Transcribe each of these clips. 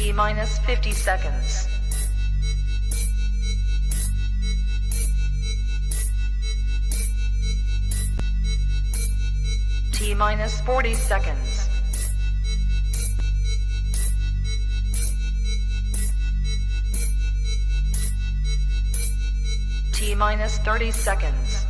T-minus 50 seconds. T-minus 40 seconds. T-minus 30 seconds.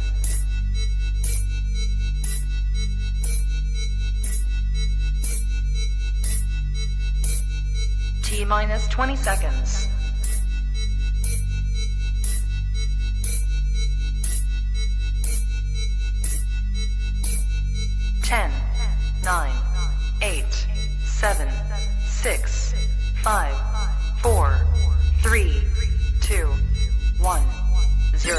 T-minus 20 seconds. Ten, 9, 8, 7, 6, 5, 4, 3, 2, 1, 0.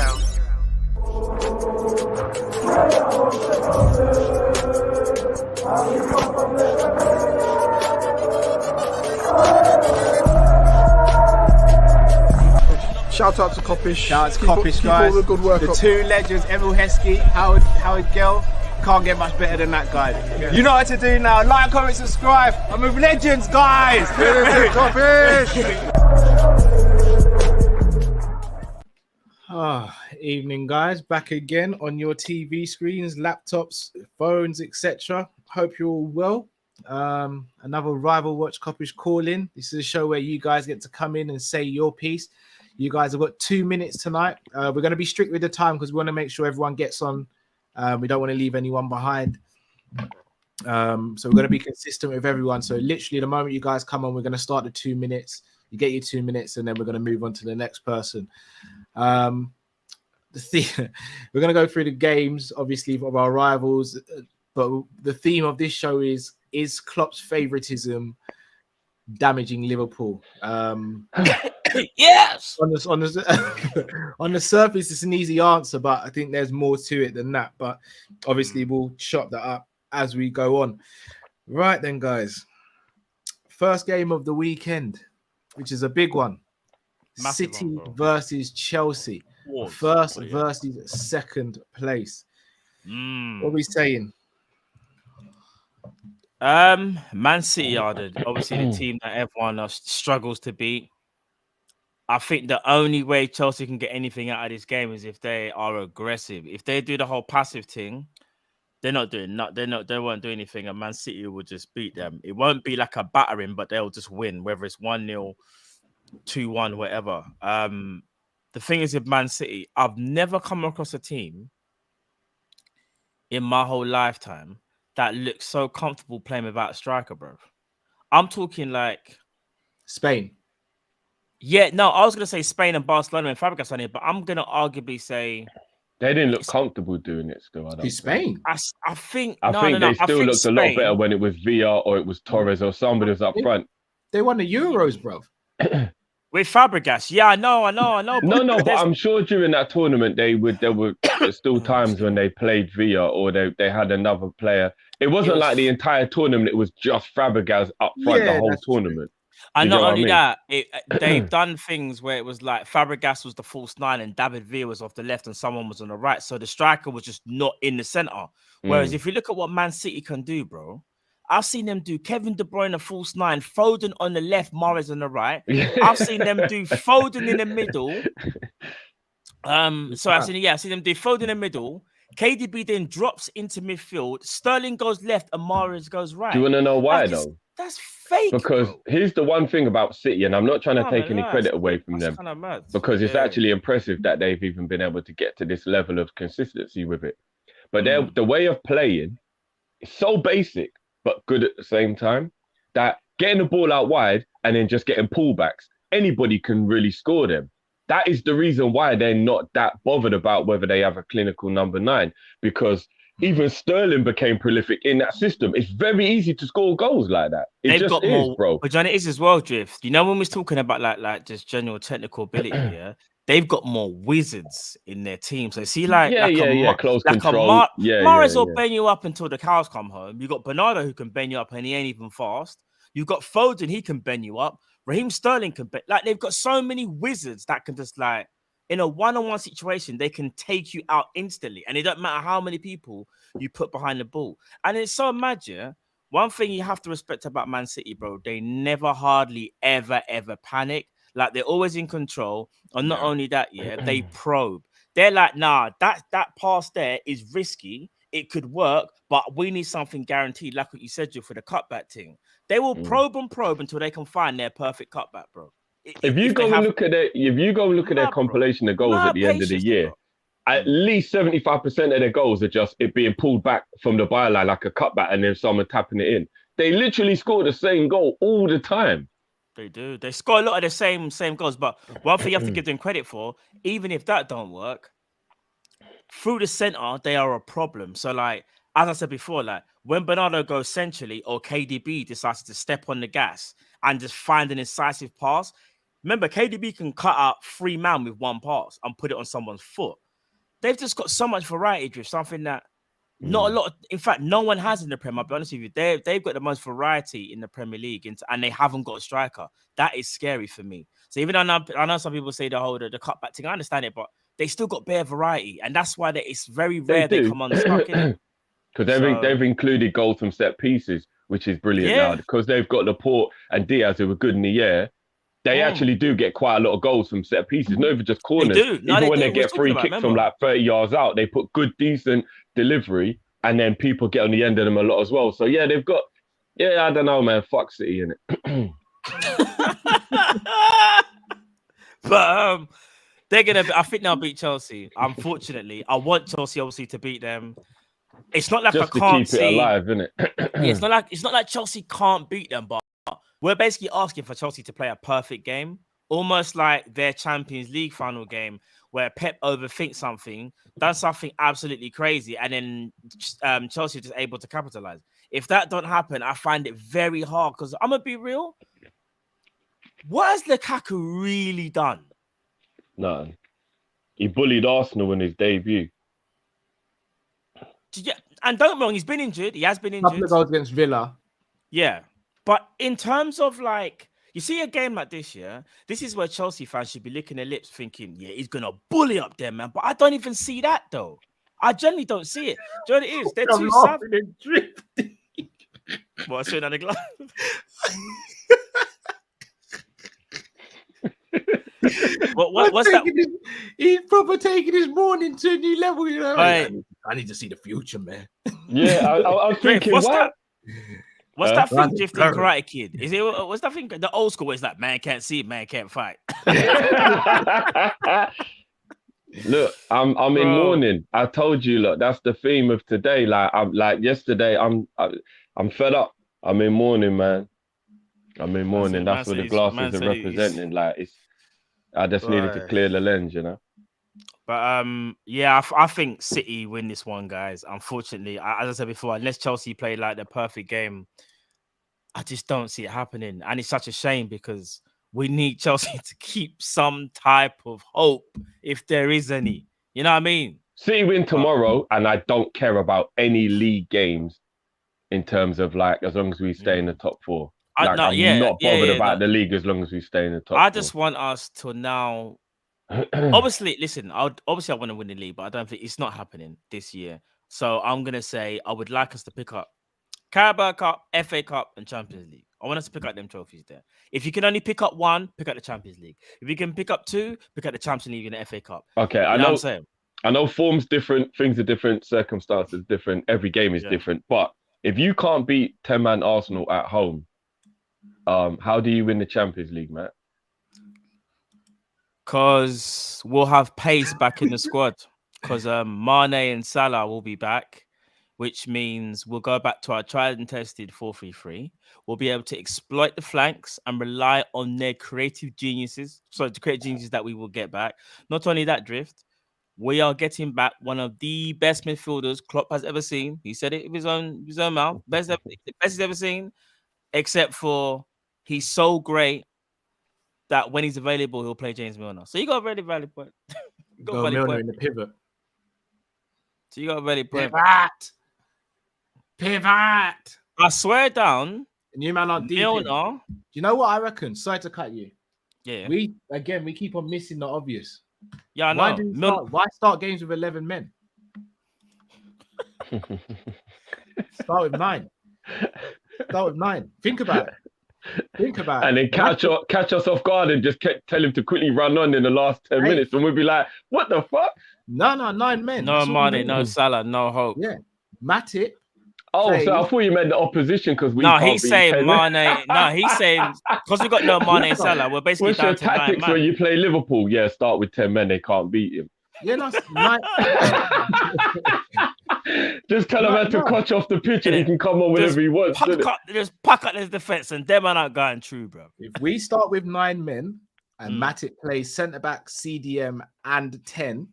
Shout out to Kopish. Shout out to Kopish, guys. Keep all the good work the up. two legends, Emil Heskey, Howard Gill. Can't get much better than that guy. Yeah. You know what to do now. Like, comment, subscribe. I'm with legends, guys. Evening, guys. Back again on your TV screens, laptops, phones, etc. Hope you're all well. Another Rival Watch Kop-Ish Kall-In. This is a show where you guys get to come in and say your piece. You guys have got 2 minutes tonight. We're going to be strict with the time because we want to make sure everyone gets on. We don't want to leave anyone behind. So we're going to be consistent with everyone. So literally the moment you guys come on, we're going to start the 2 minutes. You get your 2 minutes and then we're going to move on to the next person. We're going to go through the games, obviously, of our rivals. But the theme of this show is Klopp's favouritism damaging Liverpool? Yes. On the surface, it's an easy answer, but I think there's more to it than that. But obviously, we'll chop that up as we go on. Right then, guys. First game of the weekend, which is a big one. Massive City one, versus Chelsea. First versus second place. What are we saying? Man City are obviously the team that everyone struggles to beat. I think the only way Chelsea can get anything out of this game is if they are aggressive. If they do the whole passive thing, they won't do anything, and Man City will just beat them. It won't be like a battering, but they'll just win, whether it's 1-0, 2-1, whatever. The thing is with Man City, I've never come across a team in my whole lifetime that looks so comfortable playing without a striker, bro. I'm talking like Spain. Yeah, no, I was going to say Spain and Barcelona and Fabregas on it, but I'm going to arguably say they didn't look comfortable doing it still. Spain? I think they still looked Spain, a lot better when it was Villa or it was Torres or somebody was up front. They won the Euros, bro. With Fabregas. Yeah, I know. But I'm sure during that tournament there were still times when they played Villa or they had another player. It wasn't like the entire tournament, it was just Fabregas up front the whole tournament. And not only that, they've done things where it was like Fabregas was the false nine and David Villa was off the left and someone was on the right. So the striker was just not in the center. Whereas if you look at what Man City can do, bro, I've seen them do Kevin De Bruyne, false nine, Foden on the left, Mahrez on the right. I've seen them do Foden in the middle. I've seen them do Foden in the middle. KDB then drops into midfield. Sterling goes left and Mahrez goes right. Do you want to know why though? That's fake. Because here's the one thing about City, and I'm not trying to take any credit away from them, because it's actually impressive that they've even been able to get to this level of consistency with it. But the way of playing is so basic, but good at the same time, that getting the ball out wide and then just getting pullbacks, anybody can really score them. That is the reason why they're not that bothered about whether they have a clinical number 9, because even Sterling became prolific in that system. It's very easy to score goals like that. They've got more, bro. But John, it is as well, Drift. You know, when we're talking about like just general technical ability here, they've got more wizards in their team. So see, close control. Mahrez will bang you up until the cows come home. You've got Bernardo who can bang you up and he ain't even fast. You've got Foden, he can bang you up. Raheem Sterling can bang. Like, they've got so many wizards that can just like, in a one-on-one situation, they can take you out instantly. And it don't matter how many people you put behind the ball. And it's so mad, yeah? one thing you have to respect about Man City, bro, they never hardly ever panic. Like they're always in control. And not only that, they probe. They're like, nah, that pass there is risky. It could work, but we need something guaranteed, like what you said, for the cutback thing. They will probe until they can find their perfect cutback, bro. If you go and look at their compilation of goals at the end of the year, at least 75% of their goals are just it being pulled back from the byline like a cutback and then someone tapping it in. They literally score the same goal all the time. They do. They score a lot of the same goals. But one thing you have to give them credit for, even if that don't work, through the center, they are a problem. So, like, as I said before, like when Bernardo goes centrally or KDB decides to step on the gas and just find an incisive pass, remember, KDB can cut out 3 man with 1 pass and put it on someone's foot. They've just got so much variety, Drift, something that not a lot. In fact, no one has in the Premier. I'll be honest with you. They've got the most variety in the Premier League, and they haven't got a striker. That is scary for me. So even though I know some people say the cutback thing, I understand it, but they still got bare variety, and that's why it's very rare they come unstuck in it. Because they've included goals from set pieces, which is brilliant now. Because they've got Laporte and Diaz who are good in the air. They actually do get quite a lot of goals from set pieces, not even just corners. Even when they get free kicks from like 30 yards out, they put good, decent delivery, and then people get on the end of them a lot as well. So yeah, they've got, I don't know, man, fuck City, innit? But they're gonna. I think they'll beat Chelsea. Unfortunately, I want Chelsea obviously to beat them. It's not like just I can't to keep it alive, innit? It's not like Chelsea can't beat them, but we're basically asking for Chelsea to play a perfect game, almost like their Champions League final game, where Pep overthinks something, does something absolutely crazy, and then Chelsea is just able to capitalize. If that don't happen, I find it very hard because I'm gonna be real. What has Lukaku really done? Nothing. He bullied Arsenal in his debut. Yeah, and don't get me wrong, he's been injured. He has been injured. Couple of goals against Villa. Yeah. But in terms of like, you see a game like this, this is where Chelsea fans should be licking their lips thinking, he's going to bully up them, man. But I don't even see that, though. I generally don't see it. Do you know what it is? They're too savage. What, straight down the glass? What's that? He's probably taking his morning to a new level, you know. Right. I need to see the future, man. Yeah, I was thinking, what's that? What's that thing, Drifting Karate Kid? Is it? What's that thing? The old school where it's like, man can't see, man can't fight. Look, I'm in mourning. I told you, look, that's the theme of today. Like yesterday, I'm fed up. I'm in mourning, man. I'm in mourning. That's what the glasses are representing. Like I just needed to clear the lens, you know. But I think City win this one, guys. Unfortunately, as I said before, unless Chelsea play like the perfect game, I just don't see it happening. And it's such a shame because we need Chelsea to keep some type of hope, if there is any. You know what I mean? City win tomorrow, and I don't care about any league games in terms of like as long as we stay in the top 4. I'm not bothered about the league as long as we stay in the top 4. I just want us to now. Obviously, listen, I want to win the league, but I don't think it's not happening this year. So I'm gonna say I would like us to pick up Carabao Cup, FA Cup, and Champions League. I want us to pick up them trophies there. If you can only pick up 1, pick up the Champions League. If you can pick up 2, pick up the Champions League and the FA Cup. Okay, I know what I'm saying. I know form's different, things are different, circumstances different, every game is different. But if you can't beat 10-man Arsenal at home, how do you win the Champions League, Matt? Because we'll have pace back in the squad. Because Mane and Salah will be back, which means we'll go back to our tried and tested 4-3-3. We'll be able to exploit the flanks and rely on their creative geniuses. So the creative geniuses that we will get back. Not only that, Drift, we are getting back one of the best midfielders Klopp has ever seen. He said it with his own mouth. Best he's ever seen, except for he's so great that when he's available, he'll play James Milner. So you got a very valid point. You got Milner in the pivot. So you got a very point. Pivot. I swear down. And you man aren't deep. Milner. Do you know what I reckon? Sorry to cut you. Yeah. We keep on missing the obvious. Yeah, I know. Why start games with 11 men? Start with 9. start with 9. Think about it. And then catch us off guard and just tell him to quickly run on in the last 10 minutes. And we'll be like, what the fuck? No, 9 men. No Mane, no Salah, no hope. Yeah. Matip. Oh, so I thought you meant the opposition because we No, can't he's saying Mane. No, he's saying because we got no Mane and Salah, we're basically What's down your to 9 tactics man. when you play Liverpool? Yeah, start with 10 men. They can't beat him. Yeah, no, 9. Just tell him how to catch off the pitch and he can come on whenever he wants. Just pack up his defense and them are not going through, bro. If we start with 9 men and Matip plays centre back, CDM, and 10,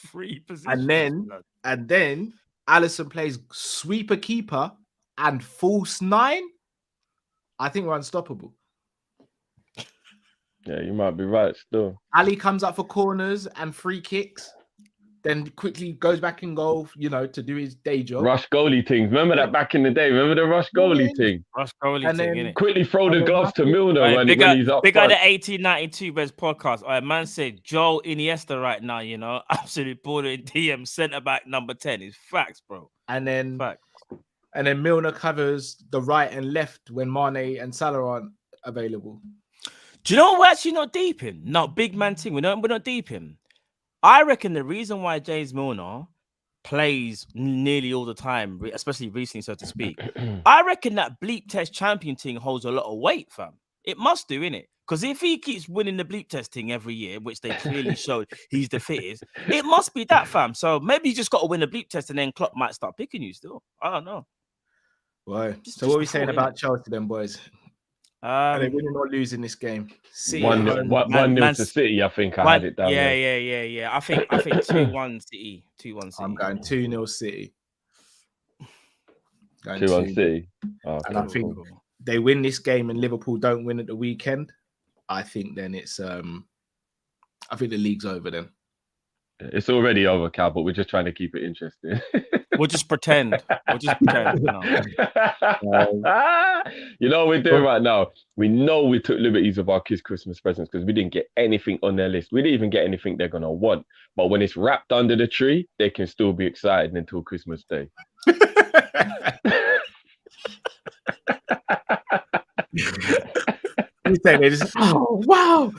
3 positions, and then Alisson plays sweeper keeper and false 9, I think we're unstoppable. Yeah, you might be right still. Ali comes up for corners and free kicks, then quickly goes back in goal, to do his day job. Rush goalie things. Remember that back in the day? Remember the rush goalie thing? Rush goalie thing, innit? Quickly throw the gloves to Milner when he's up Big front. the 1892 Best podcast. All right, man said Joel Iniesta right now, absolutely border in DM centre back number 10. It's facts, bro. And then Milner covers the right and left when Mane and Salah aren't available. Do you know what we're actually not deep in? Not big man thing. We're not deep in. I reckon the reason why James Milner plays nearly all the time, especially recently, so to speak, I reckon that bleep test champion thing holds a lot of weight, fam. It must do, innit? Because if he keeps winning the bleep testing every year, which they clearly showed he's the fittest, it must be that, fam. So maybe you just got to win the bleep test and then Klopp might start picking you still. I don't know. Right. So what are we saying about Chelsea then, boys? Are they winning or losing this game? 1-0 to City, I think I had it down there. Yeah. I think 2-1 City. 2-1 City. I'm going 2-0 City. 2-1 City. Oh, and I think they win this game and Liverpool don't win at the weekend. I think then it's I think the league's over then. It's already over, Cal, but we're just trying to keep it interesting. We'll just pretend. You know what we're doing right now? We know we took liberties of our kids' Christmas presents because we didn't get anything on their list. We didn't even get anything they're going to want. But when it's wrapped under the tree, they can still be excited until Christmas Day. You say they just, oh, wow.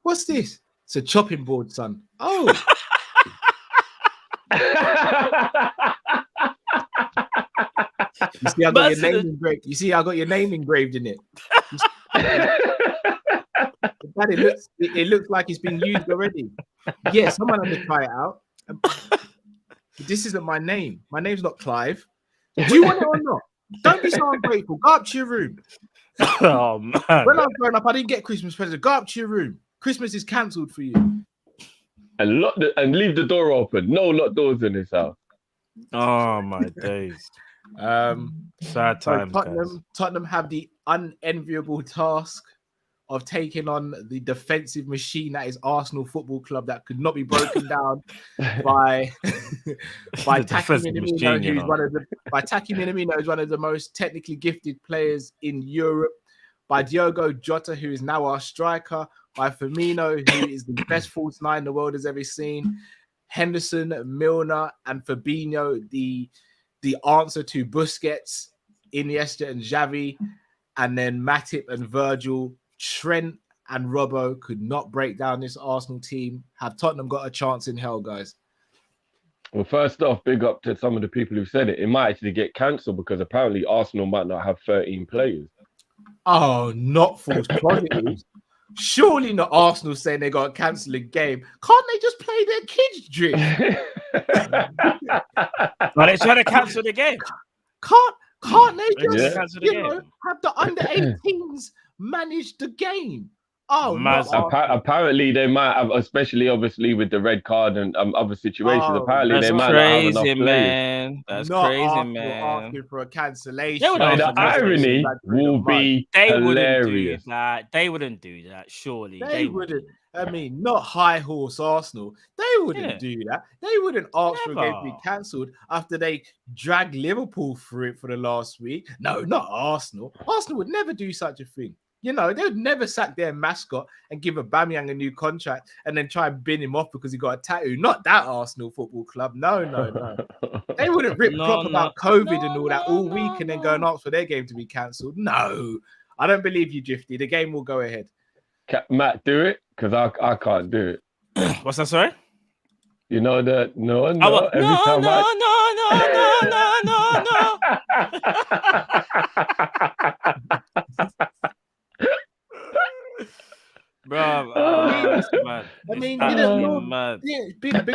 What's this? It's a chopping board, son. Oh. You see, I got your name engraved. You see, I got your name engraved in it. But it looks like it's been used already. Yeah, someone had to try it out. This isn't my name. My name's not Clive. Do you want it or not? Don't be so ungrateful. Go up to your room. Oh man! When I was growing up, I didn't get Christmas presents. Go up to your room. Christmas is cancelled for you. And leave the door open. No locked doors in this house. Oh my days. Sad times. Tottenham have the unenviable task of taking on the defensive machine that is Arsenal Football Club that could not be broken down by Taki Minamino, who's one of the most technically gifted players in Europe, by Diogo Jota, who is now our striker, by Firmino, who is the best false 9 the world has ever seen, Henderson, Milner, and Fabinho, the answer to Busquets, Iniesta, and Xavi, and then Matip and Virgil. Trent and Robbo could not break down this Arsenal team. Have Tottenham got a chance in hell, guys? Well, first off, big up to some of the people who said it. It might actually get cancelled because apparently Arsenal might not have 13 players. Oh, not false positives. Surely not Arsenal saying they got to cancel a game. Can't they just play their kids' drink? But they're trying to cancel the game. Can't they just have the under 18s manage the game? Oh, apparently they might have, especially obviously with the red card and other situations. Apparently they might not have enough players. That's crazy, man. Asking for a cancellation. The irony will be hilarious. They wouldn't do that. Surely they wouldn't. I mean, not high horse Arsenal. They wouldn't do that. They wouldn't ask for a game to be cancelled after they dragged Liverpool through it for the last week. No, not Arsenal. Arsenal would never do such a thing. You know, they would never sack their mascot and give Aubameyang a new contract and then try and bin him off because he got a tattoo. Not that Arsenal Football Club. No. They wouldn't rip Klopp about COVID and all that all week and then go and ask for their game to be cancelled. No, I don't believe you, Drifty. The game will go ahead. Matt, do it, because I can't do it. What's that, sorry? You know that no. Bro, big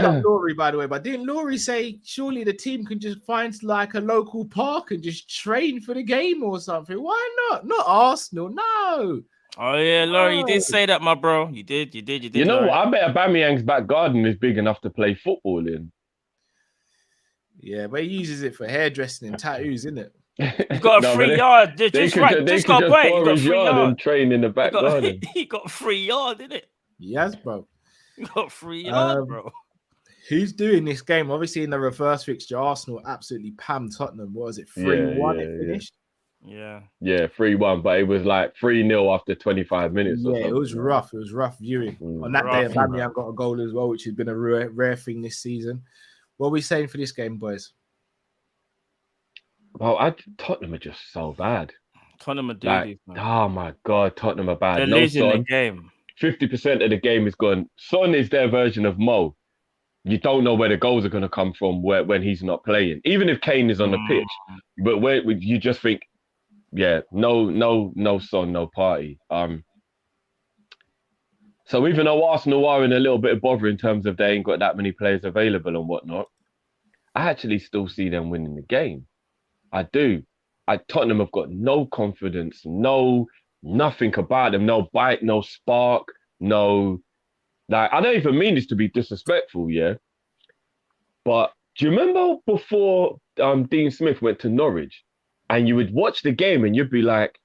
up Laurie, by the way. But didn't Laurie say surely the team can just find like a local park and just train for the game or something? Why not? Not Arsenal, no. Oh yeah, Laurie, you did say that, my bro. You did. You know what? I bet Aubameyang's back garden is big enough to play football in. Yeah, but he uses it for hairdressing and tattoos, isn't it? You've got a free yard. Just got play. You got free yard and train in the back garden. He got free yard, didn't it? Yes, bro. You got free yard, bro. Who's doing this game? Obviously, in the reverse fixture, Arsenal absolutely pammed Tottenham. What was it? 3-1 it finished? Yeah, 3-1, but it was like 3-0 after 25 minutes. Yeah, it was rough. It was rough viewing. On that day, Aubameyang got a goal as well, which has been a rare thing this season. What are we saying for this game, boys? Well, Tottenham are just so bad. Tottenham are dirty. Oh my God, Tottenham are bad. They're losing the game. 50% of the game is gone. Son is their version of Mo. You don't know where the goals are going to come from when he's not playing. Even if Kane is on the pitch, but where you just think, no Son, no party. So even though Arsenal are in a little bit of bother in terms of they ain't got that many players available and whatnot, I actually still see them winning the game. I do. Tottenham have got no confidence, nothing about them, no bite, no spark, no. Like, I don't even mean this to be disrespectful, yeah. But do you remember before Dean Smith went to Norwich, and you would watch the game and you'd be like,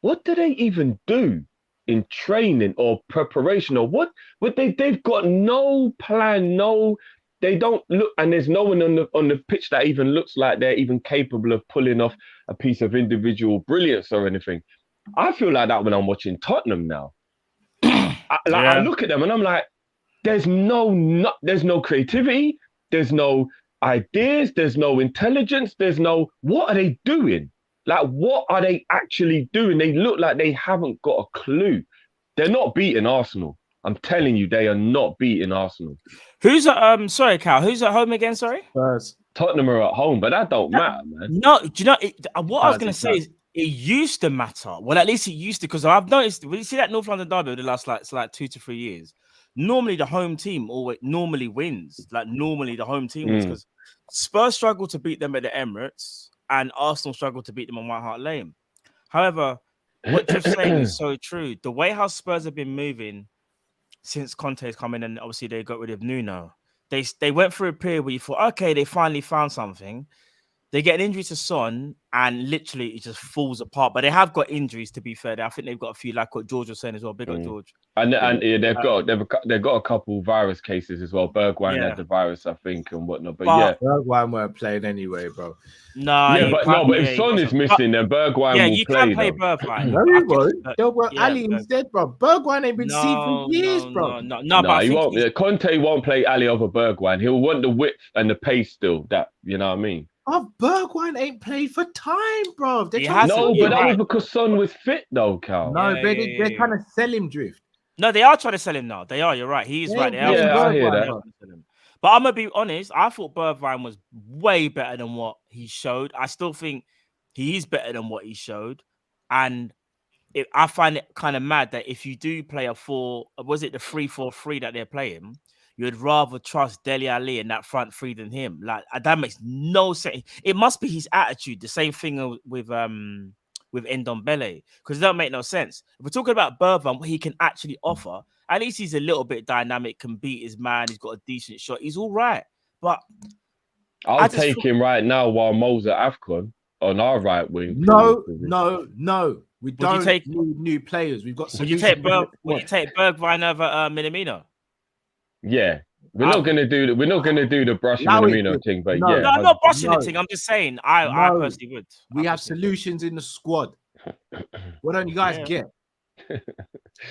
what do they even do in training or preparation or what? They've got no plan, they don't look, and there's no one on the pitch that even looks like they're even capable of pulling off a piece of individual brilliance or anything. I feel like that when I'm watching Tottenham now. I look at them and I'm like, there's no creativity, there's no ideas, there's no intelligence, what are they doing? Like, what are they actually doing? They look like they haven't got a clue. They're not beating Arsenal. I'm telling you, they are not beating Arsenal. Who's sorry, Cal, who's at home again, sorry? Tottenham are at home, but that don't matter, man. No, do you know, what I was going to say is, it used to matter. Well, at least it used to, because I've noticed, when you see that North London derby over the last like 2 to 3 years, normally the home team normally wins. Like, normally the home team wins, because Spurs struggle to beat them at the Emirates and Arsenal struggle to beat them on White Hart Lane. However, what you're saying is so true. The way how Spurs have been moving since Conte's come in, and obviously they got rid of Nuno, they went through a period where you thought, okay, they finally found something. They get an injury to Son, and literally it just falls apart. But they have got injuries, to be fair. I think they've got a few, like what George was saying as well. Big up George. And they've got a couple virus cases as well. Bergwijn had the virus, I think, and whatnot. But Bergwijn weren't playing anyway, bro. But if Son is missing, then Bergwijn will play. Yeah, you can play Bergwijn. No, he won't. They'll work Ali instead, bro. Bergwijn ain't been seen for years, bro. No, he won't. Conte won't play Ali over Bergwijn. He'll want the width and the pace still. That, you know what I mean? Oh, Bergwijn ain't played for time, bro. But that was because Son was fit, though, Cal. No, they're trying to sell him, Drift. No, they are trying to sell him now. They are. You're right. He's right. I hear that. But I'm gonna be honest. I thought Bergwijn was way better than what he showed. I still think he is better than what he showed, and I find it kind of mad that if you do play a 3-4-3 that they're playing, you'd rather trust Dele Alli in that front three than him. Like, that makes no sense. It must be his attitude. The same thing with Ndombele, because it don't make no sense. If we're talking about Bergwijn, what he can actually offer, at least he's a little bit dynamic, can beat his man. He's got a decent shot. He's all right. But I'll take him right now while Mo's at AFCON on our right wing. No. We don't need new players. We've got. Would you take Bergwijn over Minamino? Yeah, we're not gonna do the brushing Minamino thing, but I'm not brushing the thing. I'm just saying, I personally would. We have solutions in the squad. What don't you guys get?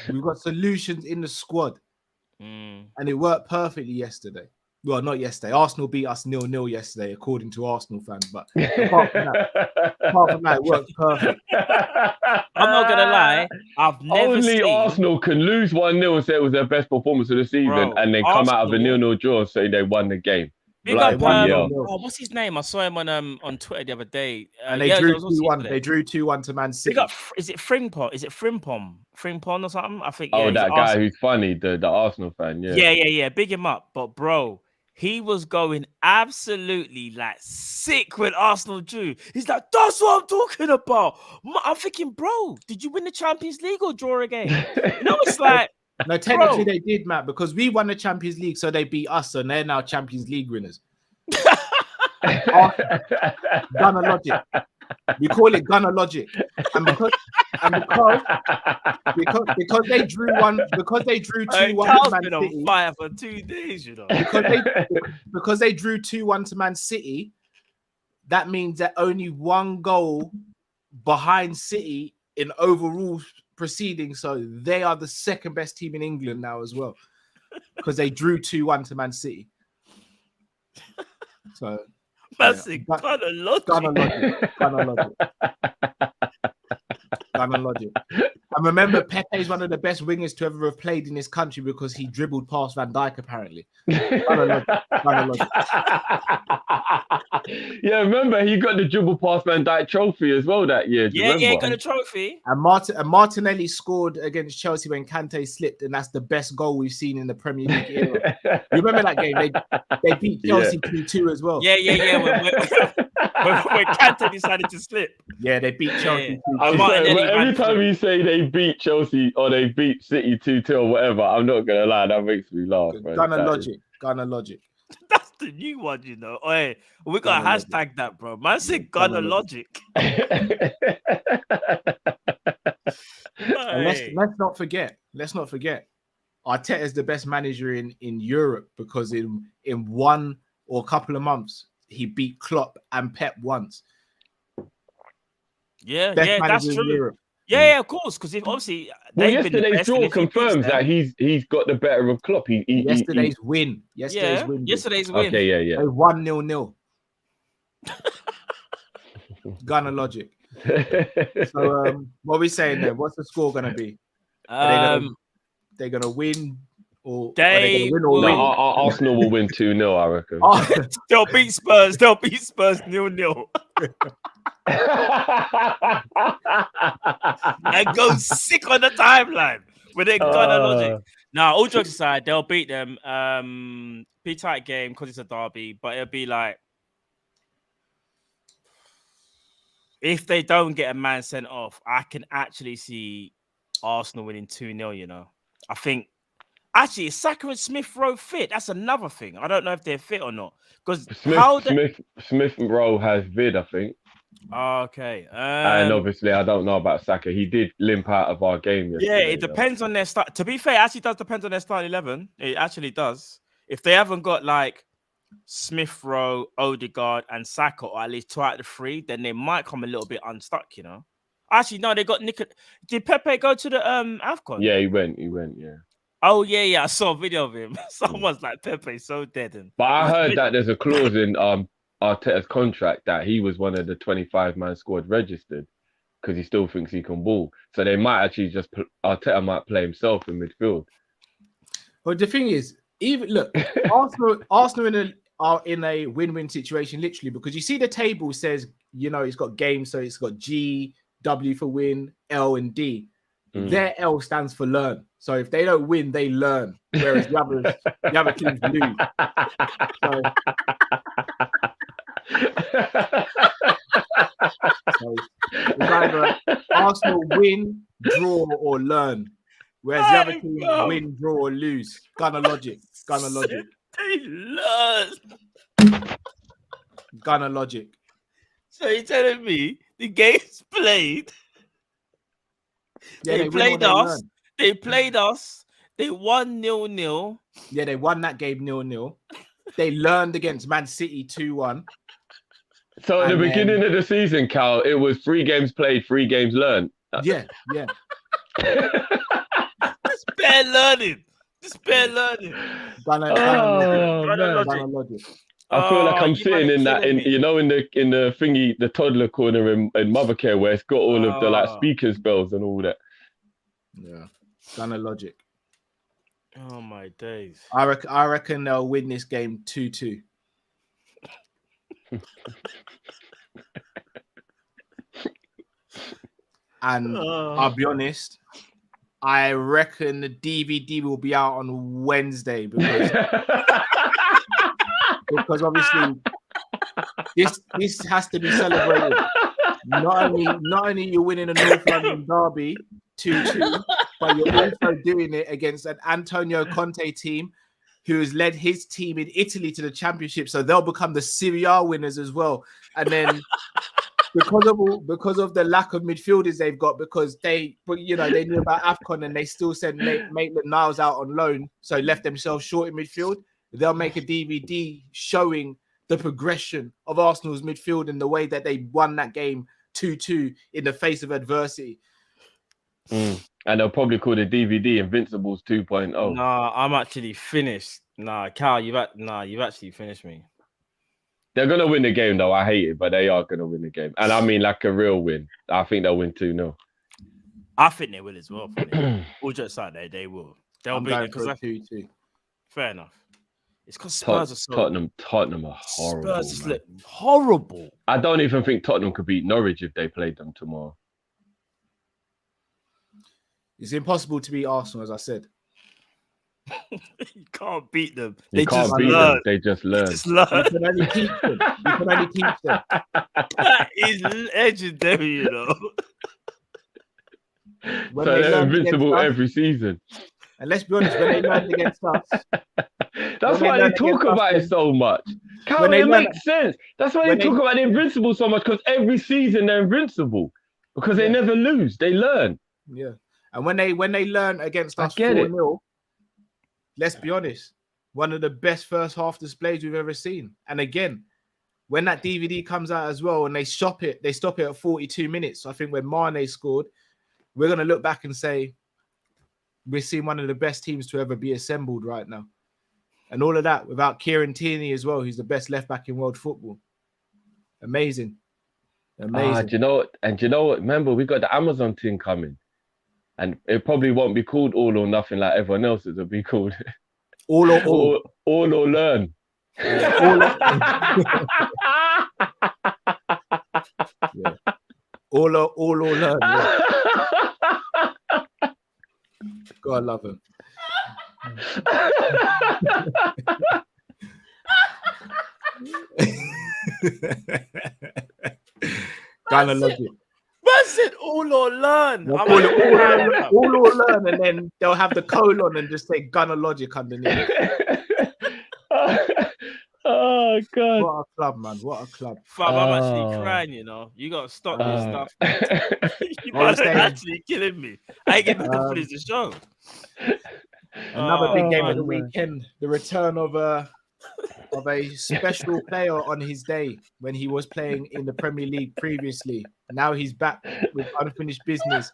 We've got solutions in the squad. And it worked perfectly yesterday. Well, not yesterday. Arsenal beat us 0-0 yesterday, according to Arsenal fans. But apart from that, it worked perfect. I'm not gonna lie. I've never Only seen Arsenal can lose 1-0 and say it was their best performance of the season, and then come out of a 0-0 draw and say they won the game. Big up, what's his name? I saw him on Twitter the other day. And they drew 2-1. They drew 2-1 to Man City. Big up, is it Frimpong? Is it Frimpong? Frimpong or something? I think. Oh, that guy who's funny, the Arsenal fan. Yeah. Big him up. But bro, he was going absolutely like sick when Arsenal drew. He's like, that's what I'm talking about. I'm thinking, bro, did you win the Champions League or draw a game? It's like. No, technically they did, Matt, because we won the Champions League, so they beat us, and they're now Champions League winners. Gunner logic. We call it Gunner logic, and because they drew 2-1 to Man City. Fire for 2 days, you know. Because they drew 2-1 to Man City, that means that only one goal behind City in overall proceedings, so they are the second best team in England now as well, because they drew 2-1 to Man City. So massive Gunner logic. And remember, Pepe is one of the best wingers to ever have played in this country because he dribbled past Van Dijk, apparently. Gunner logic. Yeah, remember he got the dribble past Van Dijk trophy as well that year. Yeah, he got a trophy. And Martinelli scored against Chelsea when Kante slipped, and that's the best goal we've seen in the Premier League era. You remember that game? They beat Chelsea 2-2 as well. Yeah. When Kante decided to slip. Yeah, they beat Chelsea 2-2. Every time you say they beat Chelsea or they beat City 2-2 or whatever, I'm not gonna lie, that makes me laugh. Gunner logic. That's the new one, you know. Hey, we got hashtag that, bro. Man said Gunner logic. Let's not forget. Arteta is the best manager in Europe because in one or a couple of months he beat Klopp and Pep once. Yeah, that's true. Yeah, of course, because obviously yesterday's draw confirms that he's got the better of Klopp. Yesterday's win. Yesterday's win. Okay, yeah. They won 0-0. Gunner logic. So what are we saying then? What's the score gonna be? They're gonna win or Arsenal will win 2-0, I reckon. They'll beat Spurs 0-0. And go sick on the timeline with their Gunner logic. Now, all jokes aside, they'll beat them. Be tight game because it's a derby, but it'll be like if they don't get a man sent off, I can actually see Arsenal winning 2-0. You know, I think actually Saka and Smith Rowe fit. That's another thing. I don't know if they're fit or not because Smith Rowe has vid, I think. Okay. And obviously, I don't know about Saka. He did limp out of our game yesterday. Yeah, it depends on their start. To be fair, it actually does depend on their starting 11. It actually does. If they haven't got like Smith Rowe, Odegaard, and Saka, or at least 2 out of the 3, then they might come a little bit unstuck, you know. Actually, no, they got Nick. Did Pepe go to the AFCON? Yeah, he went, yeah. Oh, yeah. I saw a video of him. Someone's like, Pepe's so dead. But I heard that there's a clause in Arteta's contract that he was one of the 25-man squad registered because he still thinks he can ball. So they might actually Arteta might play himself in midfield. But the thing is, Arsenal are in a win-win situation, literally, because you see the table says, you know, it's got games, so it's got G, W for win, L and D. Their L stands for learn. So if they don't win, they learn. Whereas the other teams lose. So it's either Arsenal win, draw, or learn. Whereas the other team win, draw, or lose. Gunner logic. They learn. Gunner logic. So you're telling me the game's played? Yeah, they played us. They played us. They won 0-0. Yeah, they won that game 0-0. They learned against Man City 2-1. So at the beginning of the season, Cal, it was 3 games played, 3 games learned. Yeah. Just bare learning. Done logic. I feel like I'm sitting in that, in the thingy, the toddler corner in Mothercare, where it's got all of the like speakers bells and all that. Yeah, done a logic. Oh my days! I reckon they'll win this game 2-2. And I'll be honest, I reckon the DVD will be out on Wednesday because obviously this has to be celebrated. Not only you're winning a North London derby 2-2, but you're also doing it against an Antonio Conte team who has led his team in Italy to the championship, so they'll become the Serie A winners as well. And then because of the lack of midfielders they've got, because they knew about AFCON and they still sent Maitland-Niles out on loan, so left themselves short in midfield. They'll make a DVD showing the progression of Arsenal's midfield and the way that they won that game 2-2 in the face of adversity. And they'll probably call the DVD Invincibles 2.0. Nah, I'm actually finished. Nah, Cal, you've actually finished me. They're going to win the game, though. I hate it, but they are going to win the game. And I mean, like a real win. I think they'll win 2-0. I think they will as well. All jokes aside, they will. They'll beat it. 2-2. Fair enough. It's because Spurs are so... Tottenham are horrible. Spurs look horrible. I don't even think Tottenham could beat Norwich if they played them tomorrow. It's impossible to beat Arsenal, as I said. You can't beat them. They just learn. You can only teach them. That is legendary, you know. So they're invincible every season. And let's be honest, when they learned against us... That's why they talk about it so much. It makes sense. That's why they talk about the invincible so much, because every season they're invincible. Because they never lose. They learn. Yeah. And when they learn against us 4-0, let's be honest, one of the best first half displays we've ever seen. And again, when that DVD comes out as well and they stop it at 42 minutes. So I think when Mane scored, we're going to look back and say, we're seeing one of the best teams to ever be assembled right now. And all of that without Kieran Tierney as well, who's the best left back in world football. Amazing. Do you know what? Remember, we got the Amazon thing coming. And it probably won't be called All or Nothing like everyone else. It'll be called All or All. All or Learn. All or Learn. Yeah. God, I love him. Kind of logic. Man said all or learn. All or learn, and then they'll have the colon and just say Gunner Logic underneath. Oh God! What a club, man! What a club! Fam, I'm actually crying. You know, you got to stop this stuff. You are actually killing me. I ain't getting to finish the show. Another big game of the weekend. The return of a special player on his day when he was playing in the Premier League previously. Now he's back with unfinished business.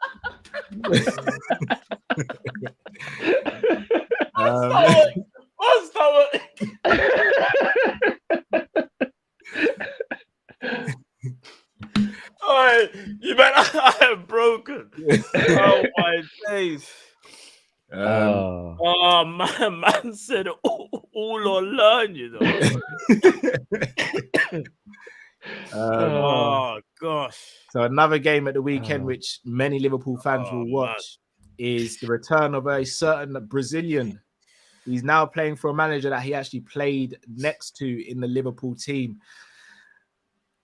Alright, you bet I am broken. Oh my days. Man said all or learn, you know. Oh gosh. So another game at the weekend which many Liverpool fans will watch is the return of a certain Brazilian. He's now playing for a manager that he actually played next to in the Liverpool team.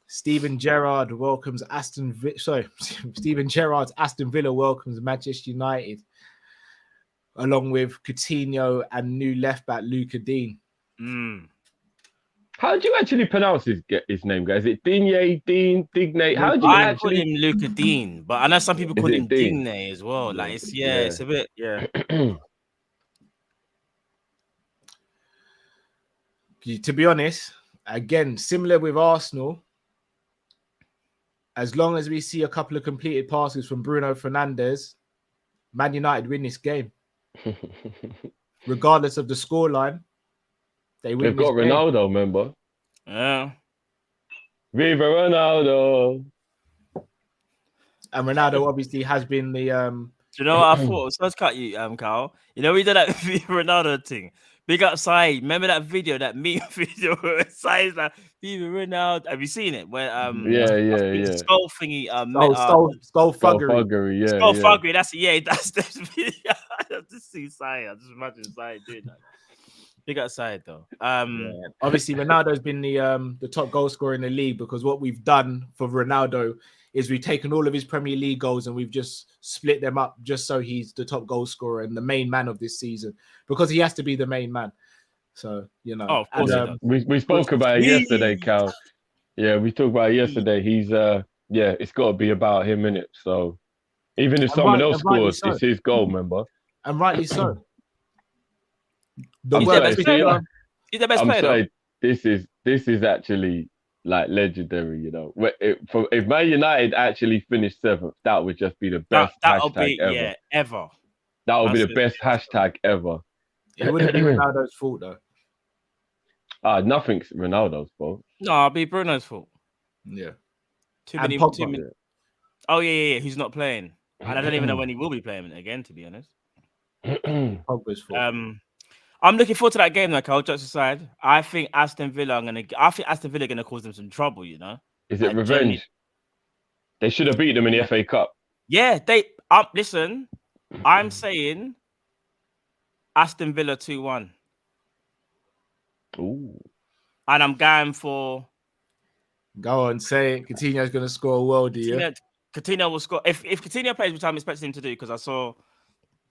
Steven Gerrard's Aston Villa welcomes Manchester United, along with Coutinho and new left back Luca Dean. How do you actually pronounce his name, guys? Is it Digne? How do you I call him Luca Dean, but I know some people call him Digne as well. Like it's a bit To be honest, again, similar with Arsenal, as long as we see a couple of completed passes from Bruno Fernandes, Man United win this game. Regardless of the scoreline, they win. They've got Ronaldo, remember? Yeah. Viva Ronaldo. And Ronaldo obviously has been the Do you know what I thought? So let's cut you, Carl. You know we did that Ronaldo thing. Big up Saeed. Remember that video, that meme video where Saeed's like Viva Ronaldo? Have you seen it? Where yeah. skull thingy, skull fuggery. Skull fuggery. That's the video. I just see Saeed. I just imagine Saeed doing that. Big up Saeed though. Obviously Ronaldo's been the top goal scorer in the league, because what we've done for Ronaldo is we've taken all of his Premier League goals and we've just split them up just so he's the top goal scorer and the main man of this season, because he has to be the main man. So, you know. Oh, of course. And, we spoke about it yesterday, Cal. Yeah, we talked about it yesterday. He's it's got to be about him, innit? So even if someone else scores, it's his goal, remember? And rightly so. He's the best player. Sorry, this is actually like legendary, you know. If Man United actually finished 7th, that would just be the best hashtag ever. Yeah, ever. That would be the best hashtag ever. It wouldn't be Ronaldo's fault though. Nothing's Ronaldo's fault. No, it'll be Bruno's fault. Yeah. Too many. Oh yeah. He's not playing. And I don't even know when he will be playing again, to be honest. Pogba's fault. I'm looking forward to that game, though, Carl. Jokes aside, I think Aston Villa are gonna cause them some trouble. You know, is it revenge? They should have beat them in the FA Cup. Yeah, listen, I'm saying Aston Villa 2-1. Ooh, and I'm going for. Go on, say it. Coutinho's gonna score a worldie. Yeah? Coutinho will score if Coutinho plays, which I'm expecting him to do, because I saw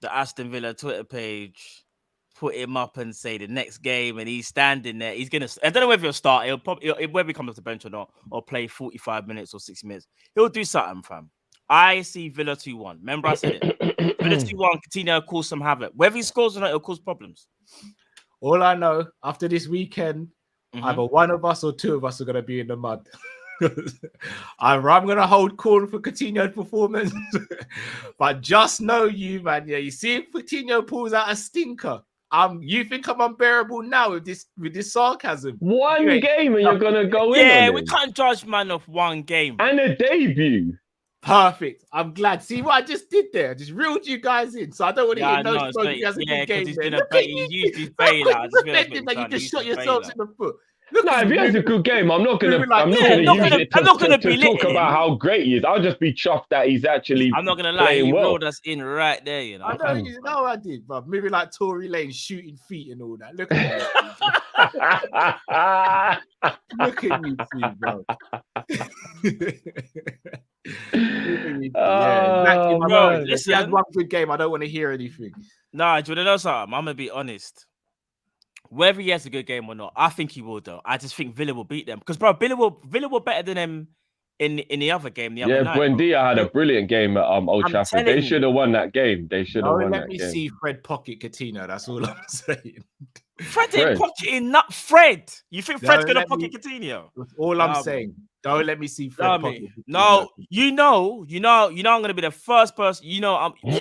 the Aston Villa Twitter page put him up and say the next game, and he's standing there. He's gonna. I don't know whether he'll start. Whether he comes off the bench or not, or play 45 minutes or 60 minutes. He'll do something, fam. I see Villa 2-1. Remember, I said it. Villa 2-1. Coutinho will cause some havoc. Whether he scores or not, it'll cause problems. All I know after this weekend, either one of us or two of us are gonna be in the mud. I'm gonna hold corn for Coutinho's performance, but just know you, man. Yeah, you see if Coutinho pulls out a stinker. You think I'm unbearable now with this sarcasm? One game and you're gonna go in. Yeah, we can't judge man off one game and a debut. Perfect. I'm glad. See what I just did there? I just reeled you guys in. So I don't want to hear no smoke. He has a good game. He used his bailout. You just shot yourselves in the foot. If he has a good game, I'm not gonna use it to talk about how great he is. I'll just be chuffed that he's actually. I'm not gonna lie, he rolled us in right there. You know, I did, bro. Maybe like Tory Lane shooting feet and all that. Look at you. Look at you, too, bro. If he had one good game, I don't want to hear anything. Nah, do you want to know something? I'm gonna be honest. Whether he has a good game or not, I think he will, though. I just think Villa will beat them. Because, bro, Villa were better than them in the other game. Buendia had a brilliant game at Old Trafford. They should have won that game. They should have won that game. Let me see Fred pocket Coutinho. That's all I'm saying. Fred didn't pocket in, not Fred. You think Fred's going to pocket Coutinho? That's all I'm saying. Don't let me see Fred pocket. No, you know, I'm going to be the first person. I'm going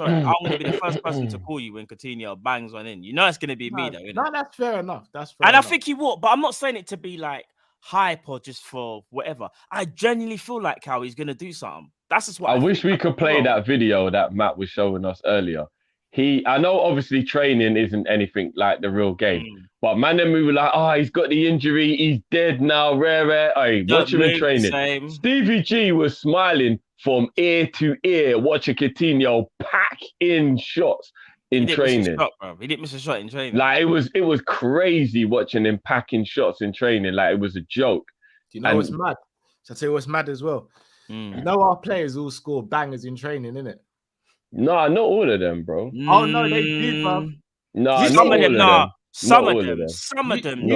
to be the first person to call you when Coutinho bangs one in. You know it's going to be me, though. No, that's fair enough. I think he will, but I'm not saying it to be like hype or just for whatever. I genuinely feel like how he's going to do something. That's just what I wish we could play that video that Matt was showing us earlier. I know obviously training isn't anything like the real game, but man, then we were like, he's got the injury, he's dead now, rare. Hey, watch him in training. Stevie G was smiling from ear to ear, watching Coutinho pack in shots in training. He didn't miss a shot in training. Like it was crazy watching him packing shots in training. Like it was a joke. Do you know what's mad? I'll tell you what's mad as well. You know our players all score bangers in training, innit? No, not all of them, bro. Oh no, they do, bro. No, some of them. Some of them.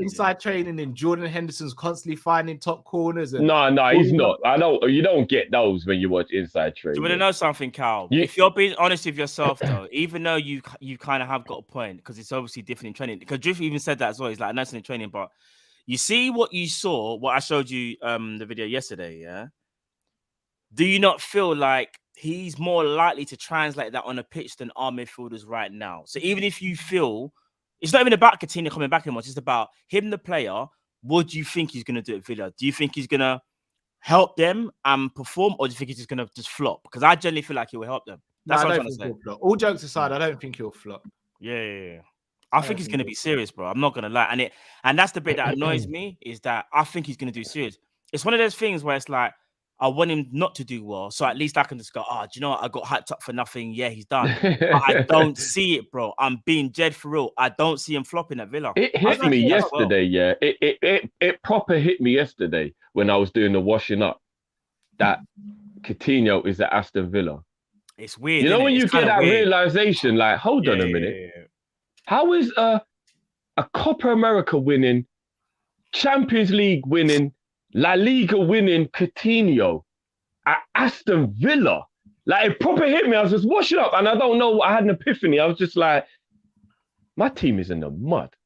Inside training, and Jordan Henderson's constantly finding top corners. No, he's not. I know you don't get those when you watch inside training. Do you want to know something, Carl? If you're being honest with yourself, though, even though you kind of have got a point, because it's obviously different in training. Because Drift even said that as well. He's like, nice in training, but You see what you saw, what I showed you the video yesterday, yeah? Do you not feel like he's more likely to translate that on a pitch than our midfielders right now? So even if you feel it's not even about Coutinho coming back anymore, it's just about him, the player. What do you think he's going to do at Villa? Do you think he's going to help them and perform, or do you think he's just going to just flop? Because I generally feel like he will help them. That's what I'm trying to say. All jokes aside, I don't think he'll flop. Yeah. I think he's going to be serious, bro. I'm not going to lie. And that's the bit that annoys me, is that I think he's going to do serious. It's one of those things where it's like, I want him not to do well, so at least I can just go, do you know what? I got hyped up for nothing. Yeah, he's done. But I don't see it, bro. I'm being dead for real. I don't see him flopping at Villa. It hit me yesterday, yeah. It proper hit me yesterday when I was doing the washing up that Coutinho is at Aston Villa. It's weird. You know when you get that realization, like, hold on a minute. Yeah. How is a Copa America winning, Champions League winning, La Liga winning Coutinho at Aston Villa? Like, it proper hit me. I was just washing up, and I don't know. I had an epiphany. I was just like, my team is in the mud.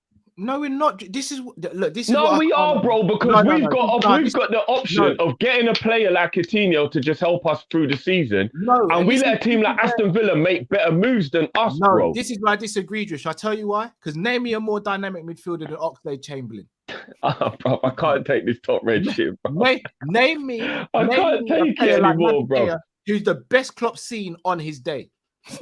No, we're not. This is look. This is no, we are, bro. Because we've got the option of getting a player like Coutinho to just help us through the season, and we let a team like Aston Villa make better moves than us, bro. This is why I disagree, Josh. I tell you why. Because name me a more dynamic midfielder than Oxlade-Chamberlain. Bro, I can't take this top red shit, bro. Name me. I can't take it anymore, bro. Who's the best Klopp seen on his day? How's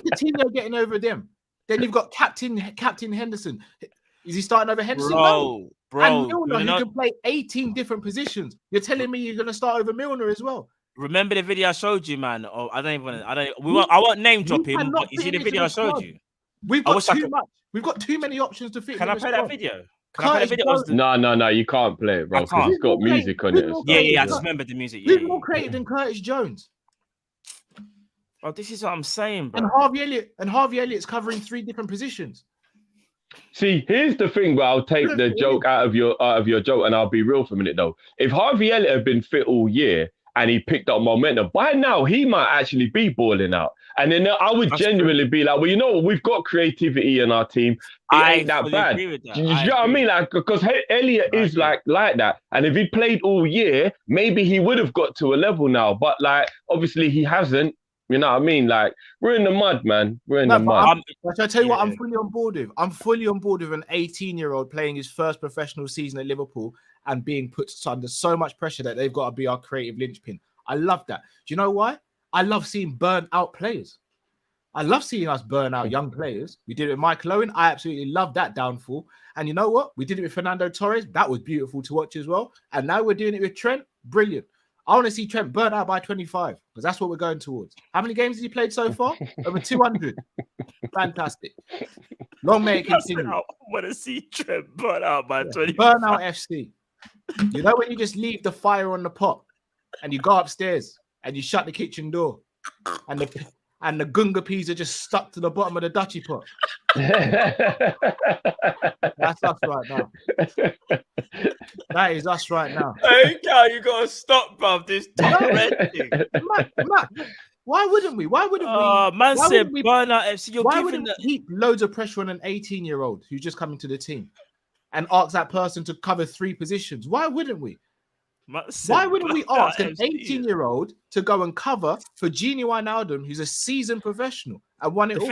Coutinho getting over them? Then you've got Captain Henderson. Is he starting over Henderson? Bro. And Milner, who can play 18 different positions. You're telling me you're going to start over Milner as well? Remember the video I showed you, man? Oh, I won't name drop him, but you see the video I showed you? We've got too much. We've got too many options to fit. Can I play that video? No, you can't play it, bro, because it's got music on it. Yeah, I just remember the music. Who's more creative than Curtis Jones? Oh, this is what I'm saying, bro. And Harvey Elliott's covering 3 different positions. See, here's the thing, where I'll take the joke out of your joke, and I'll be real for a minute though. If Harvey Elliott had been fit all year and he picked up momentum, by now he might actually be balling out. And then I would genuinely be like, well, you know what? We've got creativity in our team. It ain't that bad. Do you know what I mean? Like, because Elliott is like that. And if he played all year, maybe he would have got to a level now. But like, obviously he hasn't. You know what I mean? Like, we're in the mud, man. We're in the mud. I tell you what, I'm fully on board with. I'm fully on board with an 18-year-old playing his first professional season at Liverpool and being put under so much pressure that they've got to be our creative linchpin. I love that. Do you know why? I love seeing burnt out players. I love seeing us burn out young players. We did it with Michael Owen. I absolutely love that downfall. And you know what? We did it with Fernando Torres. That was beautiful to watch as well. And now we're doing it with Trent. Brilliant. I want to see Trent burnt out by 25 because that's what we're going towards. How many games has he played so far? Over 200. Fantastic. Long may it continue. I want to see Trent burnt out by 25. Burn out FC. You know when you just leave the fire on the pot and you go upstairs and you shut the kitchen door and the gunga peas are just stuck to the bottom of the Dutchy pot. That's us right now. That is us right now. Hey, Cal, you gotta stop, bruv. This top red thing. Matt, why wouldn't we? Man said burn out FC. Why wouldn't we heap loads of pressure on an 18-year-old who's just coming to the team and ask that person to cover 3 positions? Why wouldn't we? Why wouldn't we ask an 18-year-old to go and cover for Gini Wijnaldum, who's a seasoned professional and won it all?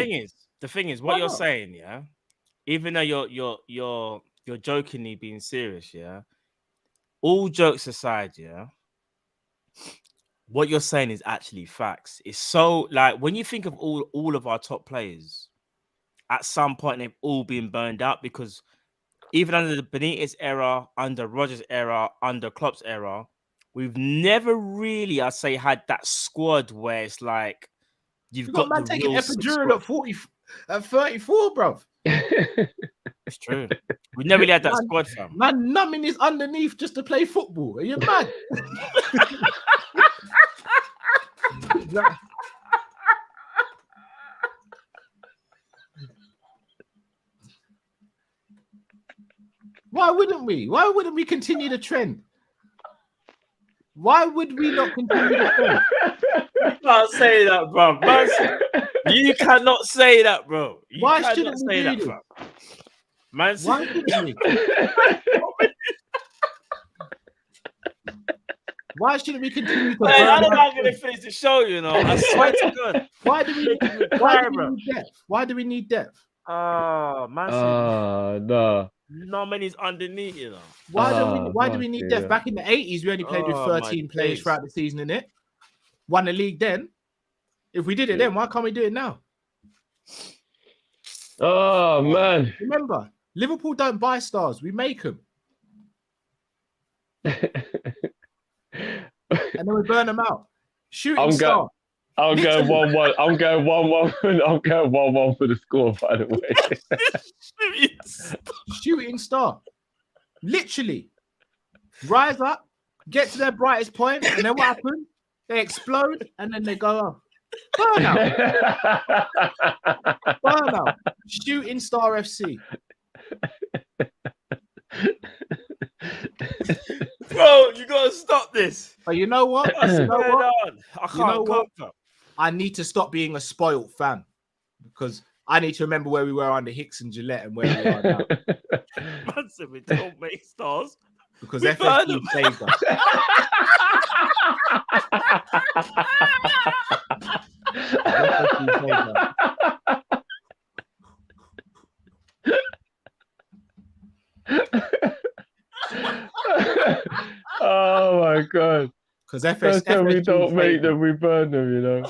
The thing is, what you're saying, yeah. Even though you're jokingly being serious, yeah. All jokes aside, yeah. What you're saying is actually facts. It's so like when you think of all of our top players, at some point they've all been burned out because even under the Benitez era, under Rodgers era, under Klopp's era, we've never really, I say, had that squad where it's like you've got man taking epidural at 34, bro. It's true. We never really had that squad, fam. Man, numbing his underneath just to play football. Are you mad? Why wouldn't we? Why wouldn't we continue the trend? Why would we not continue the trend? You can't say that, bro. You cannot say that, bro. Why shouldn't we say that, bro? Man Why City. shouldn't we? Why shouldn't we continue to? Hey, I don't know how I'm gonna finish the show. You know, I swear to God. Why do we need depth? Why do we need depth? Oh, Man City. No. No many's underneath, you know. Why do we need depth? Back in the 80s, we only played with 13 players throughout the season, innit? Won the league then. If we did it then, why can't we do it now? Oh man. Remember, Liverpool don't buy stars, we make them. And then we burn them out. Shooting star. I'm going 1-1. I'm going 1-1. I'm going 1-1 for the score, by the way. Shooting star. Literally. Rise up, get to their brightest point, and then what happens? They explode and then they go off. Burnout. Burnout. Shooting star FC. Bro, you gotta stop this. But you know what? I can't cope. I need to stop being a spoiled fan because I need to remember where we were under Hicks and Gillette and where we are now. Man said we don't make stars. Because FSG saved us. Oh my God. Because FSG we don't make them, we burn them, you know.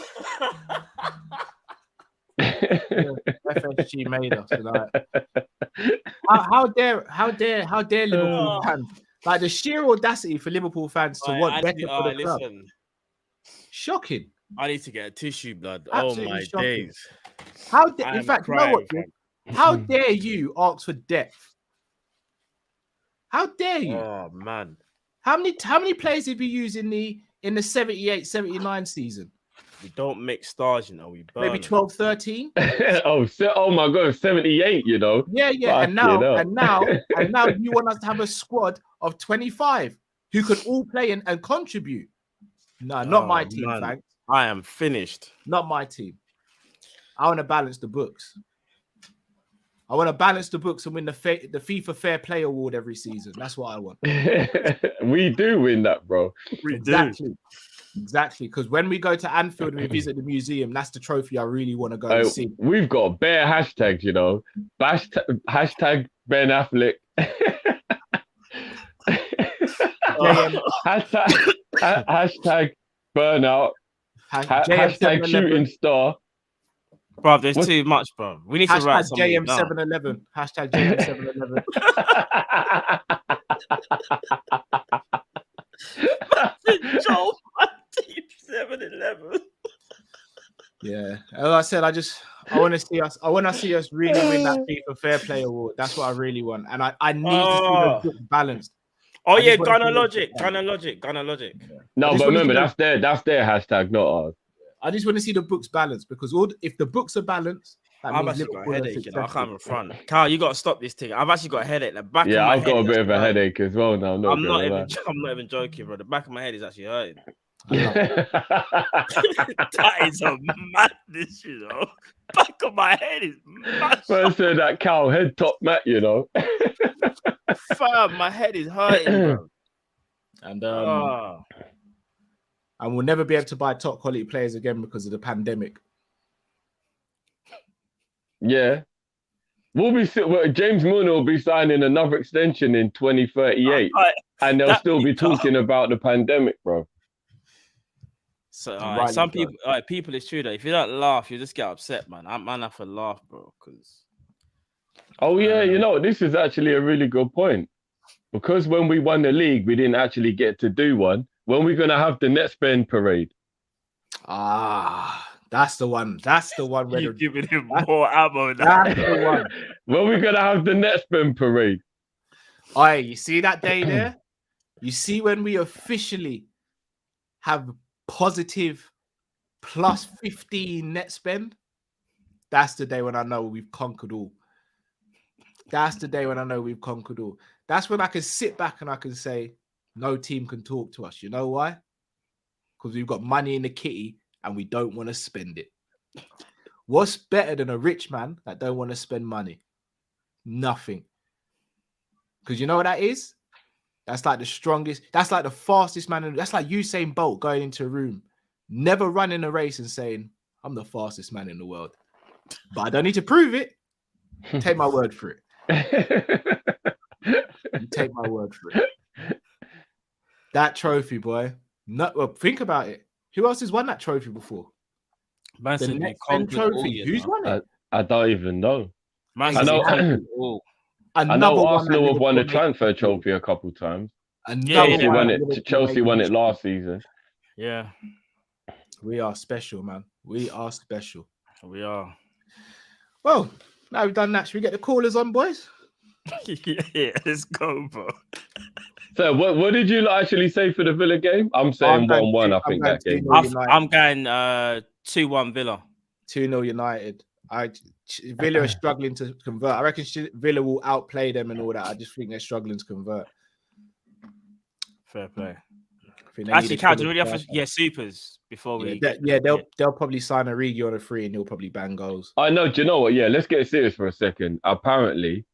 FSG made us. Like, how dare Liverpool fans? Like the sheer audacity for Liverpool fans to want better for the club. Shocking. I need to get a tissue, blood. Absolutely oh my shocking. days. In fact, you know what? How dare you ask for depth? How dare you? Oh man. How many players did we use in the 78-79 season? We don't make stars, you know. We burn maybe 12, 13. Oh my God, 78, you know. Yeah. And now you want us to have a squad of 25 who could all play and contribute. No, not my team, man. thanks. I am finished. Not my team. I want to balance the books. I want to balance the books and win the FIFA Fair Play Award every season. That's what I want. We do win that, bro. Exactly. Because when we go to Anfield and we visit the museum, that's the trophy I really want to go and see. We've got bare hashtags, you know. Hashtag Ben Affleck. Hashtag burnout. Hashtag shooting star. Bro, there's too much, bro. We need to write something JM711. Hashtag JM711. Joel, team 711. Yeah, as I said, I want to see us. I want to see us really win that FIFA Fair Play Award. That's what I really want, and I need to see the book balanced. Oh yeah, Gunner Logic. Yeah. No, but remember that's their hashtag, not ours. I just want to see the books balanced because if the books are balanced, I've actually got a headache. You know, I can't even front. Carl, you got to stop this thing. I've actually got a headache. The back of my I've head got a bit of a headache as well now. I'm not even joking, bro. The back of my head is actually hurting. That is a madness, you know. Back of my head is mad. First that cow head top mat, you know. Fam, my head is hurting, bro. And we'll never be able to buy top quality players again because of the pandemic. Yeah. James Milner will be signing another extension in 2038. And they'll still be talking about the pandemic, bro. So some people, people, it's true that if you don't laugh, you just get upset, man. I have to laugh, bro. Oh yeah, you know this is actually a really good point because when we won the league, we didn't actually get to do one. When we're gonna have the net spend parade? That's the one. That's the one. You're giving him more ammo. That's the one. When we're gonna have the net spend parade? You see that day there? You see when we officially have positive plus 15 net spend? That's the day when I know we've conquered all. That's the day when I know we've conquered all. That's when I can sit back and I can say, no team can talk to us. You know why? Because we've got money in the kitty and we don't want to spend it. What's better than a rich man that don't want to spend money? Nothing. Because you know what that is? That's like the strongest. That's like the fastest man. That's like Usain Bolt going into a room, never running a race and saying, "I'm the fastest man in the world," but I don't need to prove it. Take my word for it. You take my word for it. That trophy, boy. Well, think about it. Who else has won that trophy before? Man, The next trophy. Who's won it? I don't even know. Man, I know. I know Arsenal have won the transfer trophy a couple times. Chelsea won it. Chelsea won it last season. Yeah. We are special, man. We are special. We are. Well, now we've done that. Should we get the callers on, boys? Yeah, let's go, bro. So, what did you actually say for the Villa game? I'm saying 1-1. I think that game. I'm going 2-1 Villa. 2-0 United. Villa are struggling to convert. I reckon Villa will outplay them and all that. I just think they're struggling to convert. Fair play. Actually, Cal, do you really have to, supers before we? They'll probably sign Origi on a free and he'll probably bang goals. I know. Do you know what? Yeah, let's get serious for a second. Apparently,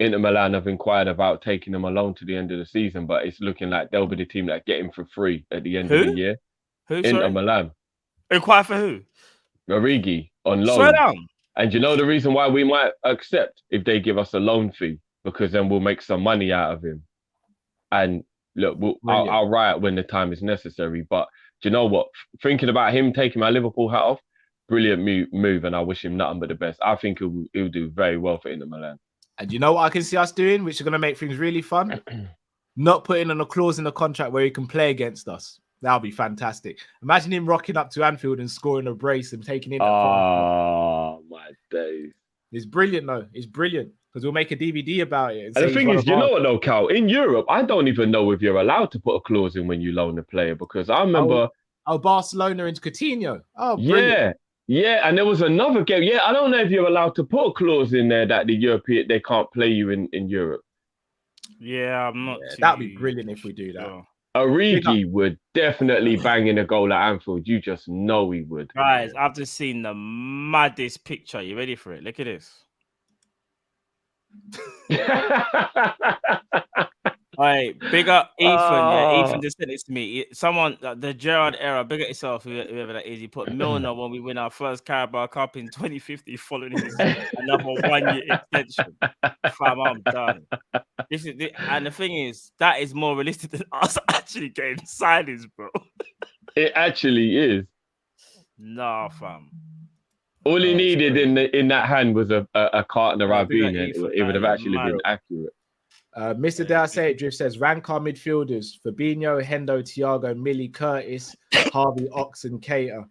Inter Milan have inquired about taking him alone to the end of the season, but it's looking like they'll be the team that get him for free at the end of the year. Who? Inter Milan. Inquire for who? Origi on loan. Swear down. And you know the reason why we might accept if they give us a loan fee, because then we'll make some money out of him. And look, I'll riot when the time is necessary. But do you know what? Thinking about him taking my Liverpool hat off, brilliant move, and I wish him nothing but the best. I think he'll do very well for Inter Milan. And you know what I can see us doing, which is going to make things really fun? Not putting in a clause in the contract where he can play against us. That'll be fantastic. Imagine him rocking up to Anfield and scoring a brace and taking in. Oh, my days. It's brilliant, though. It's brilliant because we'll make a DVD about it. And the thing is, you know what, though, Cal? In Europe, I don't even know if you're allowed to put a clause in when you loan a player, because I remember... Barcelona into Coutinho. Oh, brilliant. Yeah, and there was another game. Yeah, I don't know if you're allowed to put a clause in there that they can't play you in Europe. Yeah, I'm not. That'd be brilliant if we do that. Sure. Origi would definitely bang in a goal at Anfield. You just know he would. Guys, I've just seen the maddest picture. You ready for it? Look at this. All right, big up Ethan. Yeah, Ethan just sent this to me. Someone, the Gerrard era, big up yourself, whoever that is. He put Milner when we win our first Carabao Cup in 2050, following his another 1 year extension. Fam, I'm done. And the thing is, that is more realistic than us actually getting signings, bro. It actually is. Nah, fam. All he needed in that hand was a carton of Rabin. It would have actually been accurate. Mr. Dare Say It Drift says rank our midfielders: Fabinho, Hendo, Thiago, Millie, Curtis, Harvey, Ox, and Cater.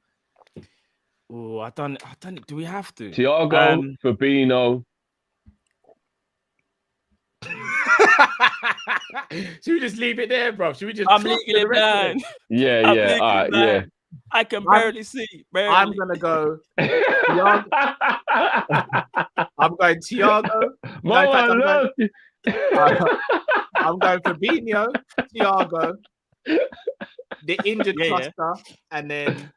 Oh, I don't. Do we have to? Thiago, Fabinho. Should we just leave it there, bro? Should we just? I'm leaving it down. Yeah. All right, yeah. I can barely see. Barely. I'm gonna go. Thiago. I'm going Thiago. I'm going Fabinho, Thiago, the injured cluster, and then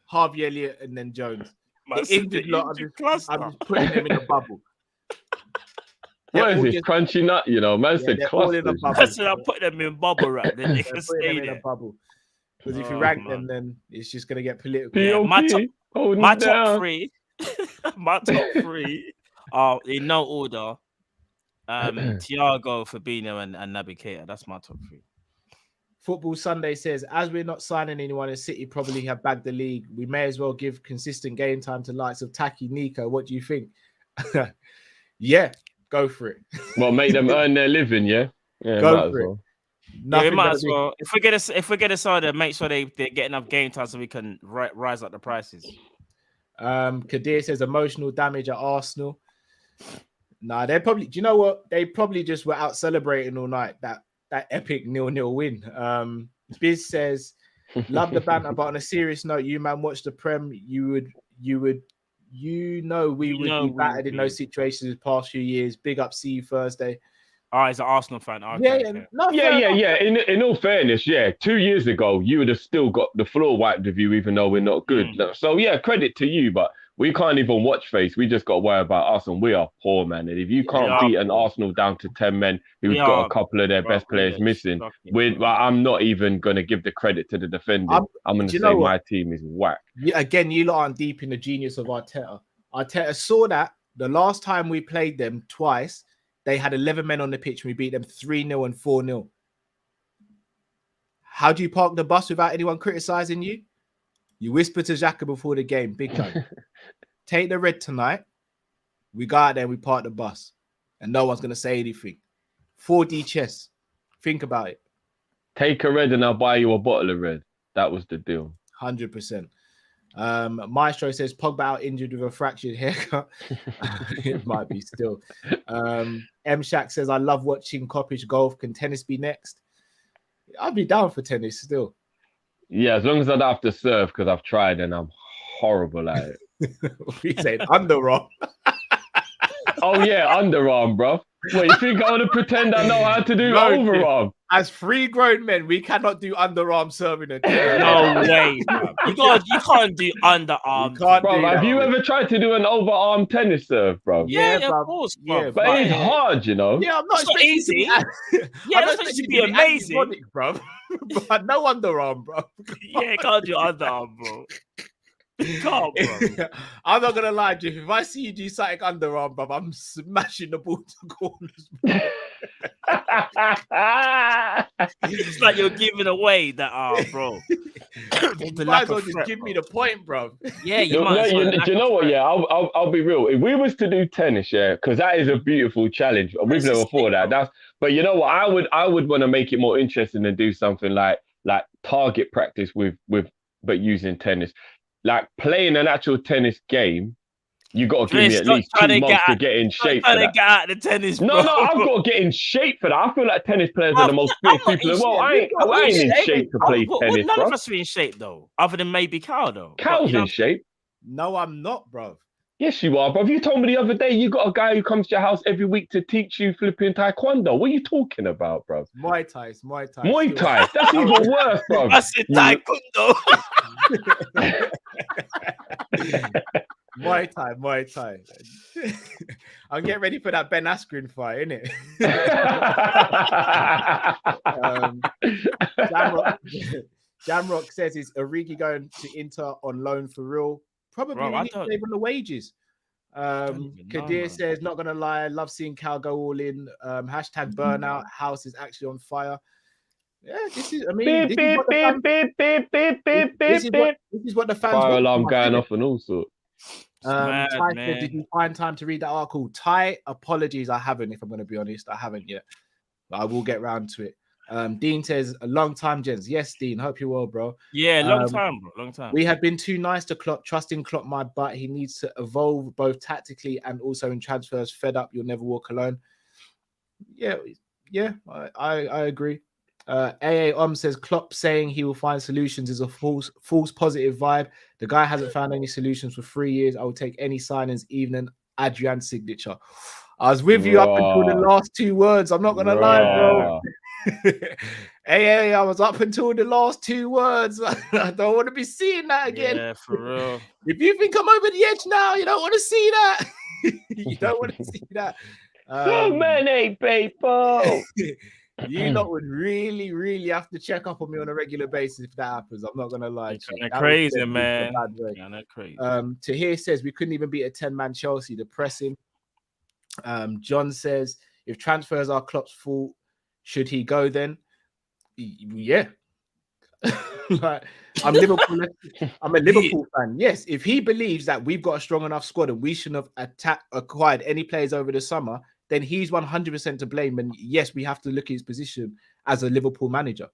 Harvey Elliott, and then Jones. The injured lot, I'm just putting them in a bubble. What is this? Crunchy nut, you know, man said clusters. I said I'll put them in bubble wrap, then they can stay there. Because if you rank them, then it's just going to get political. My top three are in no order. Thiago, Fabinho, and Naby Keita. That's my top three. Football Sunday says, as we're not signing anyone and City probably have bagged the league, we may as well give consistent game time to likes of Taki, Nico. What do you think? Yeah, go for it. Well, make them earn their living, yeah? Go for it. Yeah, we might as well. If we get a side, make sure they get enough game time so we can rise up the prices. Kadir says emotional damage at Arsenal. Nah, they probably. Do you know what? They probably just were out celebrating all night. That epic 0-0 win. Biz says, love the banter, but on a serious note, you man watch the Prem. We would be battered in those situations the past few years. Big up, see you Thursday. Oh, he's an Arsenal fan. Okay, yeah. In all fairness, 2 years ago, you would have still got the floor wiped with you, even though we're not good. So, yeah, credit to you. But we can't even watch face. We just got to worry about us, and we are poor, man. And if you can't beat an Arsenal down to 10 men who've got a couple of their best players missing, I'm not even going to give the credit to the defending. I'm going to say my team is whack. Again, you lot aren't deep in the genius of Arteta. Arteta saw that the last time we played them twice, they had 11 men on the pitch and we beat them 3-0 and 4-0. How do you park the bus without anyone criticizing you? You whisper to Xhaka before the game, big gun. Take the red tonight. We go out there and we park the bus. And no one's going to say anything. 4D chess. Think about it. Take a red and I'll buy you a bottle of red. That was the deal. 100%. Maestro says Pogba out injured with a fractured haircut. It might be still. M Shack says, I love watching Kopish golf. Can tennis be next? I'll be down for tennis still. Yeah, as long as I don't have to serve, because I've tried and I'm horrible at it. We said underarm. Oh yeah, underarm, bro. Wait, you think I want to pretend I know how to do overarm? As 3 grown men, we cannot do underarm serving. No way, bro. You can't do underarm. Bro, have you ever tried to do an overarm tennis serve, bro? Yeah, of course, bro. Yeah, but it's hard, you know. Yeah, I'm not it's easy. Yeah, that's supposed to be amazing, bro. But no underarm, bro. Yeah, you can't do underarm, bro. Can't, bro. I'm not gonna lie to you. If I see you do something underarm, bro, I'm smashing the ball to corners, bro. It's like you're giving away that, bro. You might as well just give me the point, bro. Yeah, you might. Do you know what? Yeah, I'll be real. If we was to do tennis, yeah, because that is a beautiful challenge. We've never thought that. But you know what? I would want to make it more interesting and do something like target practice but using tennis. Like playing an actual tennis game, you got to give me at least 2 months to get in shape for that. Get out of the tennis, bro. No, I've got to get in shape for that. I feel like tennis players are the most fit people in the world. I ain't in shape to play tennis, none bro. of us are in shape, though, other than maybe Cal, though. Cal's in shape. No, I'm not, bro. Yes, you are, bro. You told me the other day you got a guy who comes to your house every week to teach you flipping taekwondo. What are you talking about, bro? Muay Thai. Muay Thai. That's even worse, bro. I said taekwondo. Muay Thai. I'm getting ready for that Ben Askren fight, innit? Jamrock says, is Origi going to Inter on loan for real? Probably we need to save on the wages. Kadir says, not gonna lie, love seeing Cal go all in. Hashtag burnout. House is actually on fire. Yeah, this is. I mean, this is what the fans. Fire alarm going off and all sorts. Ty said, did you find time to read that article? Ty, apologies, I haven't. If I'm going to be honest, I haven't yet, but I will get round to it. Dean says, a long time, gents. Yes, Dean. Hope you're well, bro. Yeah, long time, bro. Long time. We have been too nice to Klopp, trusting Klopp my butt. He needs to evolve both tactically and also in transfers. Fed up, you'll never walk alone. Yeah, I agree. AA says Klopp saying he will find solutions is a false positive vibe. The guy hasn't found any solutions for 3 years. I will take any signings, even an Adrian signature. I was with you up until the last 2 words. I'm not gonna lie, bro. Hey, I was up until the last 2 words. I don't want to be seeing that again. Yeah, for real. If you think I'm over the edge now, you don't want to see that. You don't want to see that. So many people. You lot would really, really have to check up on me on a regular basis if that happens. I'm not gonna lie. You're crazy, man. Yeah, that's crazy. Tahir says we couldn't even beat a 10-man Chelsea. Depressing. John says if transfers are Klopp's fault, should he go then? Yeah. Like, I'm a Liverpool fan. Yes, if he believes that we've got a strong enough squad and we shouldn't have acquired any players over the summer, then he's 100% to blame. And yes, we have to look at his position as a Liverpool manager.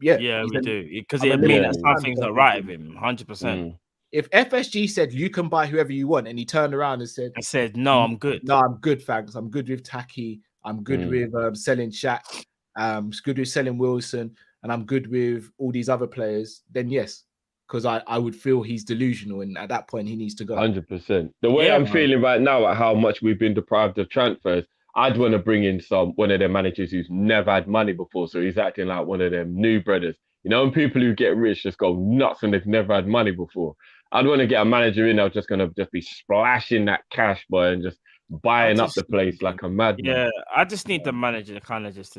Yeah, we do. Because it means that something's not right with him, 100%. If FSG said you can buy whoever you want, and he turned around and said, no, I'm good. No, I'm good, thanks. I'm good with Taki. I'm good with selling Shaq. I'm good with selling Wilson. And I'm good with all these other players, then yes. Because I would feel he's delusional, and at that point he needs to go. 100%. The way I'm feeling right now at how much we've been deprived of transfers, I'd want to bring in one of their managers who's never had money before, so he's acting like one of them new brothers. You know, and people who get rich just go nuts and they've never had money before. I'd want to get a manager in. I was just gonna just be splashing that cash, boy, and just buying up the place like a madman. Yeah, I just need the manager to kind of just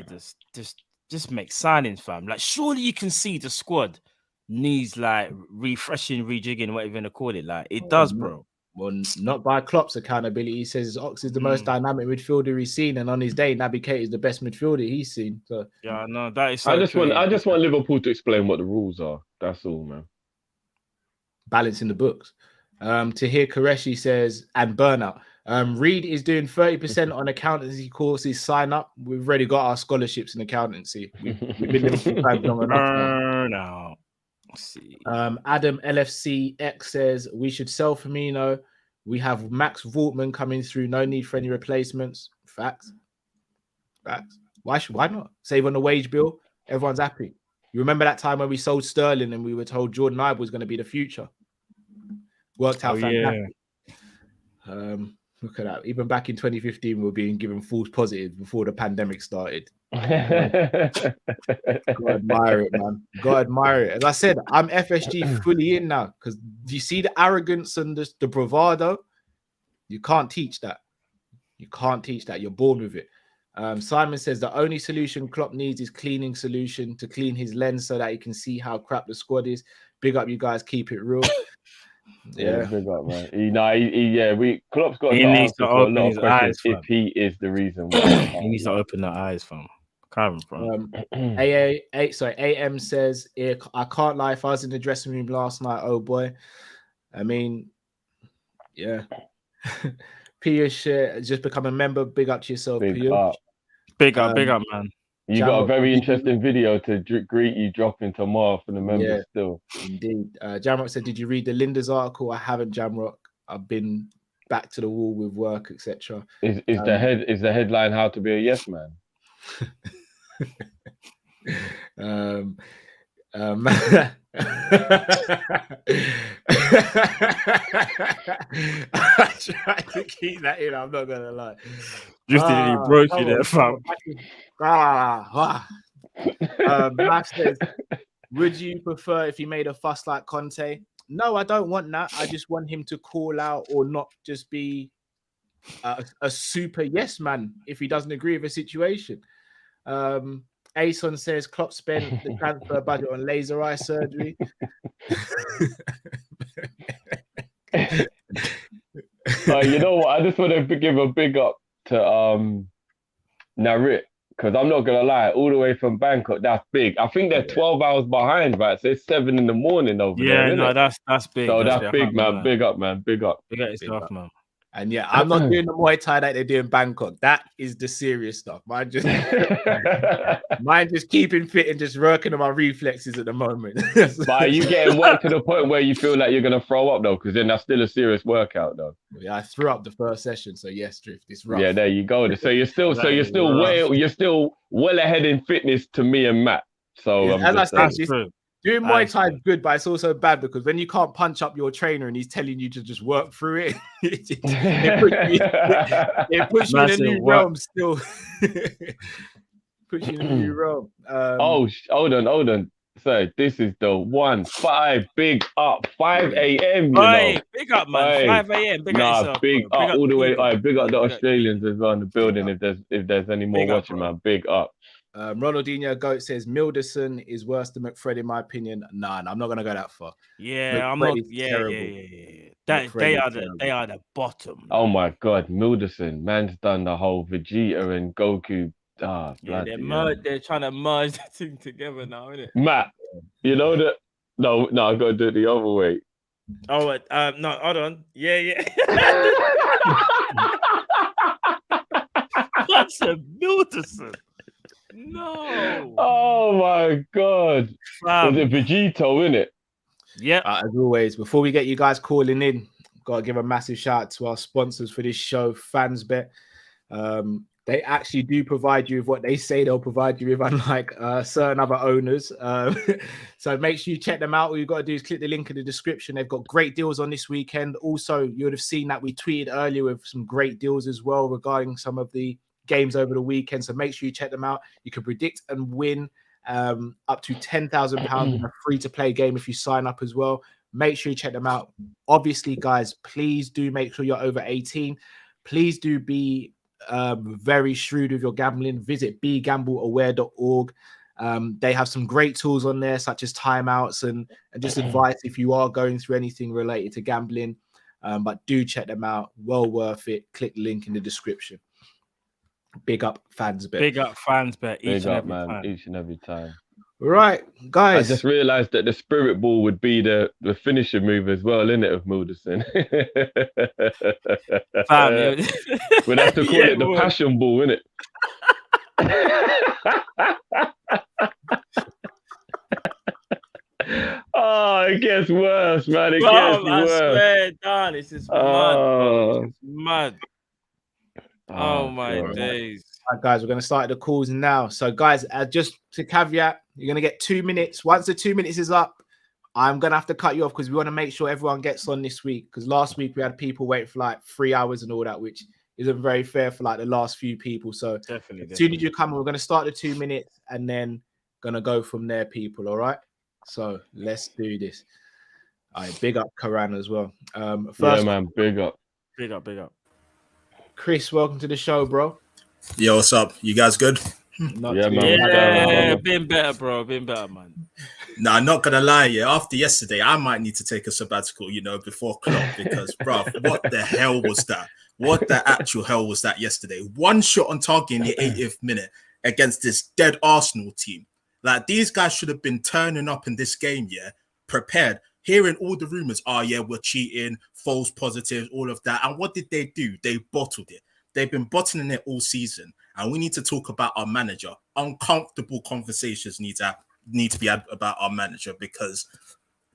make signings, fam. Like, surely you can see the squad needs like refreshing, rejigging, whatever you want to call it. Like, it does, bro. Well, not by Klopp's accountability. He says Ox is the most dynamic midfielder he's seen, and on his day, Naby Keita is the best midfielder he's seen. So yeah, no, that is. So I just want Liverpool to explain what the rules are. That's all, man. Balancing the books. Tahir Qureshi says, and burnout. Reed is doing 30% on accountancy courses. Sign up. We've already got our scholarships in accountancy. We've been Liverpool fans long enough. Burnout. See. Adam LFC X says we should sell Firmino. We have Max Vaultman coming through. No need for any replacements. Facts. Why not? Save on the wage bill. Everyone's happy. You remember that time when we sold Sterling and we were told Jordan Ibe was going to be the future? Worked out fantastic. Yeah. Look at that. Even back in 2015, we were being given false positives before the pandemic started. Gotta admire it, man. Gotta admire it. As I said, I'm FSG fully in now because do you see the arrogance and the bravado? You can't teach that. You can't teach that. You're born with it. Simon says the only solution Klopp needs is cleaning solution to clean his lens so that he can see how crap the squad is. Big up, you guys. Keep it real. Yeah, big up, man. Klopp's got he needs to open a lot his of questions eyes, if he is the reason why. He needs to open the eyes, fam. AM says, I can't lie. If I was in the dressing room last night, oh boy. I mean, yeah. Piyush just become a member. Big up to yourself, Piyush. Big up, man. You got a very interesting video to greet you dropping tomorrow for the members still. Indeed. Jamrock said, did you read the Linda's article? I haven't, Jamrock. I've been back to the wall with work, etc. Is the headline how to be a yes man? I tried to keep that in, I'm not gonna lie. Just he broke you there, fam. Matt says, would you prefer if he made a fuss like Conte? No, I don't want that. I just want him to call out or not just be a super yes man if he doesn't agree with a situation. Ason says Klopp spent the transfer budget on laser eye surgery. You know what? I just want to give a big up to Narit, because I'm not gonna lie, all the way from Bangkok, that's big. I think they're 12 hours behind, right? So it's 7 in the morning over there. Yeah, no, that's big. So that's big, man. Big up, man. Big up. Big up yourself, man. And yeah, I'm not doing the Muay Thai that they do in Bangkok. That is the serious stuff. Mine just keeping fit and just working on my reflexes at the moment. But are you getting work to the point where you feel like you're gonna throw up though? Because then that's still a serious workout though. Yeah, I threw up the first session, so yes, Drift. It's rough. Yeah, there you go. So you're still well ahead in fitness to me and Matt. So as I said, doing Muay Thai is good, but it's also bad because when you can't punch up your trainer and he's telling you to just work through it, it puts you in a new realm still. Puts you in a new realm. Hold on. So this is the 1-5 big up 5 a.m. Big up, man. 5 a.m. Big up, big bro. up all the way. Big up the Australians as well in the building. If there's any more watching, man. Big up. Ronaldinho Goat says Milderson is worse than McFred in my opinion. Nah, I'm not gonna go that far. Yeah, I'm not. Yeah. They are the bottom. Oh my God, Milderson, man's done the whole Vegeta and Goku. They're trying to merge the thing together now, isn't it? Matt, you know that? No, I gotta do it the other way. Oh, no, hold on. Yeah. What's a Milderson? No. Oh my God. Was it Vegito, innit? Yeah. As always, before we get you guys calling in, gotta give a massive shout out to our sponsors for this show, FansBet. They actually do provide you with what they say they'll provide you with, unlike certain other owners. So make sure you check them out. All you've got to do is click the link in the description. They've got great deals on this weekend. Also, you would have seen that we tweeted earlier with some great deals as well regarding some of the games over the weekend. So make sure you check them out. You can predict and win up to £10,000 in a free-to-play game if you sign up as well. Make sure you check them out. Obviously, guys, please do make sure you're over 18. Please do be very shrewd with your gambling. Visit begambleaware.org. They have some great tools on there, such as timeouts and just advice if you are going through anything related to gambling. But do check them out. Well worth it. Click the link in the description. Big up FansBet. Big up FansBet. Each and every time. Right, guys. I just realised that the spirit ball would be the finisher move as well, innit, of Milderson. We'd have to call it the passion ball, innit? Oh, it gets worse, man. It gets worse. I swear, Dan, this is mad. It's mad. Oh my days. All right, guys, we're going to start the calls now. So, guys, just to caveat, you're going to get 2 minutes. Once the 2 minutes is up, I'm going to have to cut you off because we want to make sure everyone gets on this week. Because last week we had people wait for like 3 hours and all that, which isn't very fair for like the last few people. So, definitely. As soon as you come, we're going to start the 2 minutes and then going to go from there, people. All right. So, let's do this. All right. Big up Karan as well. First, man. Big up. Big up. Big up. Chris, welcome to the show, bro. Yo, what's up? You guys good? Been better, bro. Been better, man. Nah, not gonna lie, yeah. After yesterday, I might need to take a sabbatical, before Klopp, because, bro, what the hell was that? What the actual hell was that yesterday? One shot on target in the 80th minute against this dead Arsenal team. Like, these guys should have been turning up in this game, prepared. Hearing all the rumors, we're cheating, false positives, all of that. And what did they do? They bottled it. They've been bottling it all season. And we need to talk about our manager. Uncomfortable conversations need to be had about our manager, because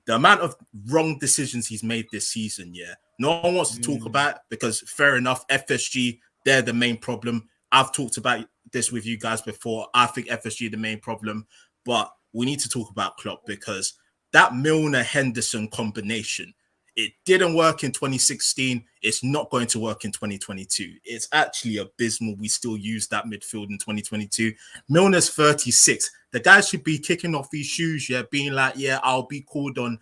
the amount of wrong decisions he's made this season, no one wants to talk about it, because fair enough, FSG, they're the main problem. I've talked about this with you guys before. I think FSG are the main problem. But we need to talk about Klopp, because that Milner-Henderson combination, it didn't work in 2016. It's not going to work in 2022. It's actually abysmal. We still use that midfield in 2022. Milner's 36. The guy should be kicking off his shoes, being like, I'll be called on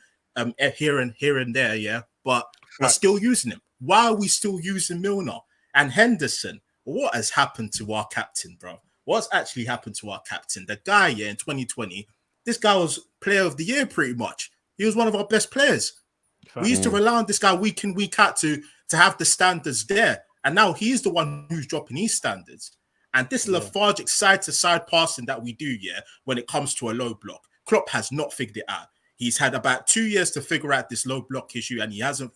here and there, but we're still using him. Why are we still using Milner? And Henderson, what has happened to our captain, bro? What's actually happened to our captain? The guy, in 2020, this guy was player of the year pretty much. He was one of our best players. We used to rely on this guy week in, week out to have the standards there. And now he's the one who's dropping his standards. And this lethargic side-to-side passing that we do, when it comes to a low block, Klopp has not figured it out. He's had about 2 years to figure out this low block issue, and he hasn't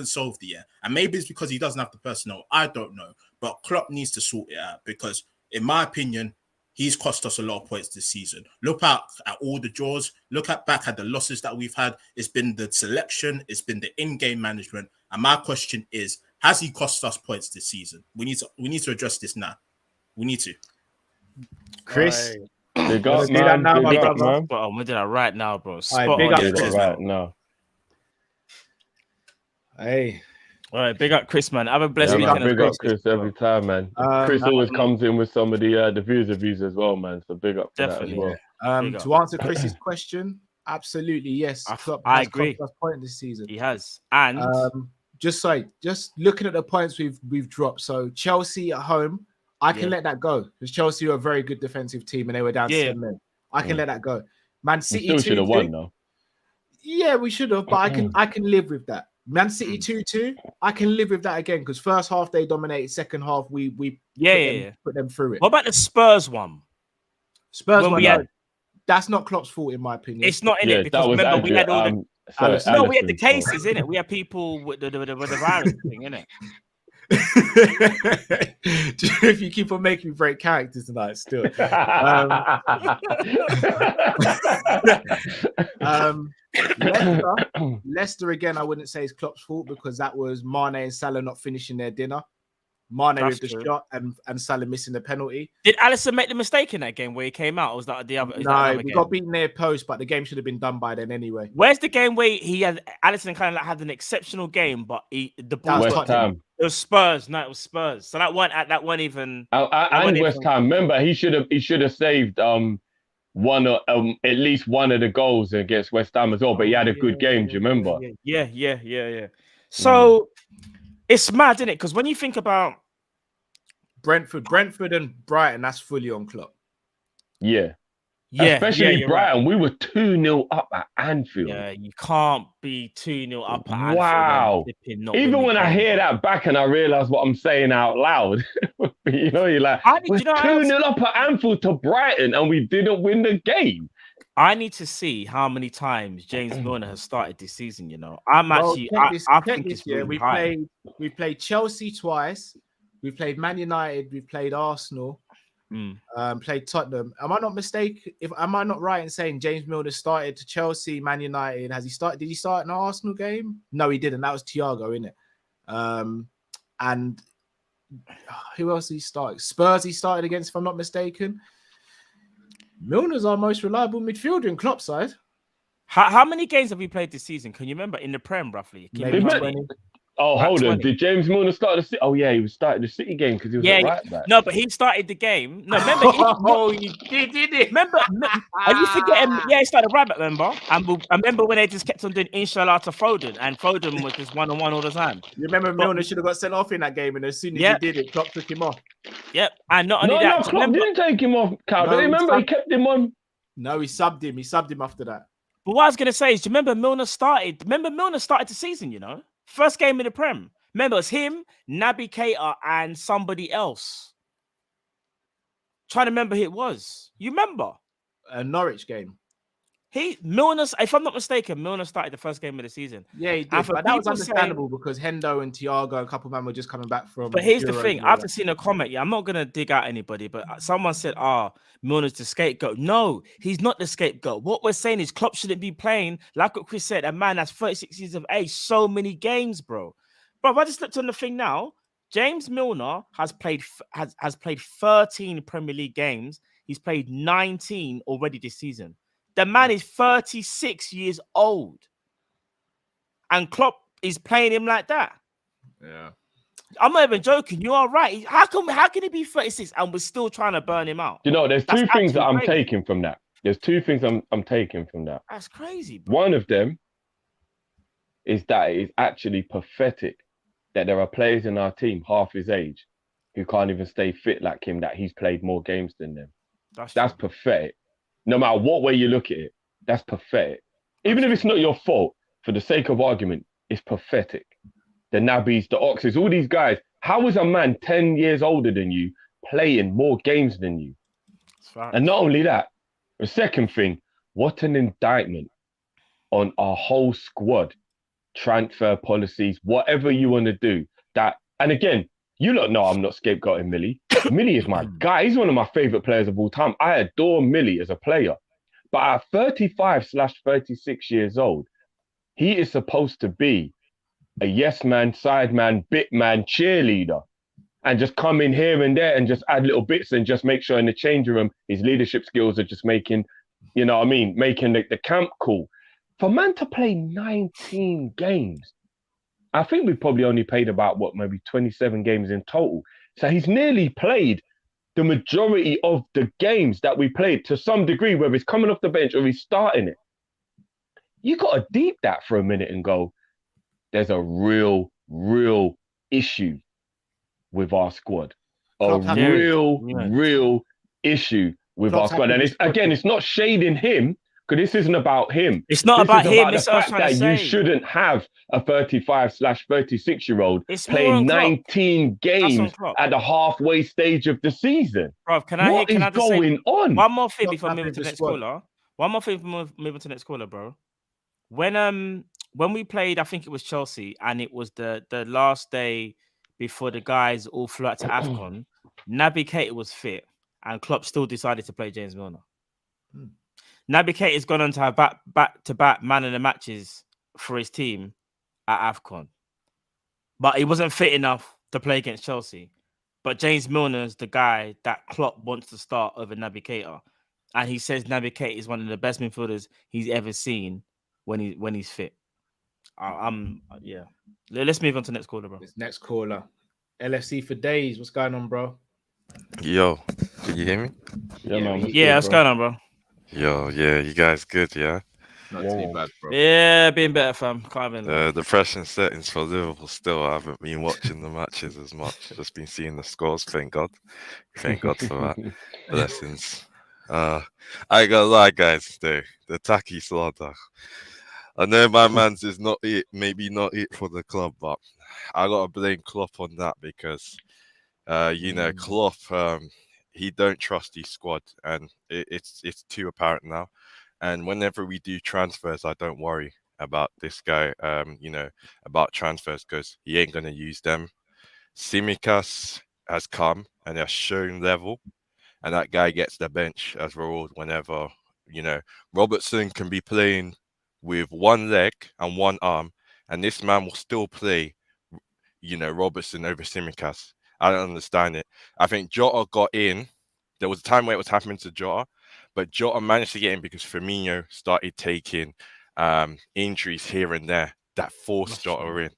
solved it yet. And maybe it's because he doesn't have the personnel. I don't know. But Klopp needs to sort it out, because, in my opinion, he's cost us a lot of points this season. Look at all the draws. Look back at the losses that we've had. It's been the selection. It's been the in-game management. And my question is, has he cost us points this season? We need to address this now. We need to. Chris, big up, man. Big up, man. But I'm gonna do that right now, bro. Big up, Chris, right now. Hey. All right, big up Chris, man. Have a blessed weekend. Big up Chris every time, man. Chris always comes in with some of the views as well, man. So big up for that as well. To answer Chris's question, absolutely yes. I agree. Point this season, he has, and just looking at the points we've dropped. So Chelsea at home, I can let that go, because Chelsea are a very good defensive team and they were down to 10 men. I can let that go. Man City still should have won though. Yeah, we should have, but I can live with that. Man City 2-2, I can live with that again, because first half they dominated, second half we put them through it. What about the Spurs one? That's not Klopp's fault, in my opinion. It's not in it, because remember we had all the we had the cases in it. We had people with the virus thing in it. If you keep on making me break characters tonight, still. Leicester again, I wouldn't say it's Klopp's fault, because that was Mane and Salah not finishing their dinner. Mane with the shot and Salah missing the penalty. Did Alisson make the mistake in that game where he came out? Or was that the other? No, we got beaten near post, but the game should have been done by then anyway. Where's the game where Alisson kind of had an exceptional game, but the ball West Ham. It was Spurs. No, it was Spurs. So that weren't even. And West Ham. Remember, he should have saved at least one of the goals against West Ham as well. But he had a good game. Do you remember? Yeah. So it's mad, isn't it? Because when you think about Brentford and Brighton, that's fully on Klopp. Yeah. Especially Brighton. Right. We were 2-0 up at Anfield. Yeah, you can't be 2-0 up at Anfield. Wow. Even when I hear that back and I realise what I'm saying out loud, you know, you're like, we're 2-0 up at Anfield to Brighton and we didn't win the game. I need to see how many times James Milner has started this season, you know. I think it's really high. We played Chelsea twice. We played Man United. We played Arsenal. Played Tottenham. Am I not mistaken? Am I not right in saying James Milner started to Chelsea, Man United? Has he started? Did he start in an Arsenal game? No, he didn't. That was Thiago, innit? And who else did he start? Spurs he started against, if I'm not mistaken. Milner's our most reliable midfielder in Klopp's side. How many games have we played this season? Can you remember in the Prem roughly? Maybe 20. Oh, hold on. Did James Milner start the City? Oh, yeah, he was starting the City game because he was right back. No, but he started the game. No, remember? He did it. Remember? Are you forgetting? Yeah, he started right back, remember? And I remember when they just kept on doing inshallah to Foden, and Foden was just one-on-one all the time. You remember Milner should have got sent off in that game, and as soon as he did it, Klopp took him off. Yep, and not only that. No, Klopp didn't take him off, Cal. No, remember, he kept him on. No, he subbed him. He subbed him after that. But what I was going to say is, do you remember Milner started? Remember Milner started the season, you know? First game in the Prem. Remember, it's him, Naby Keita, and somebody else. Trying to remember who it was. You remember? A Norwich game. Milner, if I'm not mistaken, Milner started the first game of the season. Yeah, he did. But that was understandable because Hendo and Thiago and a couple of men were just coming back from. But here's the thing. I haven't seen a comment. I'm not going to dig out anybody, but someone said, Milner's the scapegoat. No, he's not the scapegoat. What we're saying is Klopp shouldn't be playing, like what Chris said, a man that's 36 years of age, so many games, bro. Bro, I just looked on the thing now. James Milner has played 13 Premier League games. He's played 19 already this season. The man is 36 years old. And Klopp is playing him like that. Yeah. I'm not even joking. You are right. How can he be 36 and we're still trying to burn him out? You know, there's two things that I'm taking from that. There's two things I'm taking from that. That's crazy, bro. One of them is that it is actually pathetic that there are players in our team half his age who can't even stay fit like him, that he's played more games than them. That's pathetic. No matter what way you look at it, that's pathetic. Even if it's not your fault, for the sake of argument, it's pathetic. The Nabbies, the Oxes, all these guys. How is a man 10 years older than you playing more games than you? And not only that, the second thing, what an indictment on our whole squad, transfer policies, whatever you want to do. And again, you lot know I'm not scapegoating Millie. Millie is my guy. He's one of my favourite players of all time. I adore Millie as a player. But at 35/36 years old, he is supposed to be a yes man, side man, bit man, cheerleader, and just come in here and there and just add little bits and just make sure in the changing room his leadership skills are just making, you know what I mean, making the camp cool. For man to play 19 games, I think we probably only played about, maybe 27 games in total. So he's nearly played the majority of the games that we played to some degree, whether he's coming off the bench or he's starting it. You got to deep that for a minute and go, there's a real issue with our squad. A real issue with our squad. And it's not shading him, because this isn't about him. It's not about him. It's about the fact that you shouldn't have a 35/36-year-old playing 19 games at the halfway stage of the season. Bro, what is going on? One more thing before moving to the next caller. Moving to the next caller, bro. When we played, I think it was Chelsea, and it was the last day before the guys all flew out to AFCON, Naby Keita was fit, and Klopp still decided to play James Milner. Naby Keita has gone on to have back-to-back man of the matches for his team at AFCON. But he wasn't fit enough to play against Chelsea. But James Milner's the guy that Klopp wants to start over Naby Keita. And he says Naby Keita is one of the best midfielders he's ever seen when he's fit. Yeah. Let's move on to the next caller, bro. This next caller. LFC for days. What's going on, bro? Yo, can you hear me? Yeah, what's going on, bro? Yo, yeah, you guys good, yeah? Not too bad, bro. Yeah, being better, fam. Can't even lie. The fresh and settings for Liverpool still. I haven't been watching the matches as much. Just been seeing the scores. Thank God. Thank God for that. Blessings. I ain't gonna lie, guys. The tacky slaughter. I know my man's is not it. Maybe not it for the club, but I gotta blame Klopp on that because, Klopp. He don't trust his squad, and it's too apparent now. And whenever we do transfers, I don't worry about this guy, about transfers because he ain't going to use them. Tsimikas has come and has shown level, and that guy gets the bench as ruled whenever, Robertson can be playing with one leg and one arm, and this man will still play, Robertson over Tsimikas. I don't understand it. I think Jota got in. There was a time where it was happening to Jota, but Jota managed to get in because Firmino started taking injuries here and there that forced Jota in.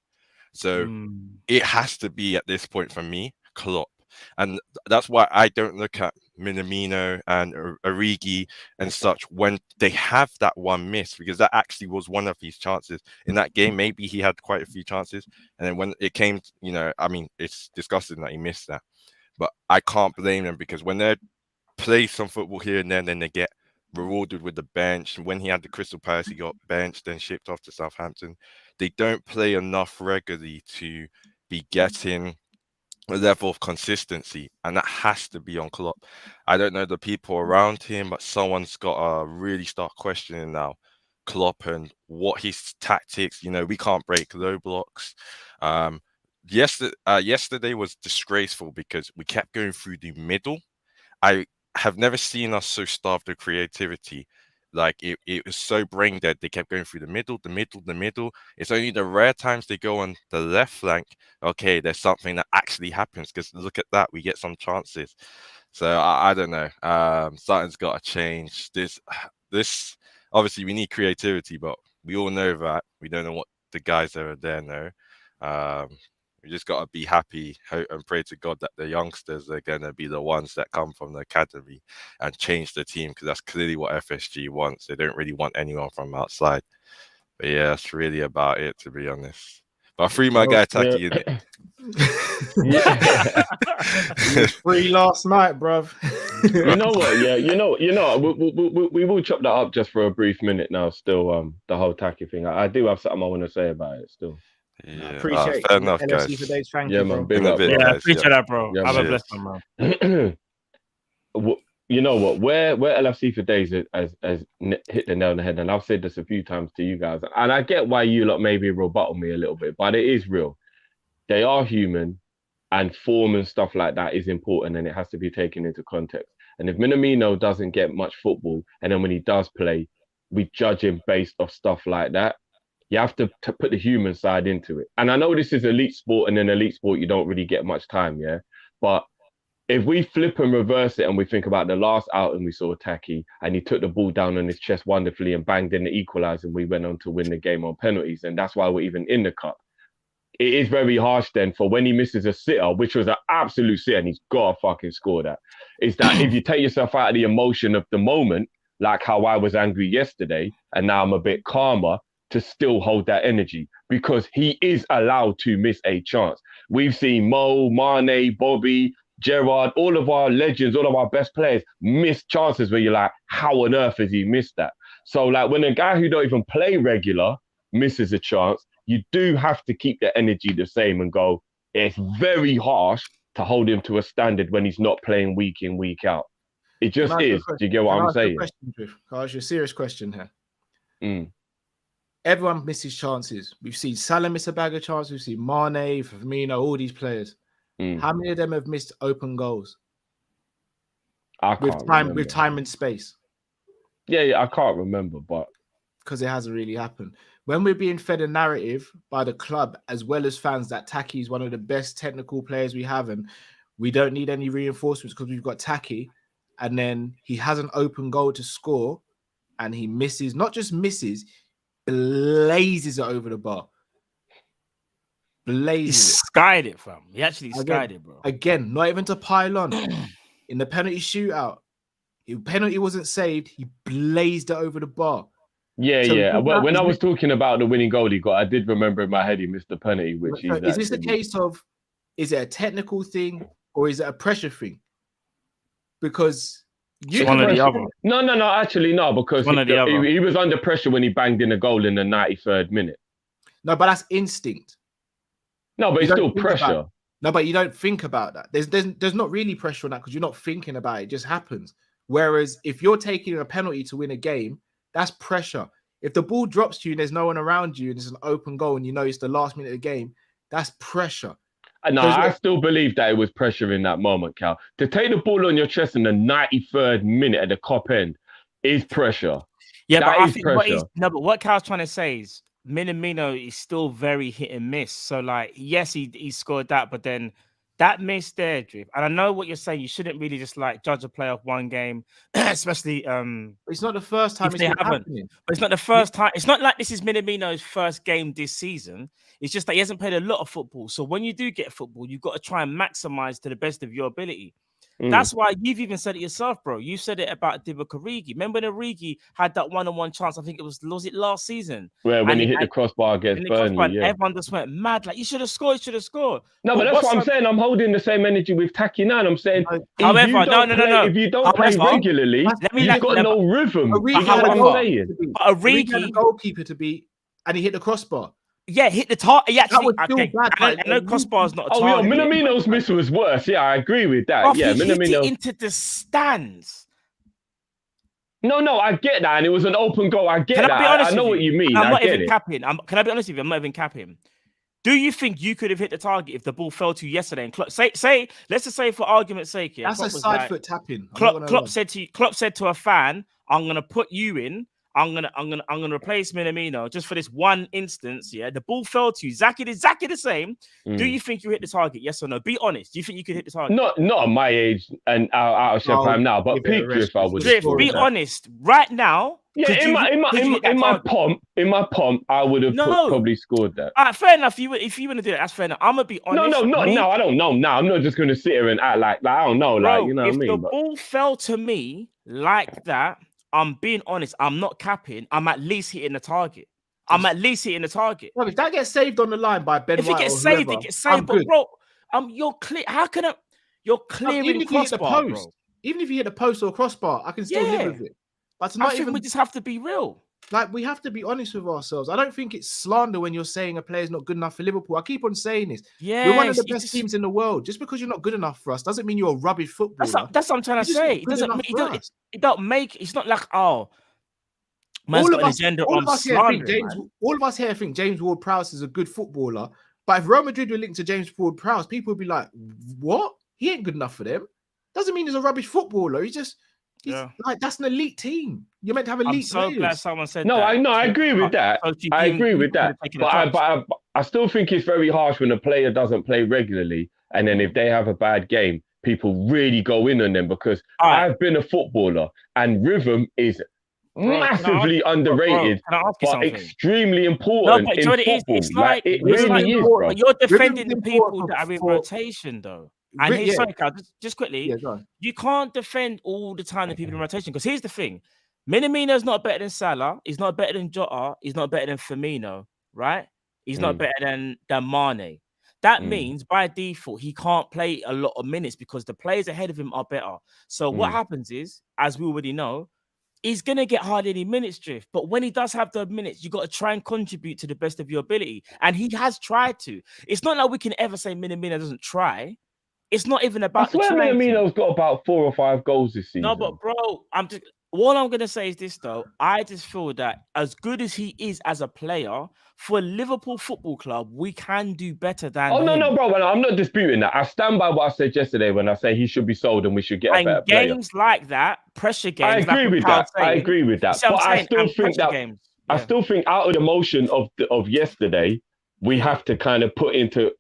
So it has to be at this point for me, Klopp. And that's why I don't look at Minamino and Origi and such when they have that one miss, because that actually was one of his chances in that game. Maybe he had quite a few chances, and then when it came, it's disgusting that he missed that. But I can't blame them because when they play some football here and then they get rewarded with the bench. And when he had the Crystal Palace, he got benched, then shipped off to Southampton. They don't play enough regularly to be getting a level of consistency, and that has to be on Klopp. I don't know the people around him, but someone's got to really start questioning now Klopp and what his tactics. We can't break low blocks. Yesterday was disgraceful because we kept going through the middle. I have never seen us so starved of creativity. Like it was so brain dead. They kept going through the middle. It's only the rare times they go on the left flank. Okay, there's something that actually happens because look at that, we get some chances. So I don't know. Something's got to change. This obviously we need creativity, but we all know that we don't know what the guys that are there know. We just got to be happy and pray to God that the youngsters are going to be the ones that come from the academy and change the team, because that's clearly what FSG wants. They don't really want anyone from outside. But yeah, that's really about it, to be honest. But I free my guy Taki in it. He was free last night, bruv. You know what? Yeah, you know. We will chop that up just for a brief minute now. Still, the whole Taki thing. I do have something I want to say about it. Still. Yeah, appreciate fair enough, LFC guys. for days. Thank you, you, man. bro. Big up, yeah, appreciate that, bro. Yeah, Have a blessed one, bro. You know what? Where LFC for days has hit the nail on the head, and I've said this a few times to you guys, and I get why you lot maybe rebuttal me a little bit, but it is real. They are human, and form and stuff like that is important, and it has to be taken into context. And if Minamino doesn't get much football, and then when he does play, we judge him based off stuff like that. You have to put the human side into it. And I know this is elite sport, and in elite sport, you don't really get much time, yeah? But if we flip and reverse it and we think about the last outing we saw Taki, and he took the ball down on his chest wonderfully and banged in the equaliser, and we went on to win the game on penalties, and that's why we're even in the cup. It is very harsh then for when he misses a sitter, which was an absolute sitter, and he's got to fucking score that, is that if you take yourself out of the emotion of the moment, like how I was angry yesterday, and now I'm a bit calmer, to still hold that energy, because he is allowed to miss a chance. We've seen Mo, Mane, Bobby, Gerrard, all of our legends, all of our best players miss chances where you're like, how on earth has he missed that? So like when a guy who don't even play regular misses a chance, you do have to keep the energy the same and go, it's very harsh to hold him to a standard when he's not playing week in, week out. It just is. Do you get what I'm saying? Can I ask you a serious question here? Everyone misses chances. We've seen Salah miss a bag of chances. We've seen Mane, Firmino, all these players. How many of them have missed open goals? With time and space. Yeah, I can't remember, but because it hasn't really happened. When we're being fed a narrative by the club as well as fans that Taki is one of the best technical players we have, and we don't need any reinforcements because we've got Taki, and then he has an open goal to score, and he misses, not just misses, blazes it over the bar. He skied it, fam. He actually skied it, bro. Again, not even to pile on. In the penalty shootout, Penalty wasn't saved. He blazed it over the bar. Yeah, So yeah. that When is I was talking about the winning goal he got, I did remember in my head he missed the penalty, which So he's is this a actually... case of, is it a technical thing or is it a pressure thing? Because you one or the other. No, actually no, because he was under pressure when he banged in a goal in the 93rd minute. No, but that's instinct. No, but it's still pressure. No, but you don't think about that. There's not really pressure on that because you're not thinking about it. It just happens. Whereas if you're taking a penalty to win a game, that's pressure. If the ball drops to you and there's no one around you and it's an open goal and you know it's the last minute of the game, that's pressure. No, I still believe that it was pressure in that moment, Cal. To take the ball on your chest in the 93rd minute at the Kop end is pressure. Yeah, but I think what Cal's trying to say is Minamino is still very hit and miss. So, like, yes, he scored that, but then that miss there, Drift. And I know what you're saying. You shouldn't really just like judge a player off one game, especially. It's not the first time it's happening. But it's not the first time. It's not like this is Minamino's first game this season. It's just that he hasn't played a lot of football. So when you do get football, you've got to try and maximize to the best of your ability. That's why you've even said it yourself, bro. You said it about Divock Origi. Remember when Origi had that one-on-one chance? I think it was last season? Where when he hit the crossbar against Burnley, everyone just went mad. Like, you should have scored, No, but that's what I'm saying. I'm holding the same energy with Taki now. I'm saying, however, if you don't play regularly, you've got no rhythm. Origi had a goalkeeper to beat, and he hit the crossbar. Yeah, hit the target. Yeah, actually, I know crossbar's not a target. Oh, yeah, Minamino's miss was worse. Yeah, I agree with that. Bro, yeah, he hit it into the stands. No, I get that, and it was an open goal. I get that. I know what you mean. I'm not even capping. Can I be honest with you? I'm not even capping. Do you think you could have hit the target if the ball fell to you yesterday? And Klopp, say, let's just say for argument's sake, yeah, that's a side foot tapping. Klopp said to a fan, "I'm gonna put you in. I'm gonna replace Minamino just for this one instance." Yeah, the ball fell to you. Exactly the same. Do you think you hit the target? Yes or no? Be honest. Do you think you could hit the target? Not at my age and out of shape I'm now, but peak Drift, I would. Drift, be honest. Right now. Yeah, in my pomp, I would have probably scored that. All right, fair enough. If you want to do that, that's fair enough. I'm gonna be honest. No, I don't know. Now I'm not just gonna sit here and act like I don't know. Bro, like, you know what I mean? If the ball fell to me like that, I'm being honest. I'm not capping. I'm at least hitting the target. Well, if that gets saved on the line by Ben White, it gets saved. But bro, you're clear. How can you're clearing crossbar, bro? Even if you hit the post or crossbar, I can still live with it. But I think we just have to be real. Like, we have to be honest with ourselves. I don't think it's slander when you're saying a player's not good enough for Liverpool. I keep on saying this. Yeah, we're one of the best teams in the world. Just because you're not good enough for us doesn't mean you're a rubbish footballer. That's what I'm trying to say. It don't make. It's not like, oh, all of us here think James Ward-Prowse is a good footballer. But if Real Madrid were linked to James Ward-Prowse, people would be like, "What? He ain't good enough for them." Doesn't mean he's a rubbish footballer. He's like, that's an elite team. You're meant to have elite players. Glad someone said that. I agree with that. I agree with that. But I still think it's very harsh when a player doesn't play regularly, and then if they have a bad game, people really go in on them, because I've been a footballer and rhythm is massively underrated, but extremely important in football. It's like it really is, bro. You're defending the people that are in rotation, though. And sorry, Carl, just quickly, you can't defend all the time the people in rotation, because here's the thing: Minamino's not better than Salah, he's not better than Jota, he's not better than Firmino, right? He's not better than Mane. That means by default he can't play a lot of minutes because the players ahead of him are better. So what happens is, as we already know, he's gonna get hardly any minutes, Drift. But when he does have the minutes, you got to try and contribute to the best of your ability, and he has tried to. It's not like we can ever say Minamino doesn't try. It's not even about. I swear Minamino's got about 4 or 5 goals this season. No, but bro, all I'm gonna say is this though. I just feel that as good as he is as a player, for Liverpool Football Club, we can do better than. Oh no, bro, I'm not disputing that. I stand by what I said yesterday when I say he should be sold and we should get a better player. Games like that, pressure games. I agree with that. But I still think out of the emotion of yesterday, we have to kind of put into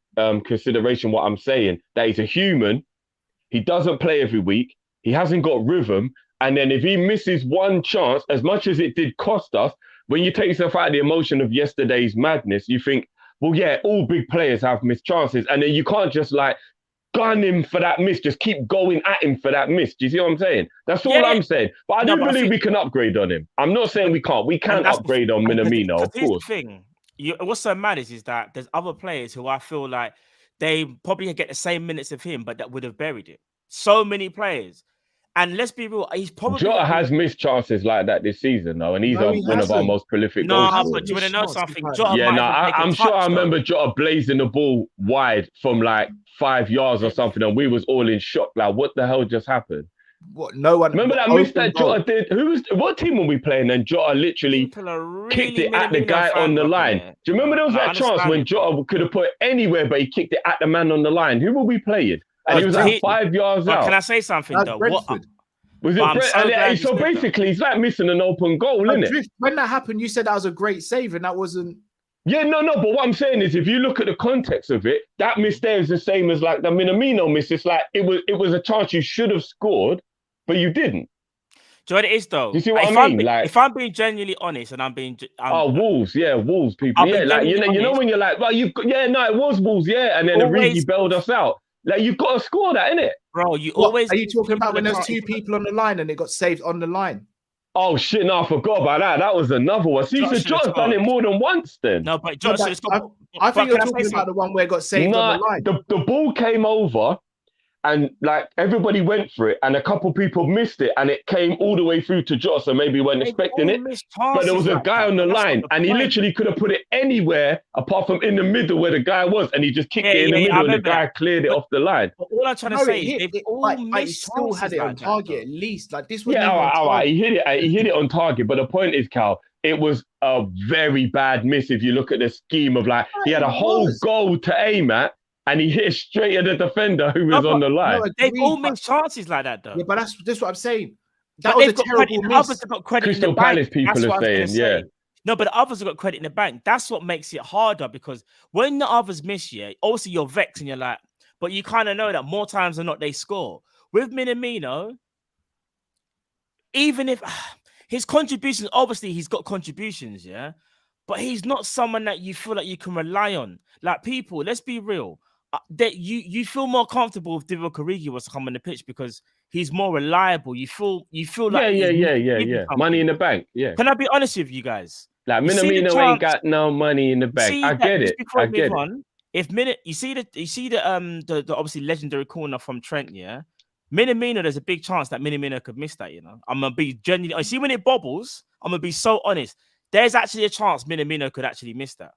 consideration what I'm saying, that he's a human, he doesn't play every week, he hasn't got rhythm, and then if he misses one chance, as much as it did cost us, when you take yourself out of the emotion of yesterday's madness, you think, well, yeah, all big players have missed chances, and then you can't just like gun him for that miss. Just keep going at him for that miss. Do you see what I'm saying? That's all I'm saying. But I do believe we can upgrade on him. I'm not saying we can't. We can upgrade on Minamino, of here's course. The thing. What's so mad is that there's other players who I feel like they probably get the same minutes of him, but that would have buried it. So many players. And let's be real, he's probably... Jota has missed chances like that this season, though, and he's one of our most prolific goal scorers. But do you want to know something? I'm sure I remember Jota blazing the ball wide from like 5 yards or something, and we was all in shock. Like, what the hell just happened? What? No one... Remember that miss that Jota did? What team were we playing? And Jota literally kicked it at the guy on the line. Do you remember there was that chance when Jota could have put it anywhere, but he kicked it at the man on the line? Who were we playing? And he was like 5 yards out. Can I say something though? So basically, it's like missing an open goal, isn't it? When that happened, you said that was a great save, and that wasn't. Yeah, no. But what I'm saying is, if you look at the context of it, that miss there is the same as like the Minamino miss. It's like it was a chance you should have scored, but you didn't. Do you know what it is though? You see what I mean? If I'm being genuinely honest, and Wolves, people, like you know when you're like, well, it was Wolves, and then Origi bailed us out. Like, you've got to score that, innit? Bro, are you talking about when there's two people on the line and it got saved on the line? Oh, shit, no, I forgot about that. That was another one. See, so Jota's done it more than once then. No, but Jota should have scored. I think you're talking about the one where it got saved on the line. The ball came over and, like, everybody went for it and a couple people missed it and it came all the way through to Jota, so maybe weren't expecting it. But there was a guy on the line and he literally could have put it anywhere apart from in the middle where the guy was, and he just kicked it in the middle and the guy cleared it off the line. But all I'm trying to say is they've all missed. He still had it on target at least. Like this was all right. He hit it on target. But the point is, Cal, it was a very bad miss if you look at the scheme of like he had a whole goal to aim at. And he hit straight at the defender who was on the line. They've all missed chances like that, though. Yeah, but that's what I'm saying. That was a terrible miss. Others have got credit Crystal in the Palace bank. people are saying, yeah. No, but the others have got credit in the bank. That's what makes it harder, because when the others miss, obviously you're vexed and you're like, but you kind of know that more times than not they score. With Minamino, even if his contributions, obviously he's got contributions, but he's not someone that you feel like you can rely on. Like, people, let's be real. That you feel more comfortable if Divock Origi was to come on the pitch because he's more reliable. You feel like money in the bank. Yeah. Can I be honest with you guys? Like, Minamino ain't got no money in the bank. I get it. You see the obviously legendary corner from Trent, Minamino, there's a big chance that Minamino could miss that. I'm gonna be genuinely. I see when it bobbles. I'm gonna be so honest. There's actually a chance Minamino could actually miss that.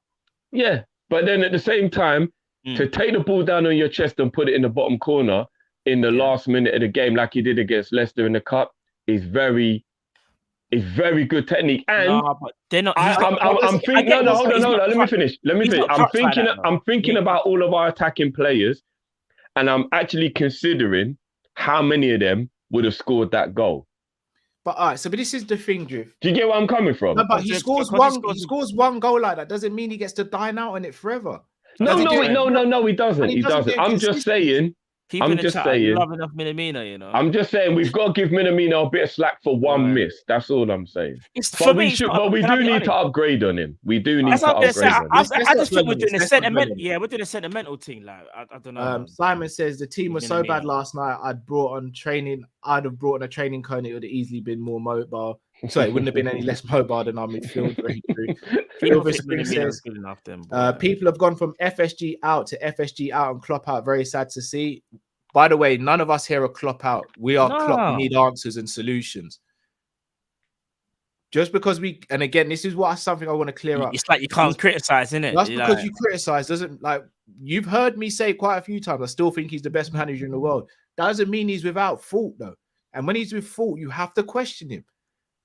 Yeah, but then at the same time. To take the ball down on your chest and put it in the bottom corner in the last minute of the game, like he did against Leicester in the Cup, is very good technique. And but they're not. I'm thinking. No, hold on. Let me finish. I'm thinking about all of our attacking players, and I'm actually considering how many of them would have scored that goal. But all right, but this is the thing, Driv. Do you get where I'm coming from? No, but he scores one goal like that. Doesn't mean he gets to dine out on it forever. No, he doesn't. He doesn't. I'm just saying. Love enough Minamino, I'm just saying we've got to give Minamino a bit of slack for one miss. That's all I'm saying. But we do need to upgrade on him. We do need to upgrade on him. I just think we're doing a sentimental. Yeah, we're doing a sentimental thing. Like, I don't know. Simon says the team was so bad last night. I'd have brought on a training cone. It would have easily been more mobile. So it wouldn't have been any less mobile than our midfield. People have gone from FSG out to FSG out and Klopp out. Very sad to see. By the way, none of us here are Klopp out. We are Klopp. We need answers and solutions. Just because and again, this is something I want to clear up. It's like you can't criticize, isn't it? That's because you criticize doesn't like you've heard me say quite a few times. I still think he's the best manager in the world. That doesn't mean he's without fault though. And when he's with fault, you have to question him.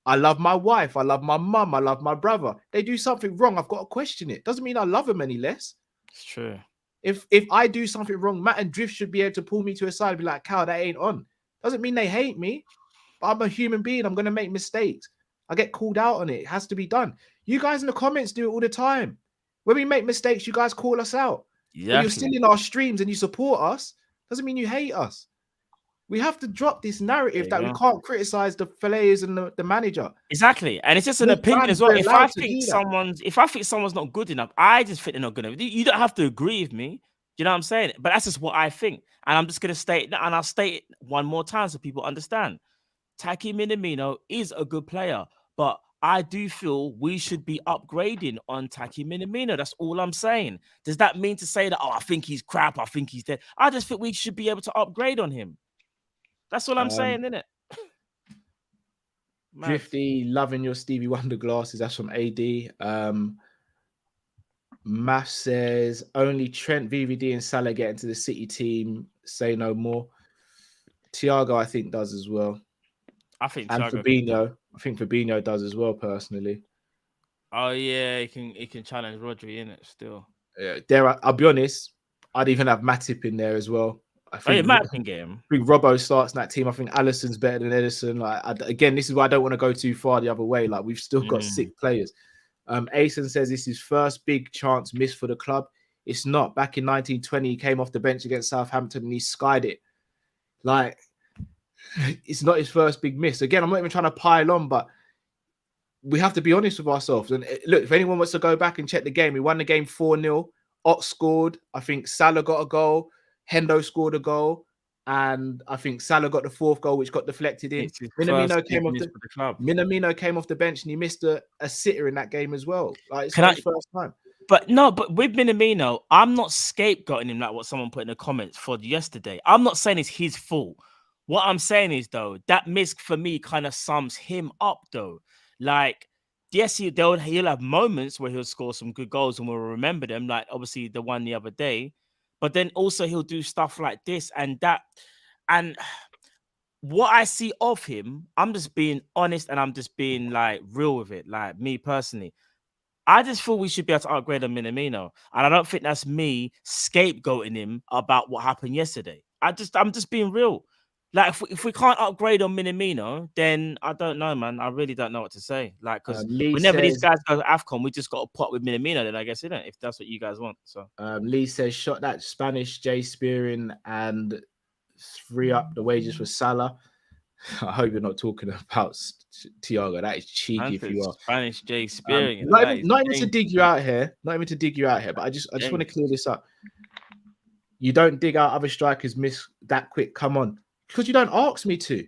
I love my wife. I love my mum. I love my brother. They do something wrong. I've got to question it. Doesn't mean I love them any less. It's true. If I do something wrong, Matt and Drift should be able to pull me to a side and be like, Cal, that ain't on. Doesn't mean they hate me. But I'm a human being. I'm going to make mistakes. I get called out on it. It has to be done. You guys in the comments do it all the time. When we make mistakes, you guys call us out. Yeah. When you're still in our streams and you support us, doesn't mean you hate us. We have to drop this narrative that we can't criticize the players and the manager. Exactly. And it's just an opinion as well. If I think someone's not good enough, I just think they're not good enough. You don't have to agree with me. you know what I'm saying? But that's just what I think. And I'm just going to state that, and I'll state it one more time so people understand. Taki Minamino is a good player, but I do feel we should be upgrading on Taki Minamino. That's all I'm saying. Does that mean to say that, oh, I think he's crap, I think he's dead? I just think we should be able to upgrade on him. That's all I'm saying, innit? Drifty, loving your Stevie Wonder glasses. That's from AD. Math says only Trent, VVD, and Salah get into the City team. Say no more. Thiago, I think, does as well. I think and Thiago Fabinho. I think Fabinho does as well, personally. Oh yeah, he can challenge Rodri in it still. Yeah, I'll be honest. I'd even have Matip in there as well. I think Matip can get him. I think Robbo starts in that team. I think Alisson's better than Edison. Like again, this is why I don't want to go too far the other way. Like we've still got sick players. Asen says this is his first big chance missed for the club. It's not. Back in 1920, he came off the bench against Southampton and he skied it. Like, it's not his first big miss. Again, I'm not even trying to pile on, but we have to be honest with ourselves. And look, if anyone wants to go back and check the game, we won the game 4-0. Ott scored. I think Salah got a goal. Hendo scored a goal. And I think Salah got the fourth goal, which got deflected in. Minamino came off the bench and he missed a sitter in that game as well. Like, it's his first time. But with Minamino, I'm not scapegoating him like what someone put in the comments for yesterday. I'm not saying it's his fault. What I'm saying is, though, that miss for me kind of sums him up, though. Like, yes, he'll have moments where he'll score some good goals and we'll remember them, like obviously the one the other day. But then also he'll do stuff like this and that. And what I see of him, I'm just being honest and I'm just being like real with it. Like me personally, I just feel we should be able to upgrade on Minamino. And I don't think that's me scapegoating him about what happened yesterday. I'm just being real. Like if we can't upgrade on Minamino, then I don't know, man. I really don't know what to say. Like, because whenever these guys go to AFCON, we just got to pot with Minamino, then I guess, isn't it? If that's what you guys want. So Lee says shot that Spanish Jay Spearing and free up the wages for Salah. I hope you're not talking about Thiago. That is cheeky if you are. Spanish Jay Spearing. Not even to dig you out here. Not even to dig you out here, but I just want to clear this up. You don't dig out other strikers miss that quick. Come on. Because you don't ask me to.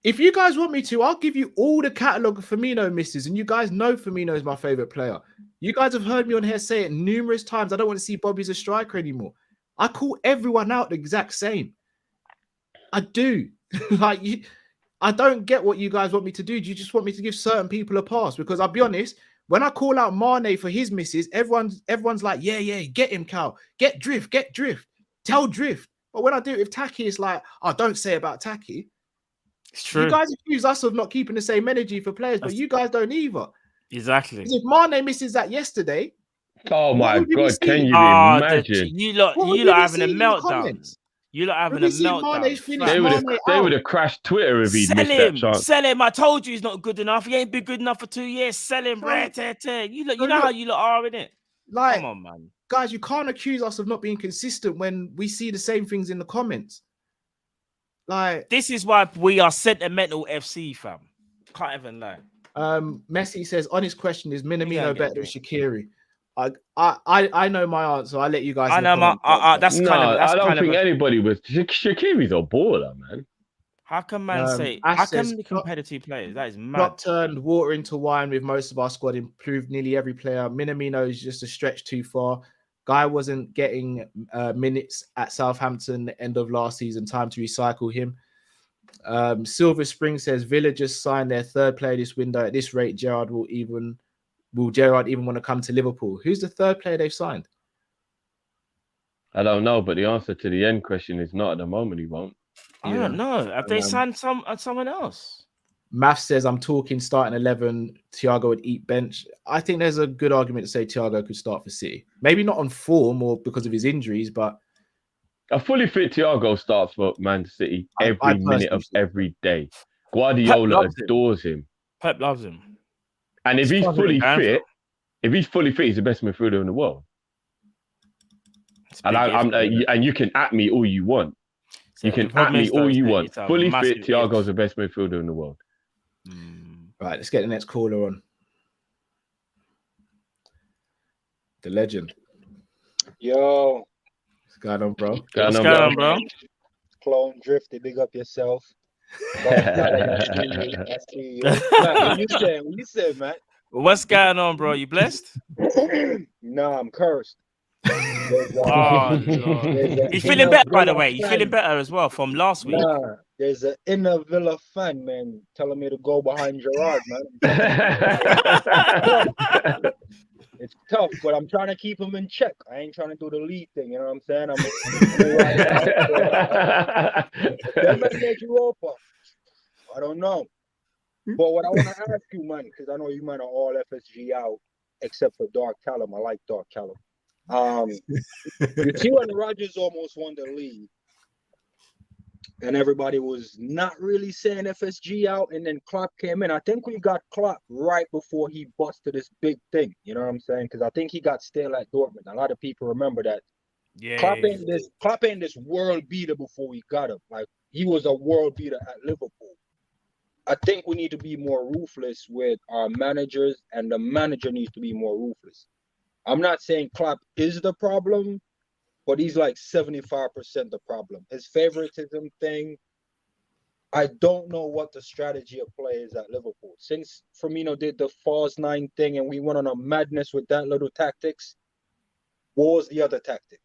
If you guys want me to, I'll give you all the catalogue of Firmino misses. And you guys know Firmino is my favourite player. You guys have heard me on here say it numerous times. I don't want to see Bobby as a striker anymore. I call everyone out the exact same. I do. I don't get what you guys want me to do. Do you just want me to give certain people a pass? Because I'll be honest, when I call out Mane for his misses, everyone's like, yeah, get him, Cal. Get Drift. Tell Drift. But when I do it with Taki, it's like, oh, don't say about Taki. It's true. You guys accuse us of not keeping the same energy for players, but you guys don't either. Exactly. If Mane misses that yesterday, oh my God, can you imagine? You lot having a meltdown. You lot having a meltdown. They would have crashed Twitter if he'd missed that chance. Sell him. I told you he's not good enough. He ain't been good enough for 2 years. Sell him. You know how you lot are, innit? Like, come on, man. Guys, you can't accuse us of not being consistent when we see the same things in the comments. Like, this is why we are sentimental FC, fam. Can't even lie. Messi says, honest question, is Minamino better than Shaqiri? I know my answer. I'll let you guys. I don't think anybody was. Shaqiri's a baller, man. How can man say? How can the competitive players? That is mad. Not turned water into wine with most of our squad. Improved nearly every player. Minamino is just a stretch too far. Guy wasn't getting minutes at Southampton end of last season. Time to recycle him. Silver Spring says Villa just signed their third player this window. At this rate, will Gerrard even want to come to Liverpool? Who's the third player they've signed? I don't know, but the answer to the end question is not at the moment. He won't. I don't know. Have they signed someone else? Math says I'm talking starting 11. Thiago would eat bench. I think there's a good argument to say Thiago could start for City. Maybe not on form or because of his injuries, but a fully fit Thiago starts for Man City every minute of every day. Guardiola adores him. Pep loves him. And if he's fully fit, he's the best midfielder in the world. And you can at me all you want. You can at me all you want. Fully fit, Thiago's the best midfielder in the world. Right, let's get the next caller on. The legend. Yo. What's going on, bro? What's going on, bro? Clone Drifty, big up yourself. I see you. What you saying, man? What's going on, bro? You blessed? Nah, I'm cursed. Oh, Lord. He's feeling better, by the way. He's feeling better as well from last week. Nah, there's an inner Villa fan, man, telling me to go behind Gerard, man. It's tough, but I'm trying to keep him in check. I ain't trying to do the lead thing, you know what I'm saying? Them made Europa. I don't know. But what I want to ask you, man, because I know you men are all FSG out, except for Dark Callum. I like Dark Callum. You see when Rodgers almost won the league, and everybody was not really saying FSG out, and then Klopp came in. I think we got Klopp right before he busted this big thing. You know what I'm saying? Because I think he got stale at Dortmund. A lot of people remember that. Yeah. Klopp ain't this world beater before we got him. Like, he was a world beater at Liverpool. I think we need to be more ruthless with our managers, and the manager needs to be more ruthless. I'm not saying Klopp is the problem, but he's like 75% the problem. His favoritism thing, I don't know what the strategy of play is at Liverpool. Since Firmino did the false 9 thing and we went on a madness with that little tactics, what was the other tactic?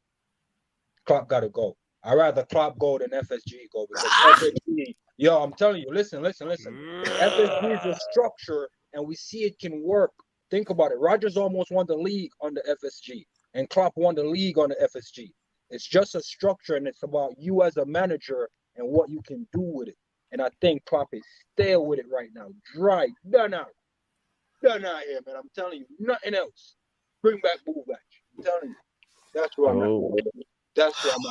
Klopp got to go. I'd rather Klopp go than FSG go, because FSG, yo, I'm telling you, listen. FSG is a structure, and we see it can work. Think about it. Rodgers almost won the league on the FSG, and Klopp won the league on the FSG. It's just a structure, and it's about you as a manager and what you can do with it. And I think Klopp is stale with it right now. Dry, done out here, man. I'm telling you, nothing else. Bring back Buvac. I'm telling you, that's what I'm at. That's what I'm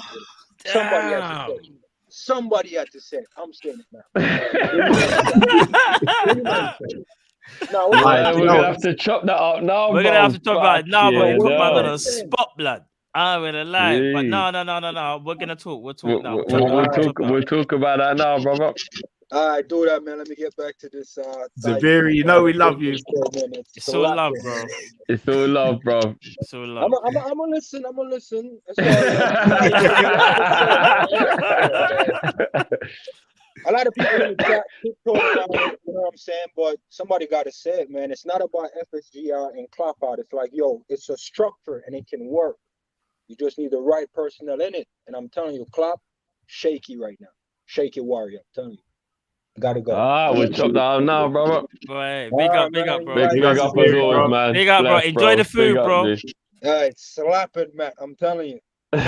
at with it. Somebody had to say it. I'm saying it now. No, we're gonna have to chop that up now. We're gonna have to talk about it now, but it's not on the spot, blood. I'm gonna lie, but no. We're gonna talk. We'll talk now. We'll talk about that now, brother. All right, do that, man. Let me get back to this. Zabiri, you know we love you. It's all love, bro. It's all love, bro. It's all love. I'm gonna listen. That's a lot of people in the chat keep talking about it, you know what I'm saying? But somebody got to say it, man. It's not about FSG out and Klopp out. It's like, yo, it's a structure and it can work. You just need the right personnel in it. And I'm telling you, Klopp, shaky right now. Shaky warrior. I'm telling you. Gotta go. We'll chop that up now, brother. Boy, big up, bro. Big up as always, man. Big up, bro. Enjoy the food, bro. It's slapping, man. I'm telling you. I'm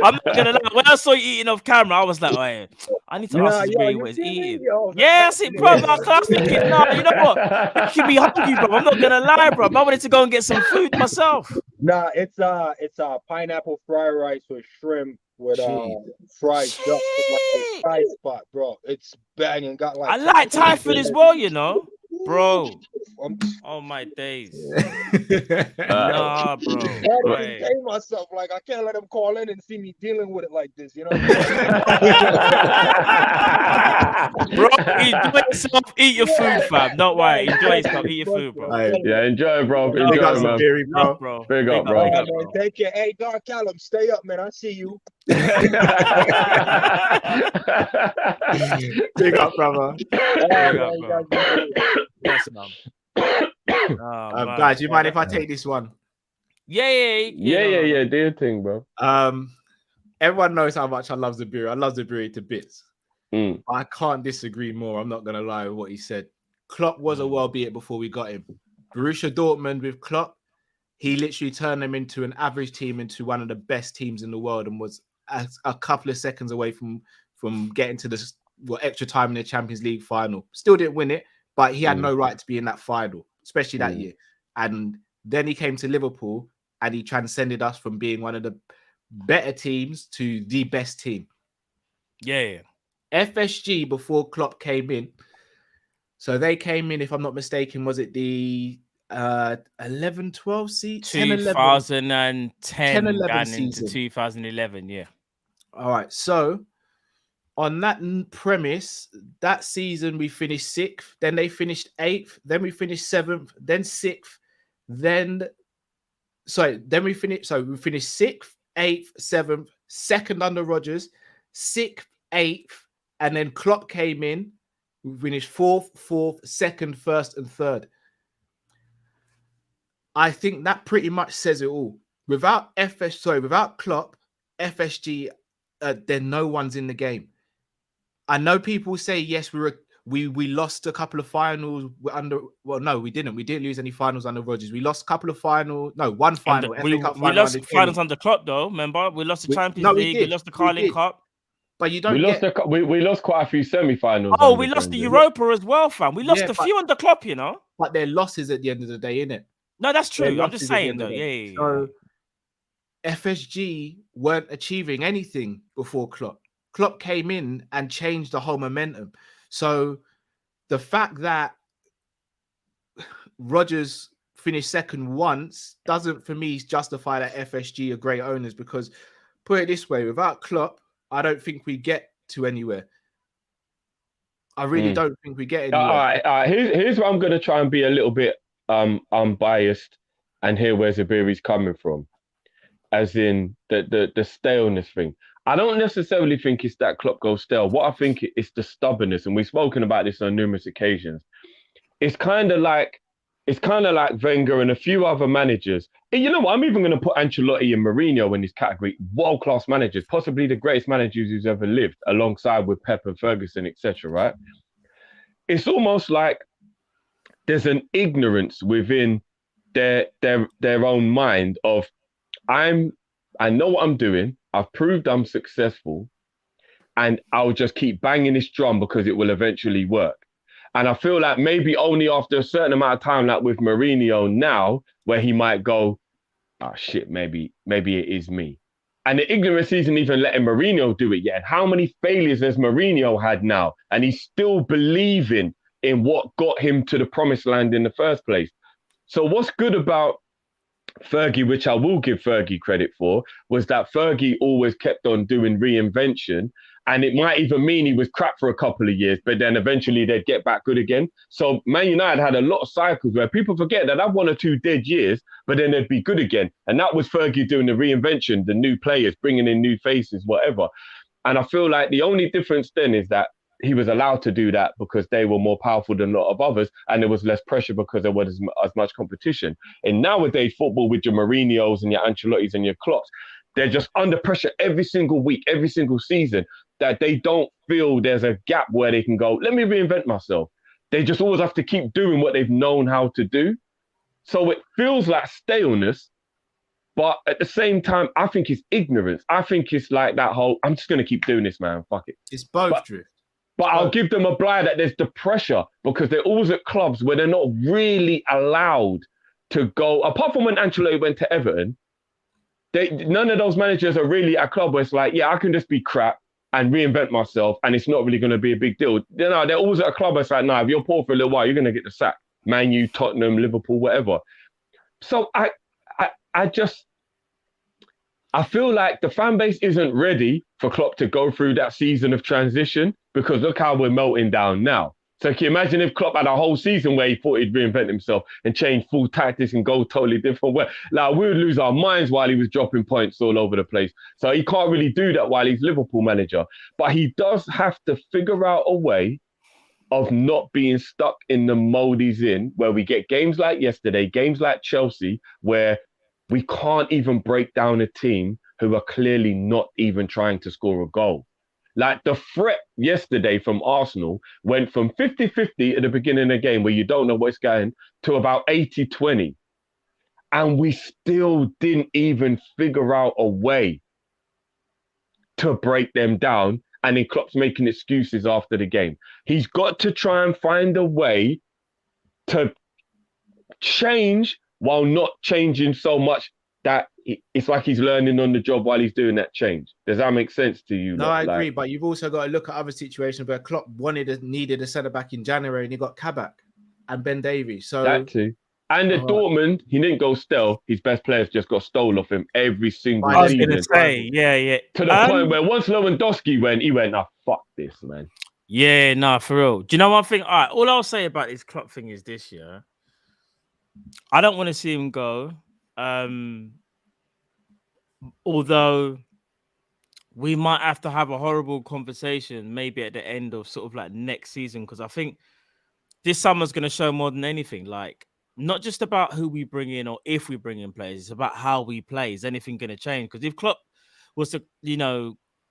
not gonna lie. When I saw you eating off camera, I was like, "Hey, I need to ask this what he's eating." Yeah, I see, bro. I was thinking, no, you know what? You should be hungry, bro. I'm not gonna lie, bro. I wanted to go and get some food myself. Nah, it's a pineapple fried rice with shrimp with fried duck, like Thai spot, bro. It's banging. Got like I like Thai food as well, you know, bro. Oh my days. Nah, bro. I tell myself, like, I can't let them call in and see me dealing with it like this, you know what I'm Bro, enjoy yourself, eat your food, fam. Don't worry, enjoy yourself, eat your food, bro. Yeah, enjoy, bro. Enjoy, man. Big up, bro. Man. Take care. Hey, Dark Callum, stay up, man. I see you. Big up, brother. Yes, man. Guys, you mind if I take this one? Yeah. Do your thing, bro. Everyone knows how much I love Zabiri. I love Zabiri to bits. I can't disagree more. I'm not gonna lie with what he said. Klopp was a world beater before we got him. Borussia Dortmund with Klopp, he literally turned them into an average team into one of the best teams in the world, and was a couple of seconds away from getting to the extra time in the Champions League final. Still didn't win it, but he had no right to be in that final, especially that year. And then he came to Liverpool and he transcended us from being one of the better teams to the best team. Yeah. FSG before Klopp came in. So they came in, if I'm not mistaken, was it the 11-12 season? 2010 10-11 season. Into 2011, yeah. All right. So on that premise, that season we finished 6th, then they finished 8th, then we finished 7th, then 6th, then sorry, then we finished. So we finished 6th, 8th, 7th, second under Rodgers, 6th, 8th, and then Klopp came in. We finished 4th, 4th, 2nd, 1st, and 3rd. I think that pretty much says it all. Without Klopp, FSG, then no one's in the game. I know people say yes, we lost a couple of finals under. Well, no, we didn't. We didn't lose any finals under Rodgers. We lost a couple of finals. No, one final. We lost finals under Klopp, though. Remember, we lost the Champions League. We lost the Carling Cup. But you don't. We lost quite a few semi-finals. Oh, we lost the Europa as well, fam. We lost a few under Klopp, you know. But they're losses at the end of the day, innit? No, that's true. I'm just saying, though. Yeah. So FSG weren't achieving anything before Klopp. Klopp came in and changed the whole momentum. So the fact that Rodgers finished second once doesn't, for me, justify that FSG are great owners, because, put it this way, without Klopp, I don't think we get to anywhere. I really don't think we get anywhere. All right. Here's where I'm going to try and be a little bit unbiased and hear where Zabiri's coming from, as in the staleness thing. I don't necessarily think it's that Klopp goes stale. What I think is the stubbornness, and we've spoken about this on numerous occasions. It's kind of like Wenger and a few other managers. And you know what? I'm even going to put Ancelotti and Mourinho in this category. World-class managers, possibly the greatest managers who's ever lived, alongside with Pep and Ferguson, etc. Right? It's almost like there's an ignorance within their own mind of, I know what I'm doing. I've proved I'm successful, and I'll just keep banging this drum because it will eventually work. And I feel like maybe only after a certain amount of time, like with Mourinho now, where he might go, oh shit, maybe it is me. And the ignorance isn't even letting Mourinho do it yet. How many failures has Mourinho had now? And he's still believing in what got him to the promised land in the first place. So what's good about Fergie, which I will give Fergie credit for, was that Fergie always kept on doing reinvention. And it might even mean he was crap for a couple of years, but then eventually they'd get back good again. So Man United had a lot of cycles where people forget that I've 1 or 2 dead years, but then they'd be good again. And that was Fergie doing the reinvention, the new players, bringing in new faces, whatever. And I feel like the only difference then is that he was allowed to do that because they were more powerful than a lot of others, and there was less pressure because there was as much competition. In nowadays football, with your Mourinhos and your Ancelottis and your Klopps, they're just under pressure every single week, every single season, that they don't feel there's a gap where they can go, let me reinvent myself. They just always have to keep doing what they've known how to do. So it feels like staleness, but at the same time, I think it's ignorance. I think it's like that whole, I'm just going to keep doing this, man, fuck it. It's both, Drift. But I'll give them a blind that there's the pressure, because they're always at clubs where they're not really allowed to go. Apart from when Ancelotti went to Everton, none of those managers are really at a club where it's like, yeah, I can just be crap and reinvent myself, and it's not really going to be a big deal. You know, they're always at a club where it's like, nah, if you're poor for a little while, you're going to get the sack. Man U, Tottenham, Liverpool, whatever. So I feel like the fan base isn't ready for Klopp to go through that season of transition, because look how we're melting down now. So can you imagine if Klopp had a whole season where he thought he'd reinvent himself and change full tactics and go totally different way? Like, we would lose our minds while he was dropping points all over the place. So he can't really do that while he's Liverpool manager. But he does have to figure out a way of not being stuck in the mold he's in, where we get games like yesterday, games like Chelsea, where we can't even break down a team who are clearly not even trying to score a goal. Like, the threat yesterday from Arsenal went from 50-50 at the beginning of the game, where you don't know what's going, to about 80-20. And we still didn't even figure out a way to break them down. And then Klopp's making excuses after the game. He's got to try and find a way to change while not changing so much that it's like he's learning on the job while he's doing that change. Does that make sense to you? No, I agree. But you've also got to look at other situations where Klopp needed a centre-back in January, and he got Kabak and Ben Davies. So that too. And at Dortmund, he didn't go stale. His best players just got stole off him every single season. I was going to say, yeah. To the point where once Lewandowski went, he went, fuck this, man. Yeah, nah, for real. Do you know one thing? All right, all I'll say about this Klopp thing is this, yeah. I don't want to see him go Although we might have to have a horrible conversation maybe at the end of sort of like next season, because I think this summer's going to show more than anything, like not just about who we bring in or if we bring in players, it's about how we play. Is anything going to change? Because if Klopp was to,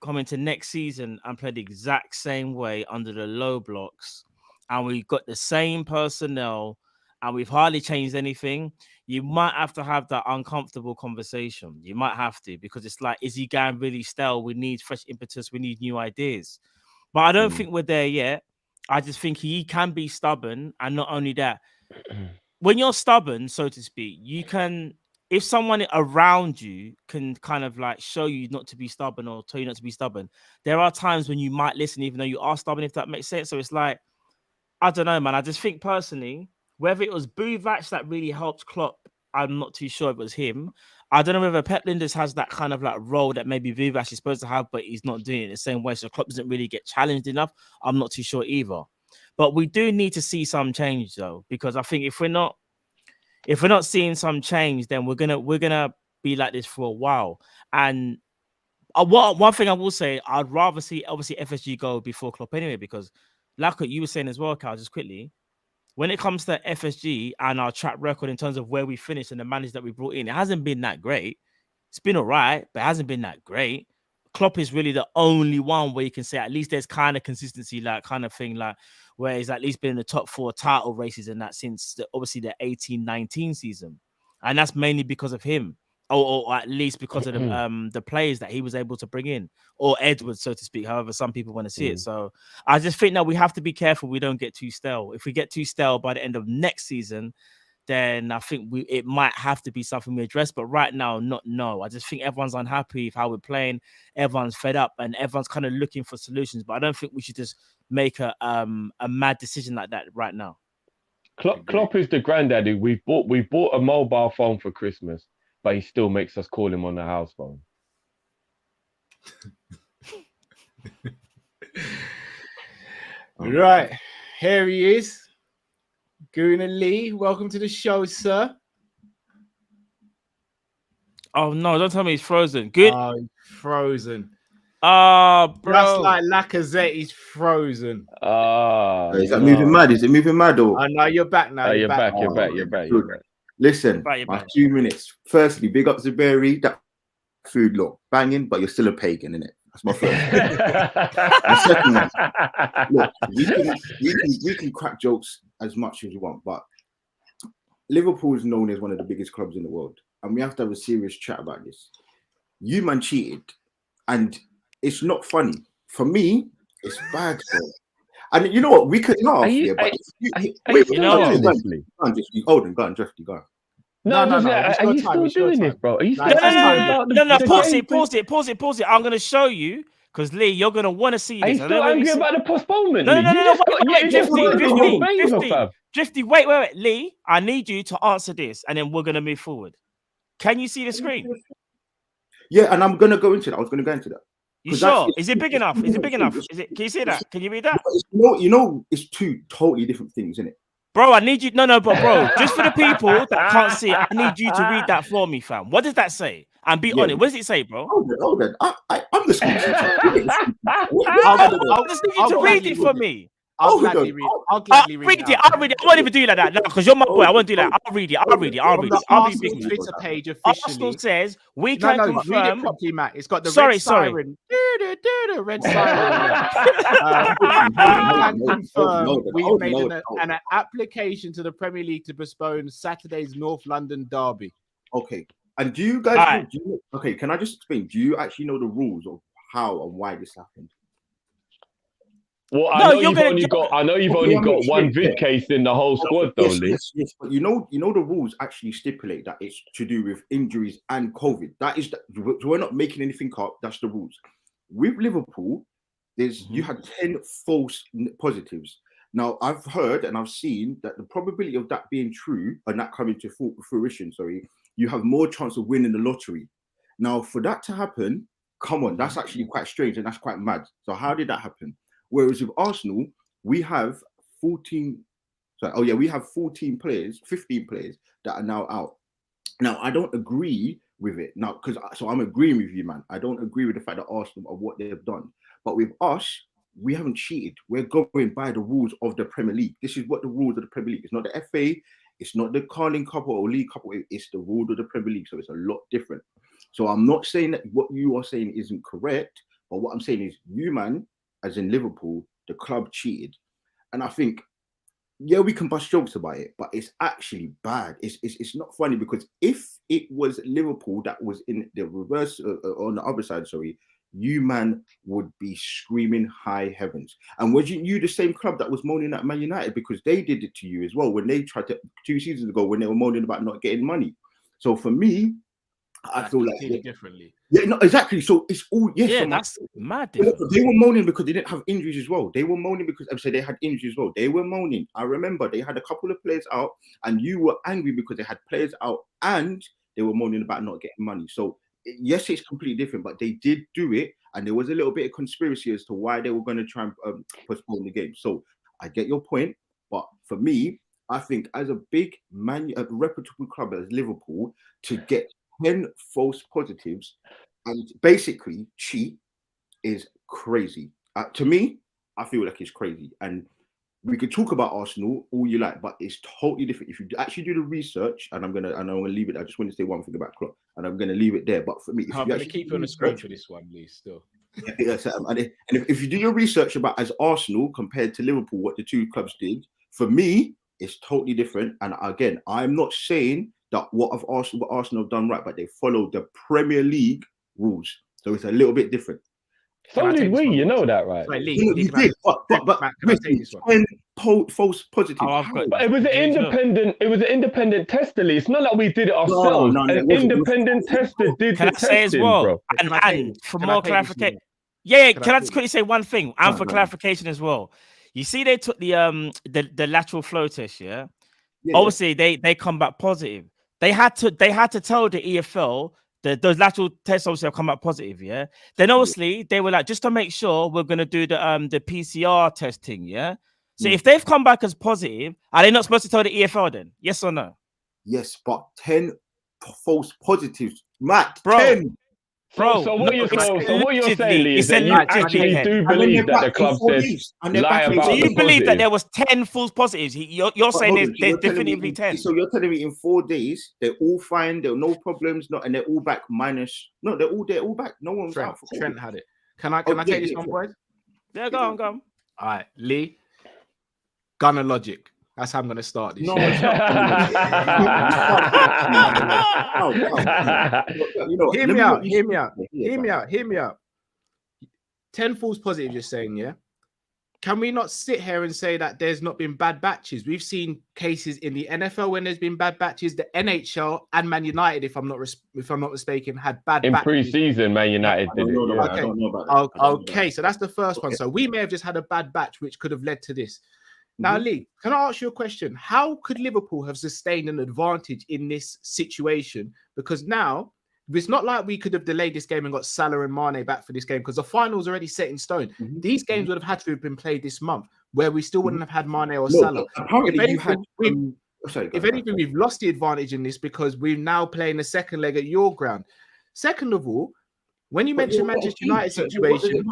come into next season and play the exact same way under the low blocks, and we've got the same personnel and we've hardly changed anything, you might have to have that uncomfortable conversation. You might have to, because it's like, is he going really stale? We need fresh impetus. We need new ideas. But I don't think we're there yet. I just think he can be stubborn. And not only that, when you're stubborn, so to speak, you can, if someone around you can kind of like show you not to be stubborn or tell you not to be stubborn, there are times when you might listen, even though you are stubborn, if that makes sense. So it's like, I don't know, man. I just think personally, whether it was Buvac that really helped Klopp, I'm not too sure if it was him. I don't know whether Pep Linders has that kind of like role that maybe Buvac is supposed to have, but he's not doing it the same way. So Klopp doesn't really get challenged enough. I'm not too sure either. But we do need to see some change though, because I think if we're not seeing some change, then we're gonna be like this for a while. And one thing I will say, I'd rather see obviously FSG go before Klopp anyway, because like what you were saying as well, Cal, just quickly, when it comes to FSG and our track record in terms of where we finished and the managers that we brought in, it hasn't been that great. It's been all right, but it hasn't been that great. Klopp is really the only one where you can say at least there's kind of consistency, like kind of thing, like where he's at least been in the top 4 title races and that since obviously the 18-19 season. And that's mainly because of him. Or at least because of the players that he was able to bring in, or Edwards, so to speak, however some people want to see it. So I just think that we have to be careful we don't get too stale. If we get too stale by the end of next season, then I think it might have to be something we address. But right now, no. I just think everyone's unhappy with how we're playing. Everyone's fed up and everyone's kind of looking for solutions. But I don't think we should just make a mad decision like that right now. Klopp is the granddaddy. We bought a mobile phone for Christmas, but he still makes us call him on the house phone. Right. Here he is. Guna Lee, welcome to the show, sir. Oh, no, don't tell me he's frozen. Good. Oh, he's frozen. Oh, bro. Just like Lacazette, he's frozen. Is that moving mad? Is it moving mad? Or? Oh, no, you're back now. You're back. Listen, my 2 minutes. Firstly, big up to Berry. That food look banging, but you're still a pagan, innit? That's my first. The second one, look, we can crack jokes as much as you want, but Liverpool is known as one of the biggest clubs in the world, and we have to have a serious chat about this. You man cheated, and it's not funny. For me, it's bad, bro. And you know what? We could laugh, Go on, Jeffrey, go on. No. Are you still doing this, bro? Are you still No, pause it. I'm going to show you, because Lee, you're going to want to see this. Are you still angry about the postponement? No, Drifty, wait. Lee, I need you to answer this, and then we're going to move forward. Can you see the screen? Yeah, and I'm going to go into that. I was going to go into that. You sure? Is it big enough? Can you see that? Can you read that? You know, it's two totally different things, isn't it? Bro, I need you. But bro, just for the people that can't see it, I need you to read that for me, fam. What does that say? And be honest. What does it say, bro? Hold on. I'm the school teacher. I'll just need you to read it for me. I'll gladly read it. I'll read it. I won't even do like that. No, because you're my boy. I won't do that. I'll read it. I'll read it. I'll be big. Twitter page officially. Arsenal says we can confirm. Read it properly, Matt. It's got the red siren. Red siren. We can confirm we made an application to the Premier League to postpone Saturday's North London derby. Okay. And do you guys? Okay. Can I just explain? Do you actually know the rules of how and why this happened? Well, I know you've only got one vid case in the whole squad, though, Lee. Yes. But you know the rules actually stipulate that it's to do with injuries and COVID. That is, we're not making anything up. That's the rules. With Liverpool, you had 10 false positives. Now, I've heard and I've seen that the probability of that being true and that coming to fruition, you have more chance of winning the lottery. Now, for that to happen, come on, that's actually quite strange and that's quite mad. So how did that happen? Whereas with Arsenal, we have 14 players, 15 players that are now out. Now, I don't agree with it now because so I'm agreeing with you, man. I don't agree with the fact that Arsenal are what they've done, but with us, we haven't cheated. We're going by the rules of the Premier League. This is what the rules of the Premier League. It's not the FA. It's not the Carling Cup or League Cup. It's the rules of the Premier League. So it's a lot different. So I'm not saying that what you are saying isn't correct, but what I'm saying is you, man, as in Liverpool, the club cheated, and I think. Yeah, we can bust jokes about it, but it's actually bad. It's not funny because if it was Liverpool that was in the reverse on the other side, sorry, you man would be screaming high heavens. And wasn't you the same club that was moaning at Man United because they did it to you as well when they tried to 2 seasons ago when they were moaning about not getting money? So for me, I feel like differently. Yeah, no, exactly. So it's all that's mad. They were moaning because they didn't have injuries as well. They were moaning because they had injuries as well. They were moaning. I remember they had a couple of players out, and you were angry because they had players out, and they were moaning about not getting money. So yes, it's completely different, but they did do it, and there was a little bit of conspiracy as to why they were going to try and postpone the game. So I get your point, but for me, I think as a big a reputable club as Liverpool to get 10 false positives and basically cheat is crazy. To me, I feel like it's crazy. And we could talk about Arsenal all you like, but it's totally different. If you actually do the research, and I'm gonna leave it. I just want to say one thing about Klopp, and I'm gonna leave it there. But for me, I'm gonna keep you on the screen for this one, Lee. Still. And if you do your research about as Arsenal compared to Liverpool, what the two clubs did, for me, it's totally different. And again, I'm not saying that what Arsenal have done right, but they followed the Premier League rules, so it's a little bit different. So did we, you know that, right? Right, Lee, You did, but can I take this one? 10 false positives. But it was an independent. It was an independent tester, Lee. It's not like we did it ourselves. No, an independent tester did Can the I say as testing, well? bro. And for more clarification, can I just quickly say one thing? And for clarification as well, you see, they took the lateral flow test. Yeah. Obviously, they come back positive. They had to tell the EFL that those lateral tests obviously have come back positive, yeah. Then obviously they were like, just to make sure we're gonna do the PCR testing, yeah. So if they've come back as positive, are they not supposed to tell the EFL then? Yes or no? Yes, but 10 false positives, Matt. Bro. 10. Bro, so what you're saying, Lee, is that you actually do believe that the club said lie about. So you believe that there was 10 false positives? You're saying there's definitively 10. So you're telling me in 4 days they're all fine, there are no problems, and they're all back minus. No, they're all back. No one's out. Trent had it. Can I take this one, boys? Yeah, go on. All right, Lee. Gunner logic. That's how I'm going to start this. No, Hear me out. 10 false positives, you're saying, yeah? Can we not sit here and say that there's not been bad batches? We've seen cases in the NFL when there's been bad batches. The NHL and Man United, if I'm not mistaken, had bad batches. In pre-season, Man United did it. Yeah. I don't know about that. Okay, so that's the first one. So we may have just had a bad batch, which could have led to this. Now, Lee, can I ask you a question? How could Liverpool have sustained an advantage in this situation? Because now it's not like we could have delayed this game and got Salah and Mane back for this game because the final's already set in stone. These games would have had to have been played this month, where we still wouldn't have had Mane or Salah. If anything, we've lost the advantage in this because we're now playing the second leg at your ground. Second of all, when you mentioned Manchester United situation.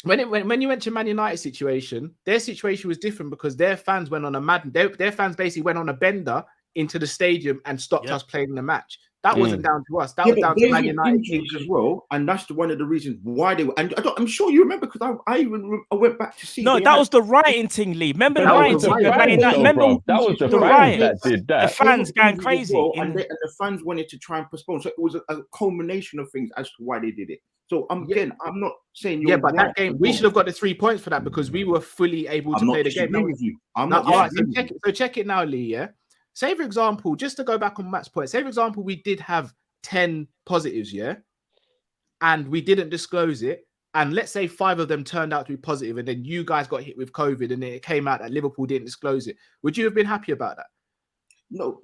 When you mentioned Man United situation, their situation was different because their fans went on a their fans basically went on a bender into the stadium and stopped us playing the match. That wasn't down to us. That was down to Man United as well, and that's one of the reasons why they were. And I'm sure you remember because I went back to see. No, that was the rioting thing, Lee. Remember the rioting thing? Remember that was the fans that did that. The fans going crazy, and the fans wanted to try and postpone. So it was a culmination of things as to why they did it. So again, I'm not saying but that game we should have got the 3 points for that because we were fully able to play the game. I'm not. So check it now, Lee. Yeah. Say for example, just to go back on Matt's point. Say for example, we did have 10 positives, yeah, and we didn't disclose it. And let's say 5 of them turned out to be positive, and then you guys got hit with COVID, and then it came out that Liverpool didn't disclose it. Would you have been happy about that? No.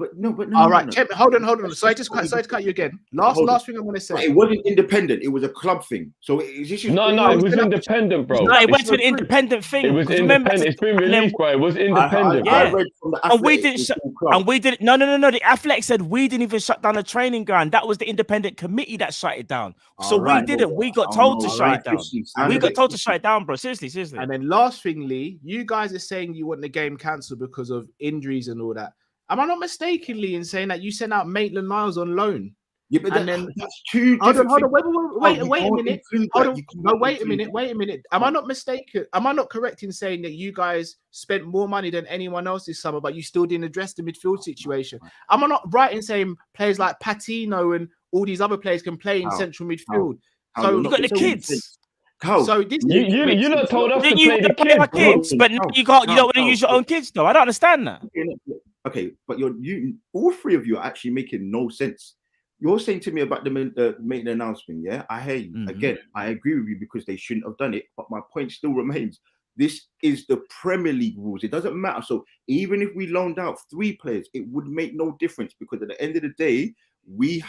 All right, hold on. Sorry to cut you again. Last thing I'm going to say. It wasn't independent. It was a club thing. So it's just no, it was independent, bro. No, it went to an independent thing. It was independent. It's been released, bro. It was independent. I read from the Athletic. And we didn't. No. The Athletic said we didn't even shut down the training ground. That was the independent committee that shut it down. So we didn't. We got told to shut it down. We got told to shut it down, bro. Seriously. And then last thing, Lee, you guys are saying you want the game cancelled because of injuries and all that. Am I not mistakenly in saying that you sent out Maitland-Niles on loan? Yeah, but that's two. Hold on. Wait a minute. Hold on. No, wait a minute. Am I not mistaken? Am I not correct in saying that you guys spent more money than anyone else this summer, but you still didn't address the midfield situation? Am I not right in saying players like Patino and all these other players can play in central midfield? So you got the kids. So this you not told us to play the kids, but you don't want to use your own kids, though. I don't understand that. Okay, but all three of you are actually making no sense. You're saying to me about the making an announcement, yeah? I hear you. Mm-hmm. Again, I agree with you because they shouldn't have done it, but my point still remains. This is the Premier League rules. It doesn't matter. So even if we loaned out 3 players, it would make no difference because at the end of the day, we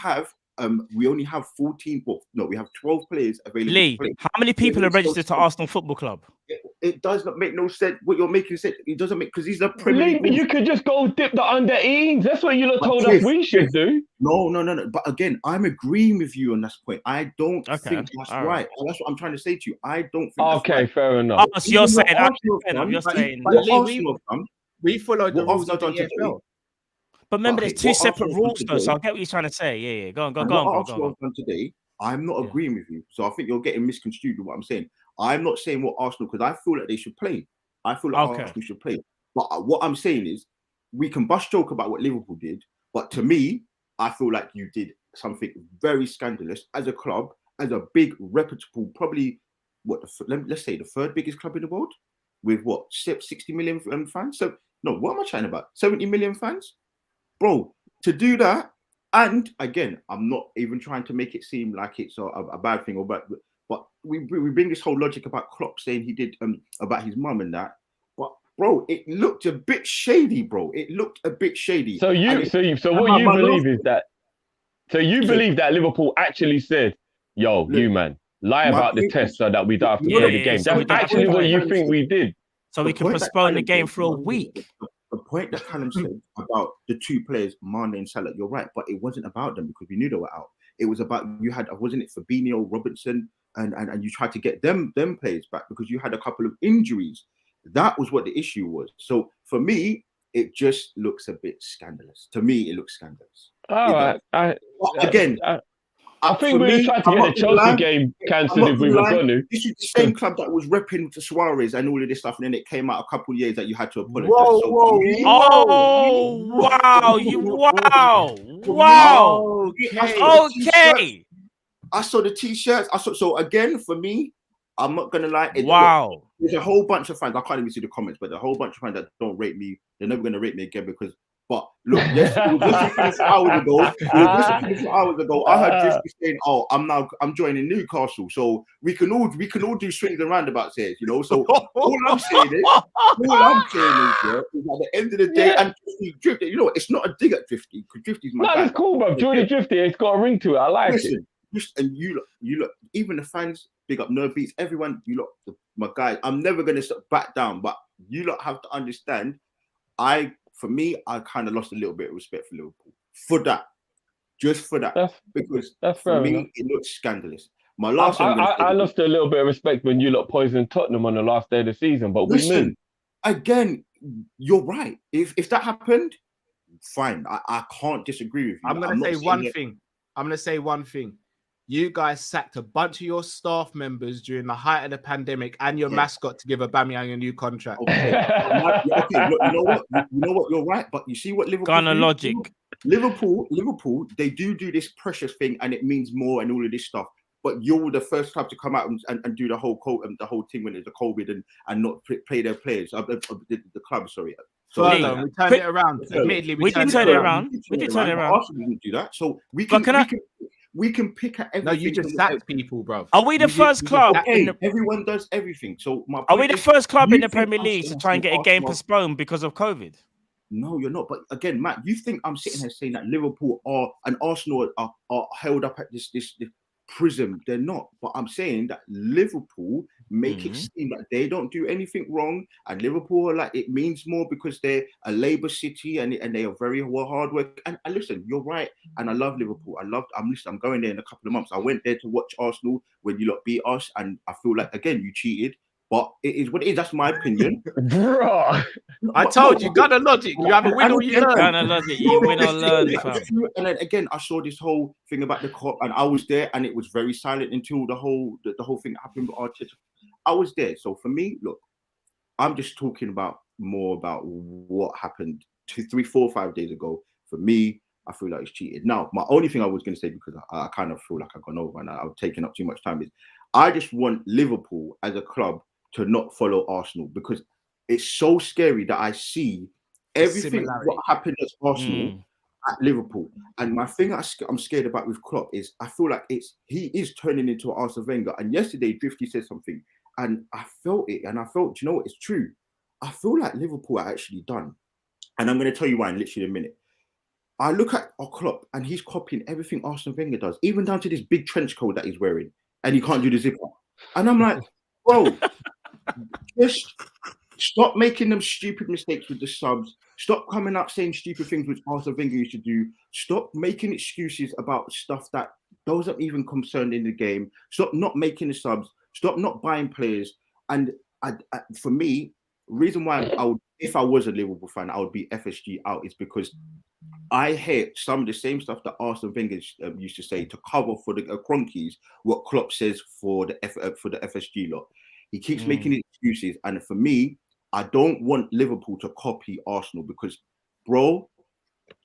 only have 14. Well, no, we have 12 players available. Lee, how many people are registered to Aston Football Club? It does not make no sense. What you're making sense. It doesn't make because these are Premier League rules. You could just go dip the under 18s. That's what you lot told us we should do. No. But again, I'm agreeing with you on this point. I don't think that's right. That's what I'm trying to say to you. I don't think that's right. Fair enough. Oh, so you're saying, we followed the rules of the EFL. But remember, there's 2 separate rules, though. So I get what you're trying to say. Yeah. Go on. Today, I'm not agreeing with you. So I think you're getting misconstrued with what I'm saying. I'm not saying what Arsenal, because I feel like they should play. I feel like Arsenal should play. But what I'm saying is, we can bust joke about what Liverpool did. But to me, I feel like you did something very scandalous as a club, as a big, reputable, probably, let's say the 3rd biggest club in the world, with 60 million fans? So, no, what am I chatting about? 70 million fans? Bro, to do that, and again, I'm not even trying to make it seem like it's a bad thing, but we bring this whole logic about Klopp saying he did about his mum and that. But bro, it looked a bit shady, bro. It looked a bit shady. So what you believe is that? So you believe that Liverpool actually said, "Yo, you man, lie about the test so that we don't have to play the game." That's actually what you think we did. So we can postpone the game for a week. The point that Callum said about the 2 players, Mane and Salah, you're right, but it wasn't about them because we knew they were out. It was about wasn't it Fabinho, Robertson, and you tried to get them players back because you had a couple of injuries. That was what the issue was. So for me, it just looks a bit scandalous. To me, it looks scandalous. I think we tried to get the Chelsea game cancelled if we were going to. This is the same club that was repping to Suarez and all of this stuff, and then it came out a couple of years that you had to apologise. Wow. Okay. I saw the t-shirts. So again, for me, I'm not gonna lie. There's a whole bunch of fans. I can't even see the comments, but a whole bunch of fans that don't rate me. They're never gonna rate me again because. But look, yes, it was just a few hours ago. I heard Drifty saying, "Oh, I'm joining Newcastle, so we can all do swings and roundabouts here, you know." So all I'm saying is, at the end of the day, and Drifty, you know, it's not a dig at Drifty because Drifty's my guy. It's cool, bro. Join Drifty. It's got a ring to it. I like it. And you look, even the fans, big up Nerve Beats, everyone, you look, my guys. I'm never gonna back down, but you lot have to understand. For me, I kind of lost a little bit of respect for Liverpool just for that, because for me it looks scandalous. My last, I lost a little bit of respect when you lot poisoned Tottenham on the last day of the season, but we moved. Again, you're right. If that happened, fine. I can't disagree with you. I'm gonna say one thing. You guys sacked a bunch of your staff members during the height of the pandemic and your mascot to give Aubameyang a new contract. Okay. Look, you know what? You're right. But you see what Liverpool Ghana logic. Liverpool, they do this precious thing and it means more and all of this stuff. But you're the first club to come out and do the whole thing when there's a COVID and not play their players. The club, sorry. So we turned it around. Admittedly, we did turn it around. We did turn it around. Arsenal didn't do that. So we can pick at everything. No, you just sacked people, bro. Are we the first club? Everyone does everything. So are we the first club in the Premier League to try and get a game postponed because of COVID? No, you're not. But again, Matt, you think I'm sitting here saying that Liverpool and Arsenal are held up at this prism? They're not. But I'm saying that Liverpool make it seem that they don't do anything wrong, and Liverpool are like, it means more because they're a Labour city and they are very hard work. And listen, you're right. And I love Liverpool. I'm going there in a couple of months. I went there to watch Arsenal when you lot beat us, and I feel like again you cheated. But it is what it is. That's my opinion. Bro, I told you, got a logic. You have a win or you learn. Got a logic. You win or learn, fam. And then again, I saw this whole thing about the Kop, and I was there, and it was very silent until the whole thing that happened with Arteta. I was there. So for me, look, I'm just talking more about what happened 2, 3, 4, 5 days ago. For me, I feel like it's cheated. Now, my only thing I was going to say, because I kind of feel like I've gone over and I've taken up too much time, is I just want Liverpool as a club to not follow Arsenal, because it's so scary that I see everything what happened at Arsenal at Liverpool. And my thing I'm scared about with Klopp is I feel like he is turning into an Arsene Wenger. And yesterday, Drifty said something, and I felt it, and I felt, you know what, it's true. I feel like Liverpool are actually done. And I'm going to tell you why in literally a minute. I look at our Klopp, and he's copying everything Arsene Wenger does, even down to this big trench coat that he's wearing, and he can't do the zipper. And I'm like, bro, just stop making them stupid mistakes with the subs. Stop coming out saying stupid things which Arsene Wenger used to do. Stop making excuses about stuff that doesn't even concern in the game. Stop not making the subs. Stop not buying players. And for me, reason why I would, if I was a Liverpool fan, I would be FSG out, is because I hate some of the same stuff that Arsene Wenger used to say to cover for the Cronkies, what Klopp says for the FSG lot. He keeps making excuses, and for me, I don't want Liverpool to copy Arsenal, because, bro,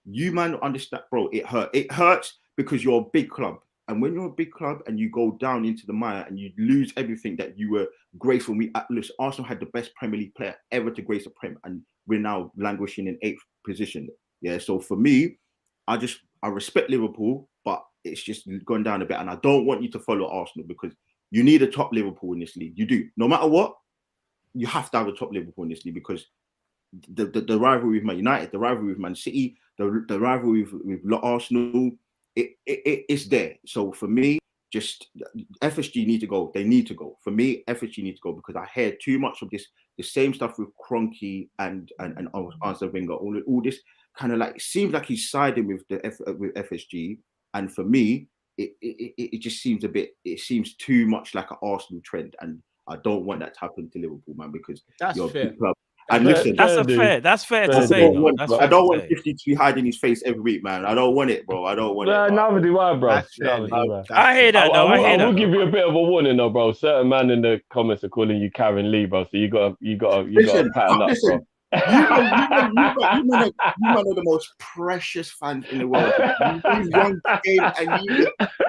you man understand, bro. It hurts. It hurts because you're a big club, and when you're a big club and you go down into the mire and you lose everything that you were graceful. Arsenal had the best Premier League player ever to grace a Prem, and we're now languishing in 8th position. Yeah, so for me, I respect Liverpool, but it's just gone down a bit, and I don't want you to follow Arsenal, because you need a top Liverpool in this league. You do. No matter what, you have to have a top Liverpool in this league, because the rivalry with Man United, the rivalry with Man City, the rivalry with Arsenal, it's there. So for me, just FSG need to go. They need to go. For me, FSG need to go, because I hear too much of this, the same stuff with Kroenke and Arsene Wenger. All this kind of like, seems like he's siding with with FSG, and for me, it just seems it seems too much like an Arsenal trend, and I don't want that to happen to Liverpool, man, because you're a big club. And listen, that's fair to say. I don't want 50 to be hiding his face every week, man. I don't want it, bro. I don't want it. Neither do I, bro. I hear that, though. I will give you a bit of a warning, though, bro. Certain man in the comments are calling you Karen Lee, bro. So you got to pattern up, bro. You man are the most precious fans in the world. You lose one game and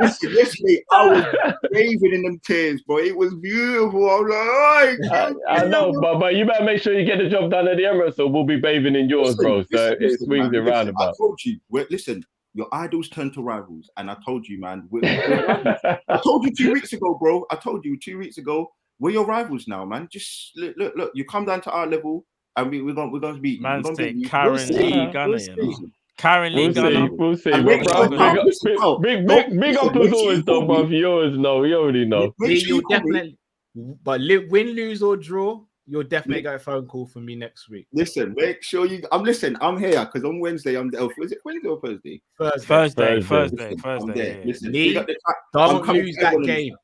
listen, yesterday I was raving in them tears, bro. It was beautiful. I was like, I know, but you better make sure you get the job done at the Emirates, or we'll be bathing in yours, bro. So it swings around about. I told you, listen, your idols turn to rivals, and I told you, man. We're rivals. I told you 2 weeks ago, bro. I told you 2 weeks ago, we're your rivals now, man. Just look. You come down to our level, and we're going to beat you. Man, Karen Lee Gunner, Karen Lee Gunner. We'll see. Big up as always, though, bro. You always know. You already know. You'll definitely, but win, lose or draw, you'll definitely get a phone call from me next week. Listen, make sure you. I'm here because on Wednesday I'm there. Was it Wednesday or Thursday? Thursday. Yeah. Listen, don't lose that game.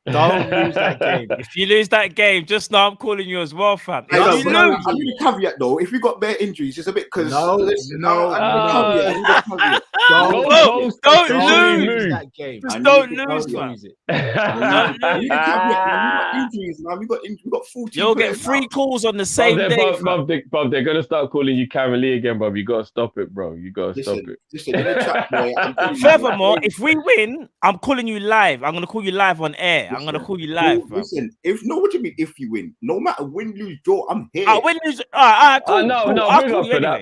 Don't lose that game. If you lose that game, just know I'm calling you as well, fam. I need a caveat though. If we got bare injuries, it's a bit because don't lose that game. Just don't lose, fam. We got injuries, man. We got 14. You'll get 3 calls on the same day, Bob, they're gonna start calling you Karen Lee again, bro. You gotta stop it, bro. You gotta stop it. Listen, in the chat, boy, furthermore, if we win, I'm calling you live. I'm gonna call you live on air. I'm gonna call you live, bro. Listen, what do you mean if you win? No matter win, lose, draw, I'm here. Win, lose. Cool.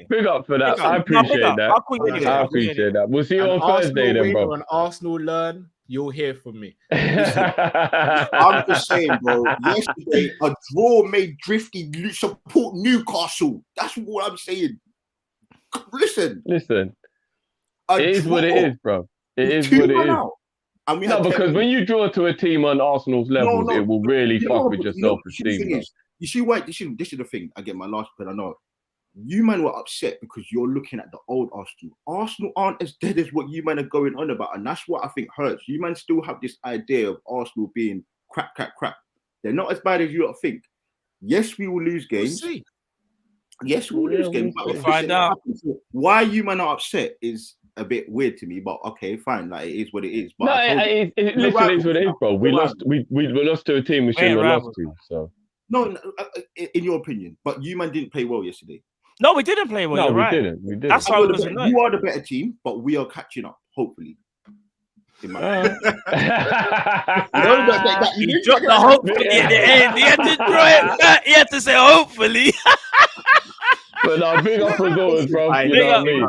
Big up for that. I appreciate that. I'll call you anyway. I appreciate that. We'll see you on Thursday then, bro. When Arsenal learn, you'll hear from me. Listen, I'm just saying, bro. Yesterday, a draw made Drifty support Newcastle. That's what I'm saying. Listen. It is what it is, bro. It is what it is. And we because when you draw to a team on Arsenal's levels, it will really fuck with your self-esteem, bro. You see why? This is the thing. Again, my last point. I know you man were upset because you're looking at the old Arsenal. Arsenal aren't as dead as what you man are going on about, and that's what I think hurts. You man still have this idea of Arsenal being crap. They're not as bad as you lot think. Yes, we will lose games. We'll see. Yes, we'll lose games. We'll find out. Why you man are upset is a bit weird to me, but okay, fine. Like it is what it is. But no, it literally is what it is, bro. We lost to a team we shouldn't have lost to. So no, in your opinion, but you man didn't play well yesterday. No, we didn't play well. No, we didn't. We didn't. That's why you are the better team, but we are catching up. Hopefully. You dropped the hopefully at the end. He had to throw it back. He had to say hopefully. But no, big up results, bro. You know what I mean?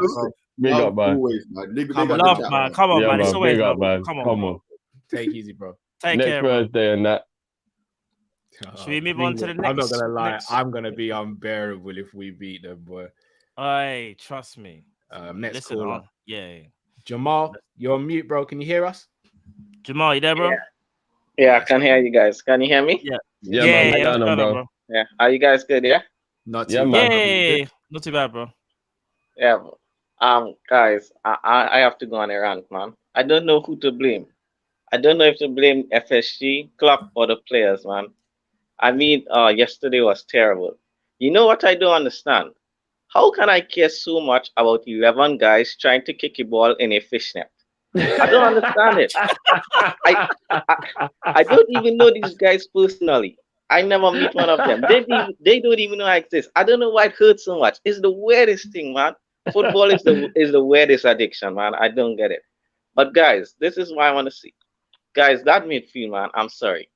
Big up, man. Always, man. Love, man. Come on, yeah, man. It's always big up, man. Come on. Take it easy, bro. Take next care, Thursday and that. Should we move on to the next? I'm not gonna lie. I'm gonna be unbearable if we beat them, boy. Hey, trust me. Next caller. Yeah. Jamal, you're on mute, bro. Can you hear us? Jamal, you there, bro? Yeah, I can hear you guys. Can you hear me? Yeah, man. Bro. Yeah. Are you guys good? Yeah. Not too bad. Yeah, not too bad, bro. Yeah. Guys, I have to go on a rant, man. I don't know who to blame. I don't know if to blame FSG, Klopp, or the players, man. I mean, yesterday was terrible. You know what I don't understand? How can I care so much about 11 guys trying to kick a ball in a fishnet? I don't understand it. I don't even know these guys personally. I never meet one of them. They don't even know I exist. I don't know why it hurts so much. It's the weirdest thing, man. Football is the weirdest addiction, man. I don't get it. But guys, this is why I want to see. Guys, that midfield, man, I'm sorry.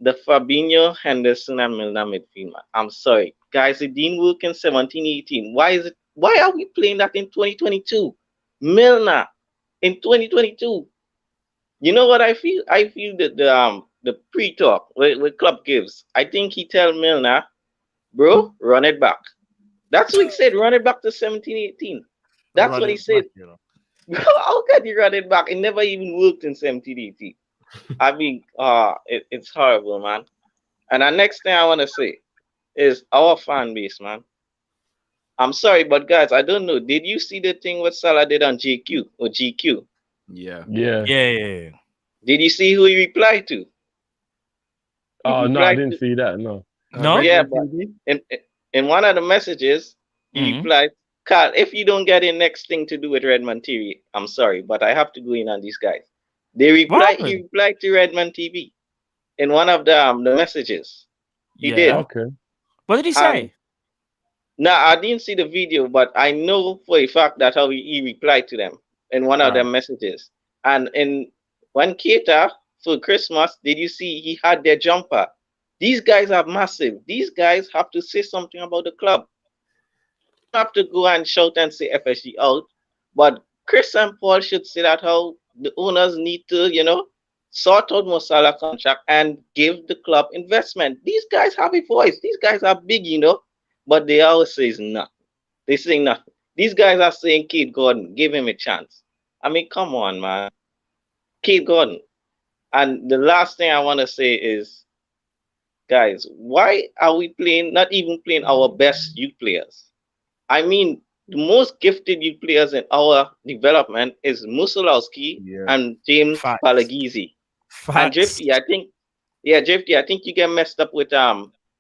The Fabinho, Henderson, and Milner midfield, man. I'm sorry. Guys, it didn't work in 17-18. Why are we playing that in 2022? Milner in 2022. You know what I feel? I feel that the pre-talk with Klopp gives. I think he tell Milner, bro, run it back. That's what he said. Run it back to 17-18. That's what he said. How can you run it back? It never even worked in 17-18. I mean, it's horrible, man. And the next thing I want to say is our fan base, man. I'm sorry, but guys, I don't know. Did you see the thing what Salah did on GQ or GQ? Yeah. Did you see who he replied to? Oh no, I didn't see that. No. Yeah, but in one of the messages, he replied, "Carl, if you don't get a next thing to do with Redmond TV, I'm sorry, but I have to go in on these guys." He replied to Redmond TV in one of the messages. He did. Okay. What did he say? No, I didn't see the video, but I know for a fact that how he replied to them in one of the messages. And when Keita for Christmas, did you see he had their jumper? These guys are massive. These guys have to say something about the club. You have to go and shout and say FSG out. But Chris and Paul should say that how the owners need to, sort out Mo Salah contract and give the club investment. These guys have a voice. These guys are big, but they always say nothing. They say nothing. These guys are saying, Keith Gordon, give him a chance. I mean, come on, man. Keith Gordon. And the last thing I want to say is, guys, why are we not even playing our best youth players? I mean, the most gifted youth players in our development is Musolowski and James Palagisi. And Drifty, I think you get messed up with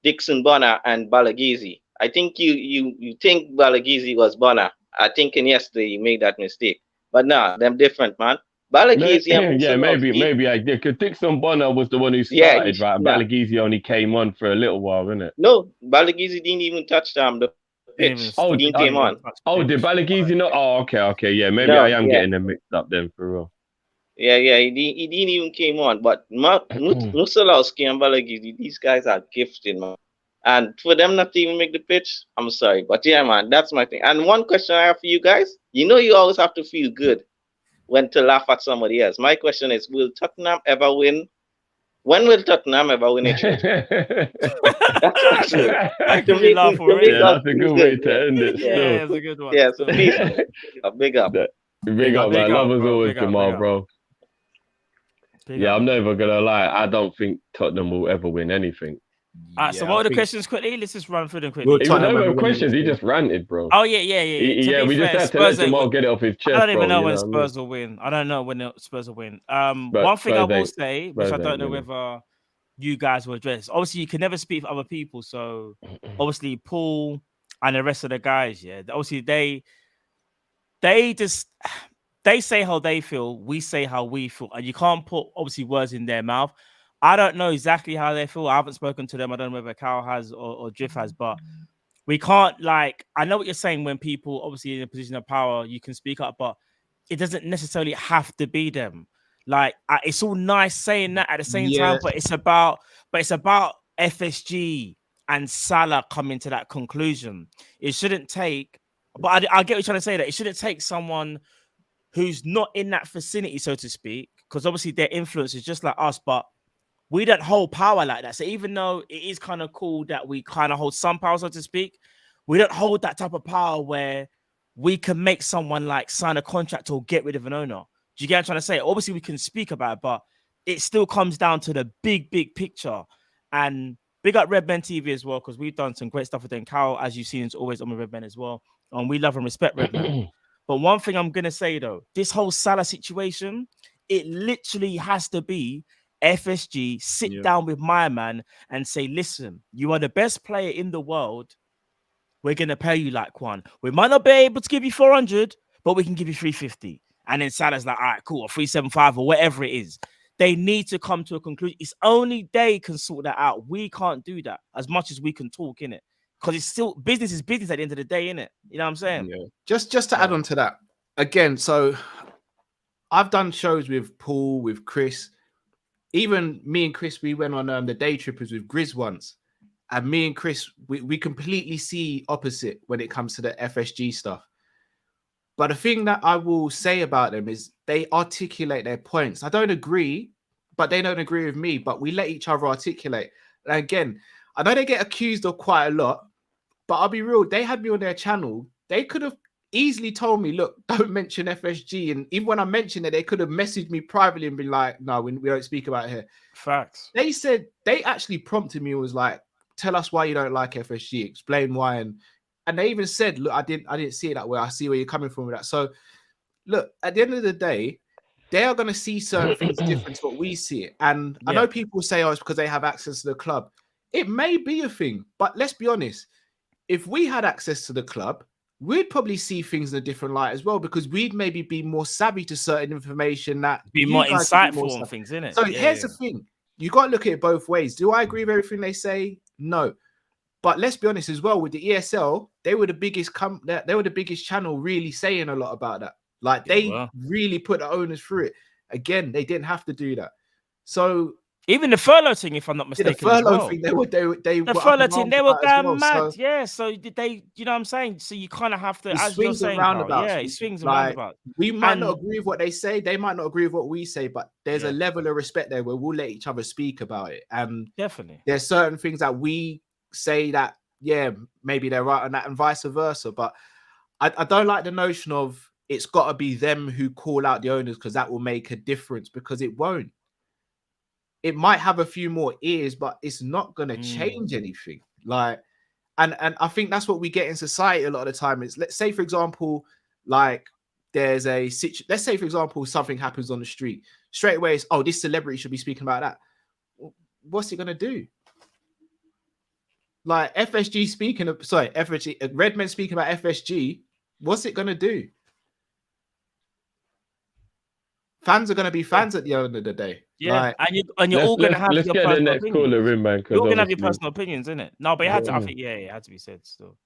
Dixon Bonner and Balagisi. I think you think Balagisi was Bonner. I think yesterday you made that mistake. But nah, them different, man. Balagisi maybe I did. Because Dixon Bonner was the one who started, right? And Balagisi only came on for a little while, isn't it? No, Balagisi didn't even touch the pitch. He came on. Oh, did Balagisi not? Oh, okay. Yeah, maybe I am getting them mixed up then for real. Yeah, he didn't even came on. But Musolowski and Balagisi, these guys are gifted, man. And for them not to even make the pitch, I'm sorry. But yeah, man, that's my thing. And one question I have for you guys, you always have to feel good when to laugh at somebody else. My question is, will Tottenham ever win When will Tottenham ever win a trophy? That's actually I can be laugh already. Yeah, that's a good way to end it. Yeah, it's a good one. Yeah, so peace. A big up. Big up, man. Love as always, Big up, Jamal, big up. bro. Yeah, I'm never gonna lie. I don't think Tottenham will ever win anything. So what are the questions quickly? Let's just run through them quickly. He was over questions. He just ranted, bro. Oh yeah. Yeah, we just had to let Jamal get it off his chest. I don't even know when when Spurs will win. I don't know when the Spurs will win. One thing I will say, which I don't know whether you guys will address. Obviously, you can never speak for other people. So obviously, Paul and the rest of the guys, yeah. Obviously, they say how they feel. We say how we feel, and you can't put obviously words in their mouth. I don't know exactly how they feel. I haven't spoken to them. I don't know whether Cal has or Drift has, but we can't I know what you're saying when people obviously in a position of power, you can speak up, but it doesn't necessarily have to be them. It's all nice saying that at the same time, but it's about FSG and Salah coming to that conclusion. It shouldn't take, but I get what you're trying to say, that it shouldn't take someone who's not in that vicinity, so to speak, because obviously their influence is just like us, but we don't hold power like that. So even though it is kind of cool that we kind of hold some power, so to speak, we don't hold that type of power where we can make someone sign a contract or get rid of an owner. Do you get what I'm trying to say? Obviously, we can speak about it, but it still comes down to the big picture. And big up Redmen TV as well, because we've done some great stuff with them. Cal, as you've seen, is always on with Redmen as well. And we love and respect Redmen. But one thing I'm going to say, though, this whole Salah situation, it literally has to be FSG sit down with my man and say, listen, you are the best player in the world. We're going to pay you like one. We might not be able to give you 400, but we can give you 350. And then Salah's like, all right, cool, or 375 or whatever it is. They need to come to a conclusion. It's only they can sort that out. We can't do that as much as we can talk, innit? Because it's still business is business at the end of the day, innit? You know what I'm saying? Yeah. Just to add on to that, again, so I've done shows with Paul, with Chris. Even me and Chris, we went on the Day Trippers with Grizz once. And me and Chris, we completely see opposite when it comes to the FSG stuff. But the thing that I will say about them is they articulate their points. I don't agree, but they don't agree with me. But we let each other articulate. And again, I know they get accused of quite a lot, but I'll be real. They had me on their channel. They could have easily told me, look, don't mention FSG. And even when I mentioned it, they could have messaged me privately and been like, no, we don't speak about it here. Facts. They said, they actually prompted me, was like, tell us why you don't like FSG, explain why. And they even said, look, I didn't see it that way. I see where you're coming from with that. So look, at the end of the day, they are going to see certain things different to what we see it. And I know people say, oh, it's because they have access to the club. It may be a thing, but let's be honest. If we had access to the club, we'd probably see things in a different light as well, because we'd maybe be more savvy to certain information that be more insightful on things, innit? So here's the thing. You got to look at it both ways. Do I agree with everything they say? No. But let's be honest as well, with the ESL, they were the biggest they were the biggest channel really saying a lot about that. Like they really put the owners through it. Again, they didn't have to do that. So even the furlough thing, if I'm not mistaken, the furlough thing, they were going mad. Yeah, so they, you know what I'm saying? So you kind of have to, as you're saying, it swings and roundabouts. We might not agree with what they say, they might not agree with what we say, but there's a level of respect there where we'll let each other speak about it. And definitely there's certain things that we say that, maybe they're right on that, and vice versa. But I don't like the notion of it's got to be them who call out the owners because that will make a difference, because it won't. It might have a few more ears, but it's not going to change anything. And I think that's what we get in society a lot of the time. Is, let's say, for example, there's let's say, for example, something happens on the street. Straight away, it's, oh, this celebrity should be speaking about that. What's it going to do? Like FSG speaking of, FSG, Redmen speaking about FSG, what's it going to do? Fans are going to be fans at the end of the day. Yeah, and you're all going to have your personal opinions. You're going to have your personal opinions, isn't it? No, but it had to, I think, it had to be said still.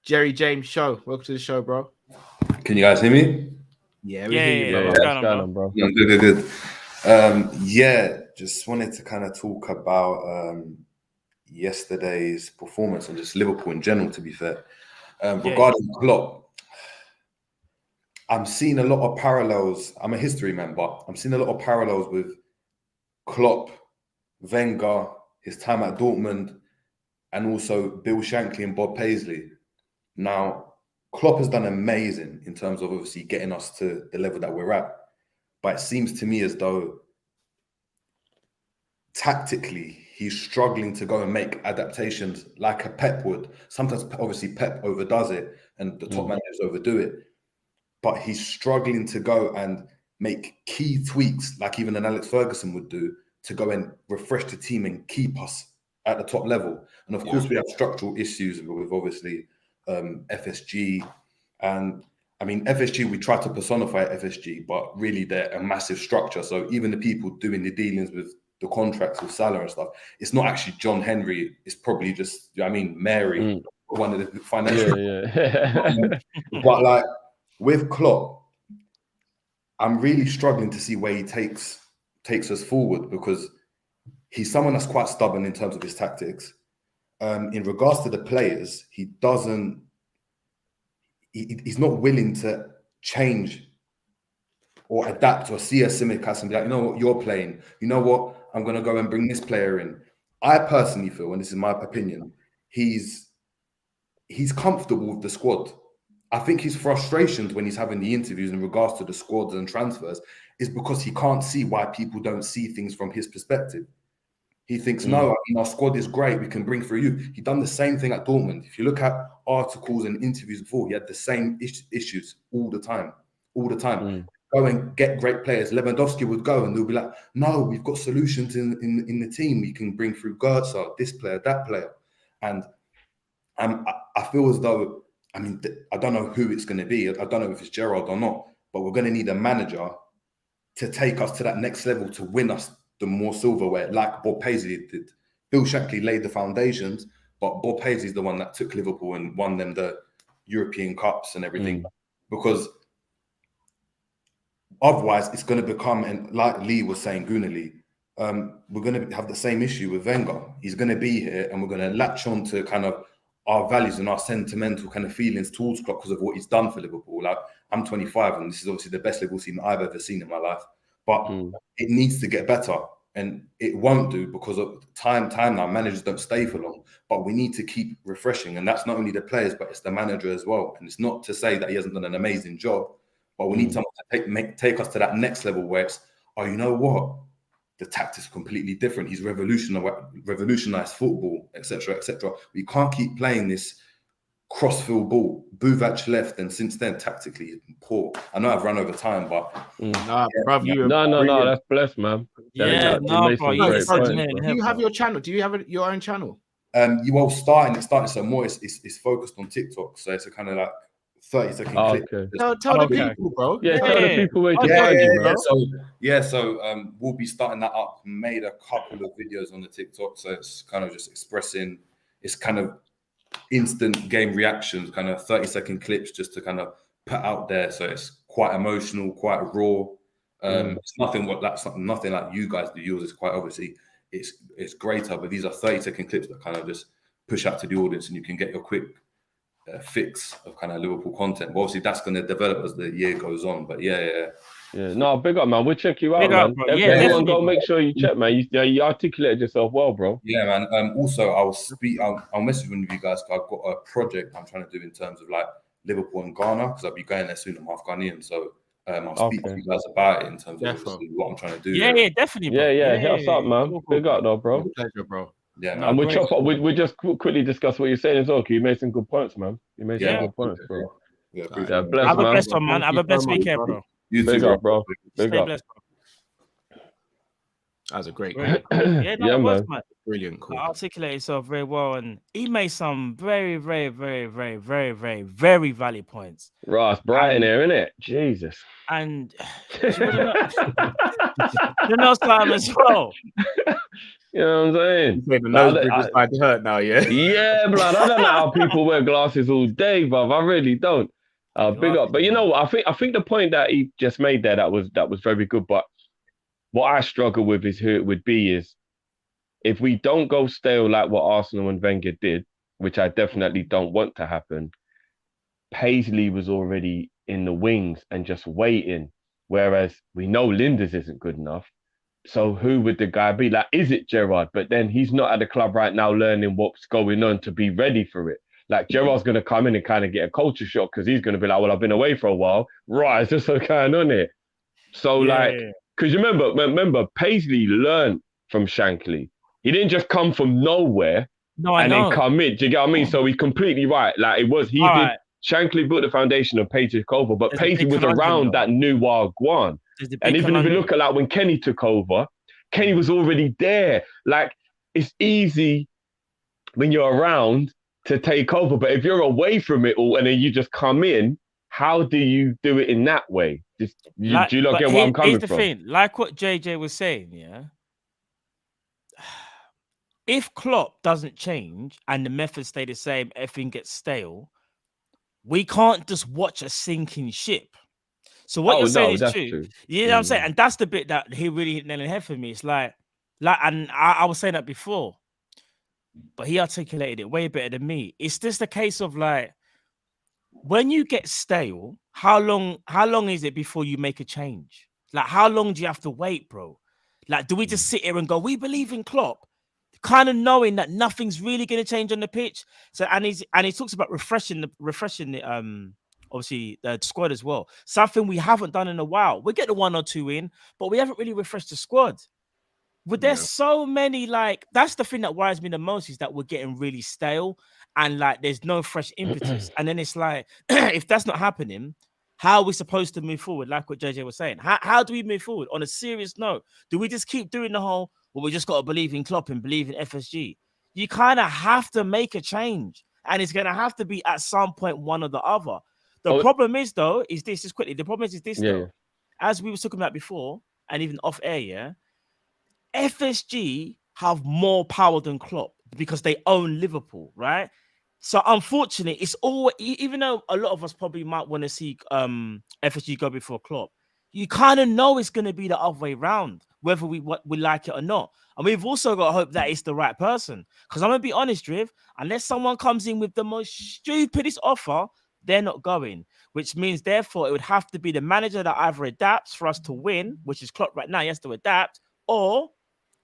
Jerry James Show, welcome to the show, bro. Can you guys hear me? Yeah, we hear you, bro. What's going on, bro? No, good. Just wanted to kind of talk about yesterday's performance and just Liverpool in general, to be fair. Regarding Klopp, I'm seeing a lot of parallels. I'm a history man, but I'm seeing a lot of parallels with Klopp, Wenger, his time at Dortmund, and also Bill Shankly and Bob Paisley. Now, Klopp has done amazing in terms of obviously getting us to the level that we're at. But it seems to me as though tactically, he's struggling to go and make adaptations like a Pep would. Sometimes, obviously, Pep overdoes it and the top managers overdo it. But he's struggling to go and make key tweaks like even an Alex Ferguson would do to go and refresh the team and keep us at the top level. And of course, we have structural issues with obviously FSG. And I mean, FSG, we try to personify FSG, but really they're a massive structure. So even the people doing the dealings with the contracts with Salah and stuff, it's not actually John Henry. It's probably just, you know what I mean, Mary, one of the financial. But like with Klopp, I'm really struggling to see where he takes us forward, because he's someone that's quite stubborn in terms of his tactics. In regards to the players, he's not willing to change or adapt or see a Simicast and be like, you know what, you're playing. You know what, I'm going to go and bring this player in. I personally feel, and this is my opinion, he's comfortable with the squad. I think his frustrations when he's having the interviews in regards to the squads and transfers is because he can't see why people don't see things from his perspective. He thinks, no, I mean, our squad is great. We can bring through you. He done the same thing at Dortmund. If you look at articles and interviews before, he had the same issues all the time. Go and get great players. Lewandowski would go and they'll be like, no, we've got solutions in the team. We can bring through Goetze, this player, that player. And I feel as though, I mean, I don't know who it's going to be. I don't know if it's Gerrard or not, but we're going to need a manager to take us to that next level, to win us the more silverware, like Bob Paisley did. Bill Shankly laid the foundations, but Bob Paisley is the one that took Liverpool and won them the European Cups and everything. Because otherwise, it's going to become, and like Lee was saying, Gunali, we're going to have the same issue with Wenger. He's going to be here, and we're going to latch on to kind of our values and our sentimental kind of feelings towards Klopp because of what he's done for Liverpool. Like, I'm 25, and this is obviously the best Liverpool team I've ever seen in my life. But it needs to get better, and it won't do because of time now. Managers don't stay for long, but we need to keep refreshing, and that's not only the players, but it's the manager as well. And it's not to say that he hasn't done an amazing job, but we need someone to take us to that next level where it's, oh, you know what? The tactics are completely different. He's revolutionized football, etc., etc. We can't keep playing this crossfield ball. Buvac left, and since then, tactically, he's been poor. I know I've run over time, but no, that's blessed, man. Bro. Do you have your channel? Do you have your own channel? You all starting so more. It's focused on TikTok, so it's a kind of like 30-second clip. Okay. Tell the people, bro. Tell the people where to find you, bro. So we'll be starting that up. Made a couple of videos on the TikTok, so it's kind of just expressing. It's kind of instant game reactions, kind of 30-second clips, just to kind of put out there. So it's quite emotional, quite raw. It's nothing like you guys do. Yours is quite obviously it's greater, but these are 30-second clips that kind of just push out to the audience, and you can get your quick fix of kind of Liverpool content. But obviously, that's going to develop as the year goes on. But yeah. No, big up, man. We'll check you out, man. Everyone go make sure you check, man. You articulated yourself well, bro. Yeah, man. Also, I'll message one of you guys. I've got a project I'm trying to do in terms of like Liverpool and Ghana, because I'll be going there soon. I'm half Ghanaian, so I'll speak to you guys about it in terms of what I'm trying to do. Yeah, definitely. Bro. Yeah. Hit us up, man. Big up, though, bro. Pleasure, bro. Yeah, and we just quickly discuss what you're saying as well. You made some good points, man. You made some good points, bro. Yeah, bless, have man. a blessed one, man. Have a blessed weekend, bro. You big too, up, bro. Big Stay up. blessed, bro. That was a great man. Brilliant, cool. Articulate yourself very well, and he made some very, very, very, very, very, very, very valid points. Ross, bright in here, isn't it? Jesus. And you know something as well. You know what I'm saying? The nose bridge is starting to hurt now, yeah? Yeah, blood. I don't know how people wear glasses all day, bruv. I really don't. Big up. But you know what? I think the point that he just made there, that was very good. But what I struggle with is who it would be is if we don't go stale like what Arsenal and Wenger did, which I definitely don't want to happen. Paisley was already in the wings and just waiting. Whereas we know Linders isn't good enough. So who would the guy be? Like, is it Gerrard? But then he's not at the club right now learning what's going on to be ready for it. Like, Gerrard's going to come in and kind of get a culture shock because he's going to be like, well, I've been away for a while. Right, it's just what's going on here. So, because remember, Paisley learned from Shankly. He didn't just come from nowhere then come in. Do you get what I mean? So he's completely right. Like, Shankly built the foundation of Paisley took over, but Paisley was around that new Wagwan. And even if you look at like when Kenny took over, Kenny was already there. Like, it's easy when you're around to take over, but if you're away from it all and then you just come in, how do you do it in that way? Do you not get what I'm coming from? Here's the thing, like what JJ was saying, yeah. If Klopp doesn't change and the methods stay the same, everything gets stale, we can't just watch a sinking ship. So what you're saying is true. You know what I'm saying? And that's the bit that he really hit nail on the head for me. It's like, and I was saying that before, but he articulated it way better than me. It's just a case of like, when you get stale, how long is it before you make a change? Like, how long do you have to wait, bro? Like, do we just sit here and go, we believe in Klopp, kind of knowing that nothing's really going to change on the pitch? So, and he talks about refreshing the obviously the squad as well. Something we haven't done in a while. We get the 1 or 2 in, but we haven't really refreshed the squad. But there's so many, like, that's the thing that worries me the most, is that we're getting really stale and like there's no fresh impetus. And then it's like, if that's not happening, how are we supposed to move forward? Like what JJ was saying, how do we move forward on a serious note? Do we just keep doing the whole, well, we just got to believe in Klopp and believe in FSG? You kind of have to make a change, and it's going to have to be at some point one or the other. The problem is, though, is this, just quickly, the problem is this, though, as we were talking about before, and even off air, FSG have more power than Klopp because they own Liverpool, right? So unfortunately, it's all, even though a lot of us probably might want to see FSG go before Klopp, you kind of know it's going to be the other way around, whether we like it or not. And we've also got to hope that it's the right person. Because I'm going to be honest, Driv, unless someone comes in with the most stupidest offer, they're not going, which means therefore it would have to be the manager that either adapts for us to win, which is Klopp right now, he has to adapt, or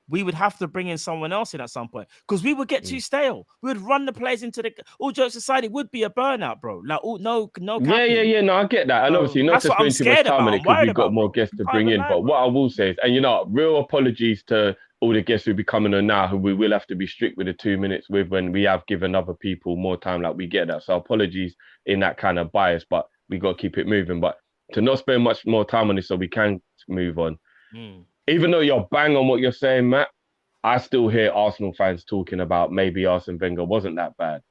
we would have to bring in someone else in at some point, because we would get too stale. We would run the players into the, all jokes aside, it would be a burnout, bro. Like, no. No, I get that. And obviously not to spend too much time on it because we've got more guests to bring in. But what I will say is, and real apologies to all the guests who'll be coming on now, who we will have to be strict with the 2 minutes with when we have given other people more time. Like, we get that. So apologies in that kind of bias, but we got to keep it moving. But to not spend much more time on this so we can move on. Even though you're bang on what you're saying, Matt, I still hear Arsenal fans talking about maybe Arsene Wenger wasn't that bad,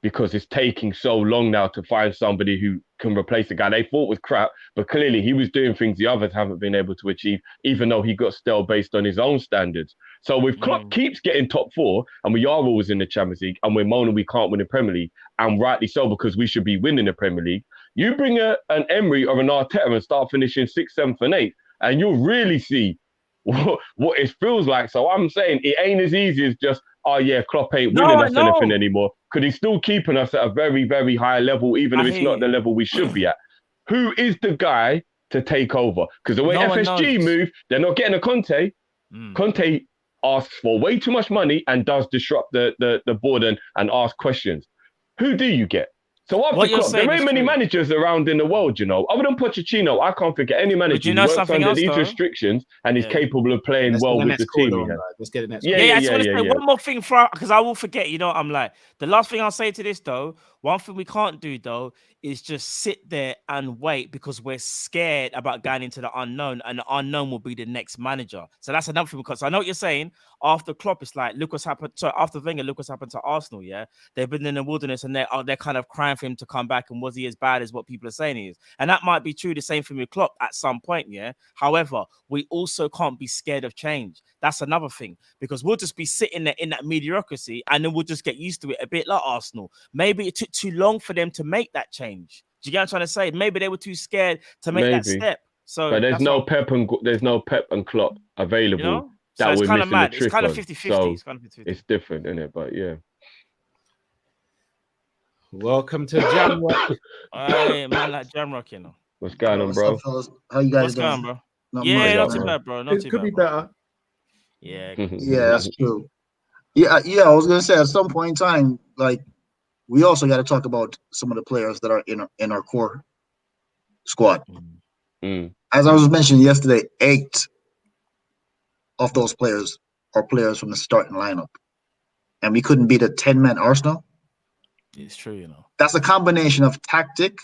because it's taking so long now to find somebody who can replace the guy they thought was crap, but clearly he was doing things the others haven't been able to achieve, even though he got stale based on his own standards. So if Klopp keeps getting top 4, and we are always in the Champions League, and we're moaning we can't win the Premier League, and rightly so, because we should be winning the Premier League, you bring an Emery or an Arteta and start finishing 6th, 7th and 8th, and you'll really see what it feels like. So I'm saying it ain't as easy as just, Klopp ain't winning us anything anymore, because he's still keeping us at a very, very high level, even if it's not the level we should be at. Who is the guy to take over? Because the way FSG move, they're not getting a Conte. Conte asks for way too much money and does disrupt the board and ask questions. Who do you get? So after Klopp, there ain't many managers around in the world, other than Pochettino. I can't think of any manager who works under these restrictions and is capable of playing well with the team. Let's get the next. I just want to say one more thing, because I will forget. I'm like, the last thing I'll say to this though, one thing we can't do though is just sit there and wait, because we're scared about going into the unknown, and the unknown will be the next manager. So that's another thing, because I know what you're saying. After Klopp, it's like, look what's happened. So after Wenger, look what's happened to Arsenal. Yeah, they've been in the wilderness and they're kind of crying for him to come back. And was he as bad as what people are saying he is? And that might be true. The same thing with Klopp at some point. Yeah. However, we also can't be scared of change. That's another thing, because we'll just be sitting there in that mediocrity, and then we'll just get used to it, a bit like Arsenal. Maybe it took too long for them to make that change. Do you get what I'm trying to say? Maybe they were too scared to make that step. So, but there's no Pep and Klopp available. That so it's kind of mad. It's kind of 50-50. So it's different, isn't it? But yeah. Welcome to Jamrock. Hey, man, like Jamrock, you know. What's going on, What's bro? up, fellas? How you guys What's doing? going, bro? Not Yeah, not much, too man. bad, bro. Not too Could bad. be Bro. better. Yeah. Yeah, that's true. Yeah. I was gonna say at some point in time, like we also got to talk about some of the players that are in our core squad. As I was mentioning yesterday, 8 of those players are players from the starting lineup, and we couldn't beat a 10-man Arsenal. It's true, you know. That's a combination of tactic,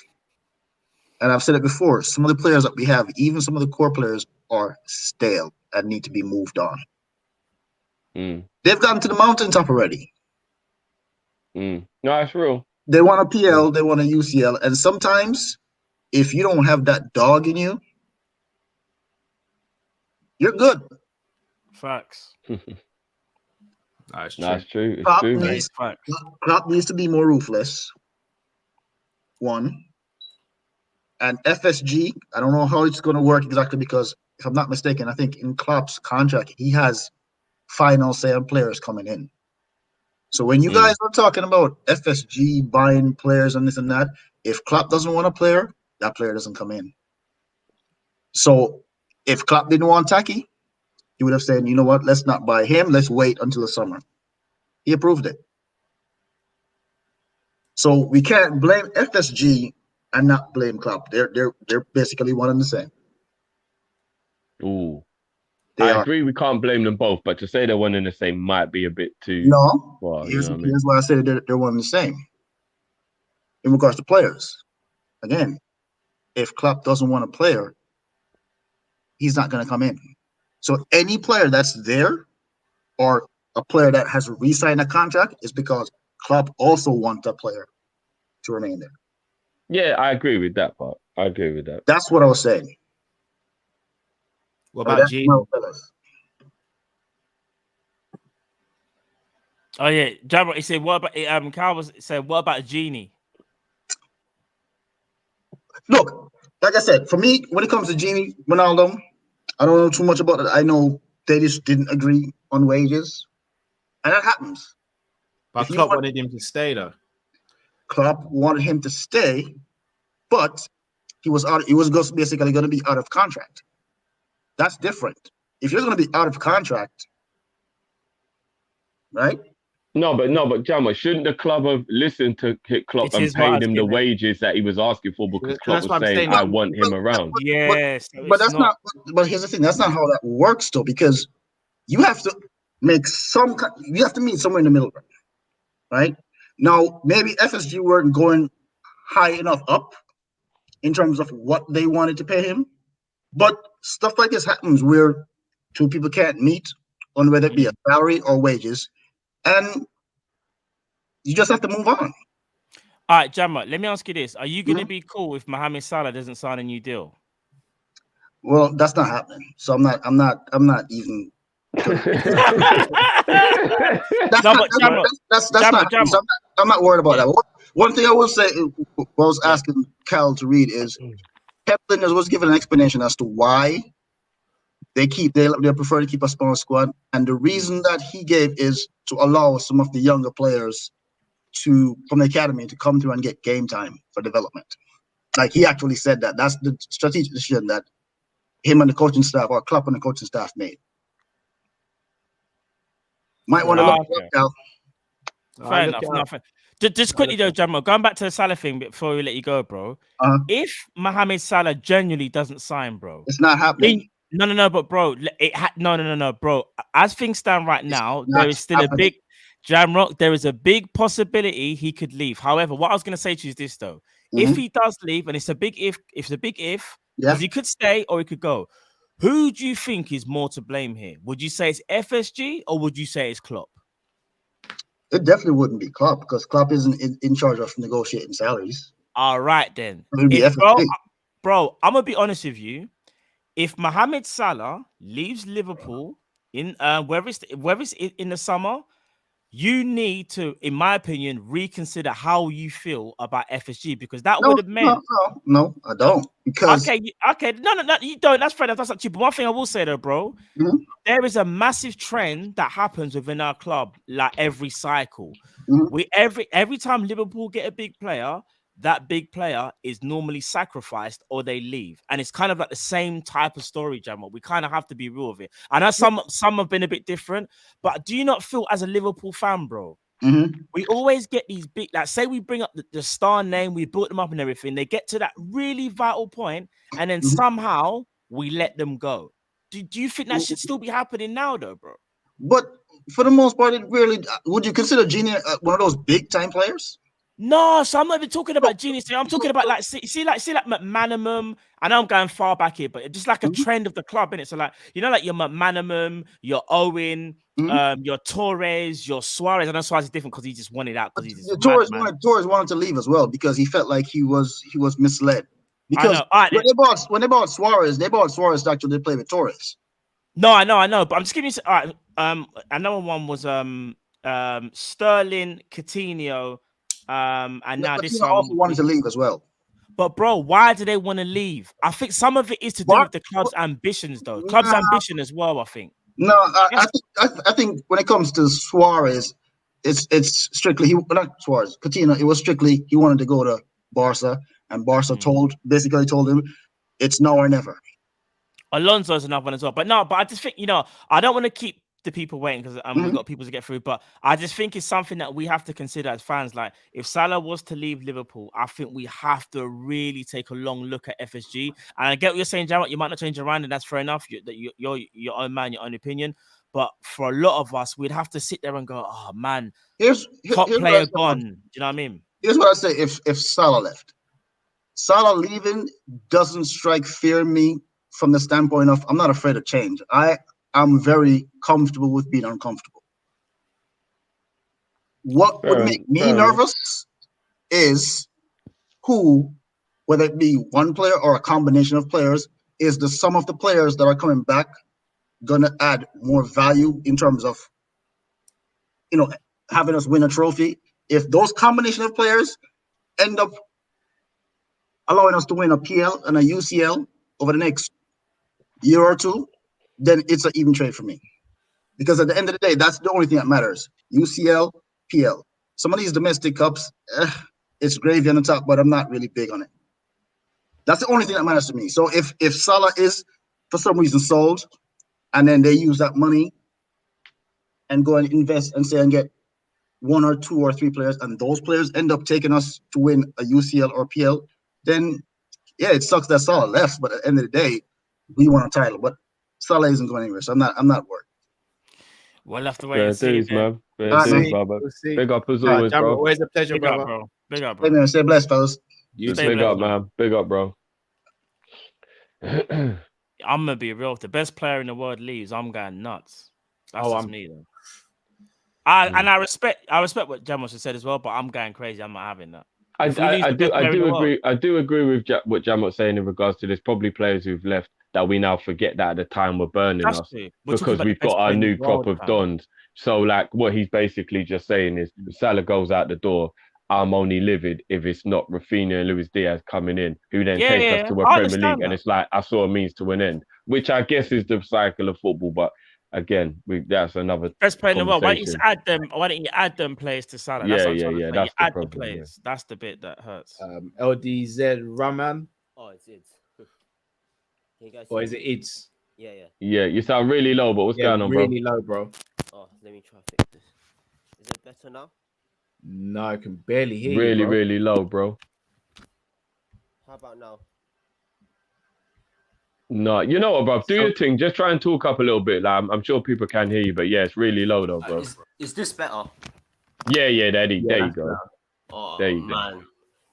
and I've said it before. Some of the players that we have, even some of the core players, are stale and need to be moved on. They've gotten to the mountaintop already. No, it's real. They want a PL, they want a UCL, and sometimes if you don't have that dog in you, you're good. Facts. That's true. That's true. It's true, man. Klopp needs to be more ruthless. 1. And FSG, I don't know how it's going to work exactly because if I'm not mistaken, I think in Klopp's contract, he has final say on players coming in. So when you guys are talking about FSG buying players and this and that, if Klopp doesn't want a player, that player doesn't come in. So if Klopp didn't want Taki, he would have said, you know what, let's not buy him. Let's wait until the summer. He approved it. So we can't blame FSG and not blame Klopp. They're basically one and the same. Ooh. I agree we can't blame them both, but to say they're one and the same might be a bit too far. Here's why I said they're one and the same. In regards to players, again, if Klopp doesn't want a player, he's not going to come in. So any player that's there or a player that has re-signed a contract is because Klopp also wants a player to remain there. Yeah, I agree with that part. I agree with that. That's what I was saying. What about Gene? Oh yeah, Jabba. He said, "What about?" Carl said, "What about Genie?" Look, like I said, for me, when it comes to Genie Ronaldo, I don't know too much about it. I know they just didn't agree on wages, and that happens. But Klopp wanted him to stay, though. Klopp wanted him to stay, but he was basically going to be out of contract. That's different. If you're going to be out of contract, right? No, but Jammer, shouldn't the club have listened to Klopp and paid him the wages that he was asking for because Klopp was saying, I want him around? Yes. But that's not. But here's the thing. That's not how that works, though, because you have to make you have to meet somewhere in the middle, right? Now, maybe FSG weren't going high enough up in terms of what they wanted to pay him, but stuff like this happens where two people can't meet on whether it be a salary or wages, and you just have to move on. All right, Jammer, let me ask you this: are you going to be cool if Mohamed Salah doesn't sign a new deal? Well, that's not happening. So I'm not even. I'm not worried about that. One thing I will say, I was asking Cal to read is, Pep was given an explanation as to why they prefer to keep a small squad, and the reason that he gave is to allow some of the younger players from the academy to come through and get game time for development. Like he actually said that. That's the strategic decision that him and the coaching staff, or Klopp and the coaching staff, made. Might want to look it up now. Fair enough. Just quickly though, Jammer, going back to the Salah thing before we let you go, bro. If Mohamed Salah genuinely doesn't sign, bro, it's not happening. No, but bro, no, bro. As things stand right now, there is still a big Jamrock. There is a big possibility he could leave. However, what I was going to say to you is this though: if he does leave, and it's a big if, because he could stay or he could go. Who do you think is more to blame here? Would you say it's FSG or would you say it's Klopp? It definitely wouldn't be Klopp because Klopp isn't in charge of negotiating salaries. All right, then. Bro, I'm going to be honest with you. If Mohamed Salah leaves Liverpool in whether it's in the summer, you need to, in my opinion, reconsider how you feel about FSG, because that would have meant. No, I don't. Because okay, no, you don't. That's fair enough. That's up to you. But one thing I will say though, bro, there is a massive trend that happens within our club, like every cycle. We every time Liverpool get a big player, that big player is normally sacrificed or they leave. And it's kind of like the same type of story, Jamal. We kind of have to be real with it. I know some have been a bit different, but do you not feel as a Liverpool fan, bro? We always get these big, like say we bring up the star name, we built them up and everything. They get to that really vital point, and then somehow we let them go. Do you think that should still be happening now, though, bro? But for the most part, it really would you consider Genie one of those big time players? No, so I'm not even talking about genius. I'm talking about like see like McManaman. I know I'm going far back here, but just like a trend of the club, innit? So like like your McManaman, your Owen, your Torres, your Suarez. I know Suarez is different because he just wanted out because he's just Torres wanted to leave as well because he felt like he was misled. Because when they bought Suarez to actually play with Torres. No, I know, but I'm just giving you. All right, another one was Sterling, Coutinho. And now this one also wanted to leave as well. But bro, why do they want to leave? I think some of it is to do with the club's ambitions, though. Club's ambition as well, I think. No, I think when it comes to Suarez, it's strictly not Suarez, Coutinho. It was strictly he wanted to go to Barca, and Barca told him it's now or never. Alonso's another one as well, but I just think I don't want to keep the people waiting because we've got people to get through, but I just think it's something that we have to consider as fans. Like if Salah was to leave Liverpool, I think we have to really take a long look at FSG. And I get what you're saying, Jarrett. You might not change your mind, and that's fair enough. You're your own man, your own opinion. But for a lot of us, we'd have to sit there and go, "Oh man, top player gone." Do you know what I mean? Here's what I say: if Salah left, Salah leaving doesn't strike fear in me from the standpoint of I'm not afraid of change. I'm very comfortable with being uncomfortable. What would make me nervous is who, whether it be one player or a combination of players, is the sum of the players that are coming back going to add more value in terms of, having us win a trophy? If those combination of players end up allowing us to win a PL and a UCL over the next year or two, then it's an even trade for me. Because at the end of the day, that's the only thing that matters. UCL, PL. Some of these domestic cups, it's gravy on the top, but I'm not really big on it. That's the only thing that matters to me. So if Salah is, for some reason, sold, and then they use that money and go and invest and get 1 or 2 or 3 players, and those players end up taking us to win a UCL or PL, then, yeah, it sucks that Salah left, but at the end of the day, we won a title. But Salah isn't going anywhere, so I'm not worried. We'll have to wait and see, man. Big up as always, bro. Always a pleasure, big up, bro. Big up, bro. Hey, man, stay blessed, fellas. Big up, man. Big up, bro. I'm gonna be real. If the best player in the world leaves, I'm going nuts. That's just me, though. And I respect what Jamal said as well, but I'm going crazy. I'm not having that. I do agree with what Jam was saying in regards to there's probably players who've left that we now forget that at the time were burning us because we've got our new crop of dons. So like what he's basically just saying is Salah goes out the door, I'm only livid if it's not Rafinha and Luis Diaz coming in, who then take us to a Premier League. And it's like I saw a means to an end, which I guess is the cycle of football. But again, that's another best player in the world. Why don't you add them players to Salah? That's that's the add problem, the players. That's the bit that hurts. LDZ Raman. Oh, it's Ids. Can you guys or is it Ids? Yeah. Yeah, you sound really low, but what's going on, bro? Really low, bro. Oh, let me try to fix this. Is it better now? No, I can barely hear you, bro. Really low, bro. How about now? No, you know what, bro? Do your thing. Just try and talk up a little bit. Like, I'm sure people can hear you, but yeah, it's really low though, bro. Is this better? Yeah, there you go. Oh, there you man. Go.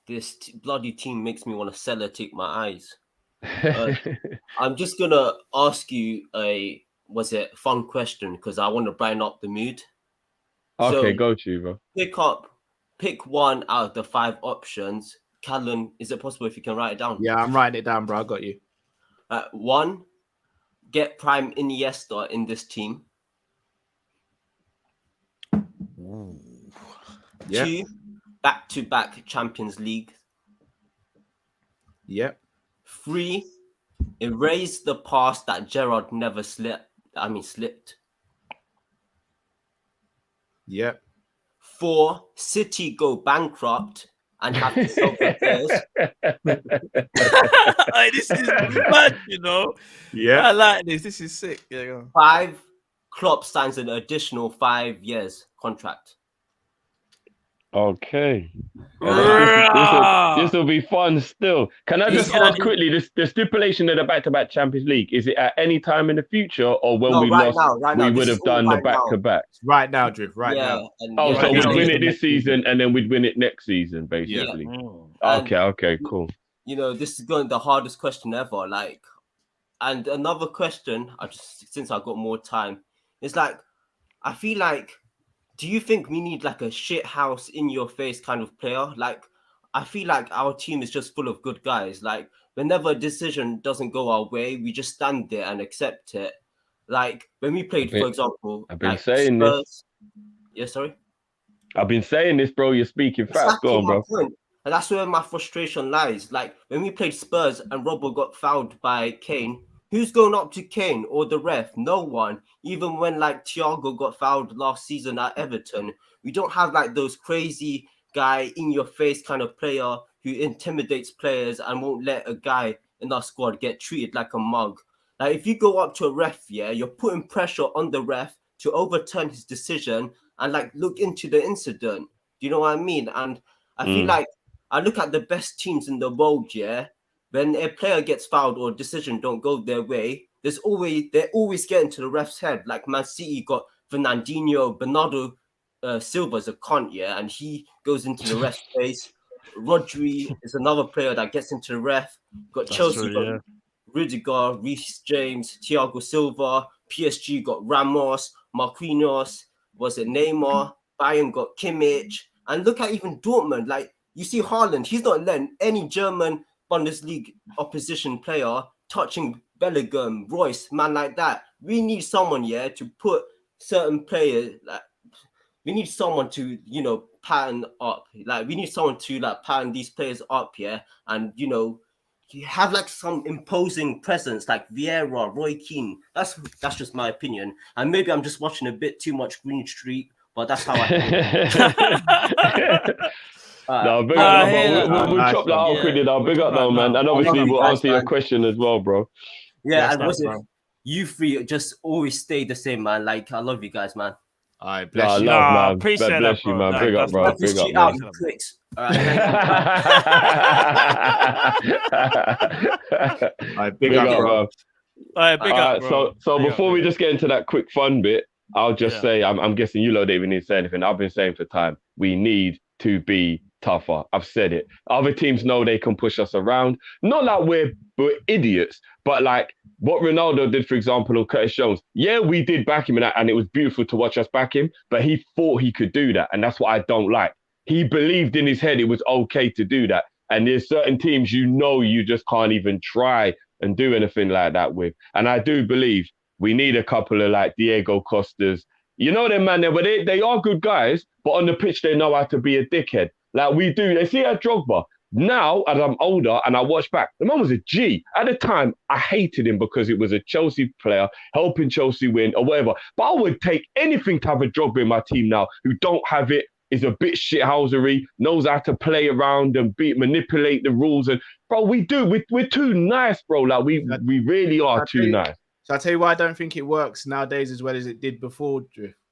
This bloody team makes me want to sellotape my eyes. I'm just going to ask you a fun question because I want to brighten up the mood. Okay, go to you, bro. Pick one out of the 5 options. Callum, is it possible if you can write it down? Yeah, I'm writing it down, bro. I got you. 1, get Prime Iniesta in this team. Yeah. 2, back-to-back Champions League. Yep. 3, erase the past that Gerrard never slipped. Yep. 4, City go bankrupt and have to sell their players. This is mad, you know. Yeah, I like this. This is sick. Yeah, go on. 5, Klopp signs an additional 5 years contract. Okay. This will be fun still. Can I just ask quickly, the stipulation of the back-to-back Champions League, is it at any time in the future or when we lost, we would have done the back-to-back? Right now, Drift, now. So we'd win it this season and then we'd win it next season, basically. Yeah. Okay, cool. You know, this is going the hardest question ever. Like, and another question, since I got more time, it's like, I feel like, do you think we need like a shit house in your face kind of player? Like, I feel like our team is just full of good guys. Like, whenever a decision doesn't go our way, we just stand there and accept it. Like, when we played, for example, I've been saying this. Yeah, sorry? I've been saying this, bro. You're speaking fast. Go on, bro. Point. And that's where my frustration lies. Like, when we played Spurs and Robbo got fouled by Kane, who's going up to Kane or the ref? No one. Even when like Thiago got fouled last season at Everton, we don't have like those crazy guy in your face kind of player who intimidates players and won't let a guy in our squad get treated like a mug. Like if you go up to a ref, you're putting pressure on the ref to overturn his decision and like look into the incident. Do you know what I mean? And I feel like I look at the best teams in the world, when a player gets fouled or a decision don't go their way, they're always getting to the ref's head. Like Man City got Fernandinho, Bernardo Silva's a cunt, and he goes into the ref's face. Rodri is another player that gets into the ref. Got Chelsea, got Rudiger, Reece James, Thiago Silva. PSG got Ramos, Marquinhos, Neymar. Bayern got Kimmich. And look at even Dortmund. Like you see Haaland, he's not letting any German Bundesliga opposition player touching Bellingham, Royce, man like that. We need someone, to put certain players, like we need someone to, pattern up. Like we need someone to like pattern these players up, and you have like some imposing presence like Vieira, Roy Keane. That's just my opinion. And maybe I'm just watching a bit too much Green Street, but that's how I feel. No, big up, we'll chop that out quickly now. Big up now, man. And obviously we'll answer your question as well, bro. Yeah, and what's it? You three just always stay the same, man. Like I love you guys, man. I bless you. Man. Appreciate bless you, man. Big up, bro. Big up, man. Pricks. All right, big up, bro. All right, big up, bro. So before we just get into that quick fun bit, I'll just say, I'm guessing you lot don't even need to say anything. I've been saying for time, we need to be tougher. I've said it. Other teams know they can push us around. Not like we're idiots, but like what Ronaldo did, for example, or Curtis Jones. Yeah, we did back him in that, and it was beautiful to watch us back him, but he thought he could do that, and that's what I don't like. He believed in his head it was okay to do that, and there's certain teams you just can't even try and do anything like that with. And I do believe we need a couple of like Diego Costas. You know them, man, but they are good guys, but on the pitch they know how to be a dickhead. Like we do. They see at Drogba. Now, as I'm older and I watch back, the man was a G. At the time, I hated him because it was a Chelsea player helping Chelsea win or whatever. But I would take anything to have a Drogba in my team now who don't have it, is a bit shithousery, knows how to play around and manipulate the rules. And bro, we do. We're too nice, bro. Like we really are too nice. So I tell you why I don't think it works nowadays as well as it did before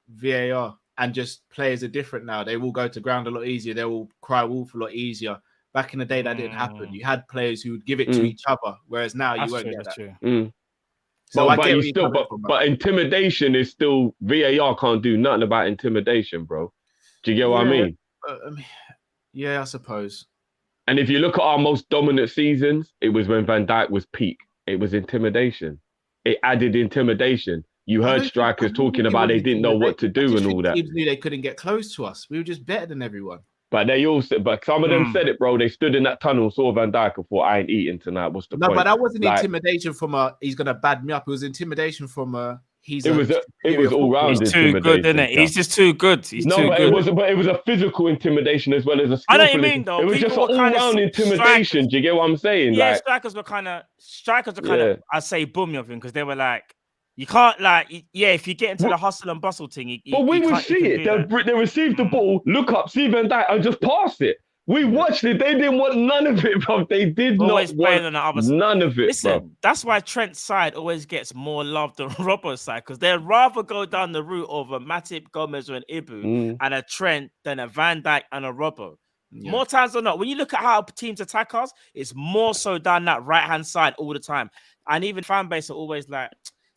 VAR. And just players are different now. They will go to ground a lot easier. They will cry wolf a lot easier. Back in the day, that didn't happen. You had players who would give it to each other, whereas now you won't get that. So but intimidation is still VAR can't do nothing about intimidation, bro. Do you get what I mean? Yeah, I suppose. And if you look at our most dominant seasons, it was when Van Dijk was peak. It was intimidation. It added intimidation. You heard strikers talking about they didn't know what to do and all that. Teams knew they couldn't get close to us. We were just better than everyone. But some of them said it, bro. They stood in that tunnel, saw Van Dijk, and thought, I ain't eating tonight. What's the point? No, but that wasn't intimidation from he's going to bad me up. It was intimidation from It was all round. He's too good, isn't it? He's just too good. He's too good. It was a physical intimidation as well as a skillful. I know what you mean, though. It was just an all-round intimidation. Do you get what I'm saying? Yeah, strikers were kind of, I'd say, boom your thing, because they were like, you can't, like, if you get into the hustle and bustle thing, but we would see it. They received the ball, look up, see Van Dijk, and just pass it. We watched it. They didn't want none of it, bro. They did always not want on the other side. None of it, Listen, bro. that's why Trent's side always gets more love than Robbo's side, because they'd rather go down the route of a Matip, Gomez, or an Ibu and a Trent than a Van Dijk and a Robbo. Yeah. More times than not, when you look at how teams attack us, it's more so down that right-hand side all the time. And even fan base are always like,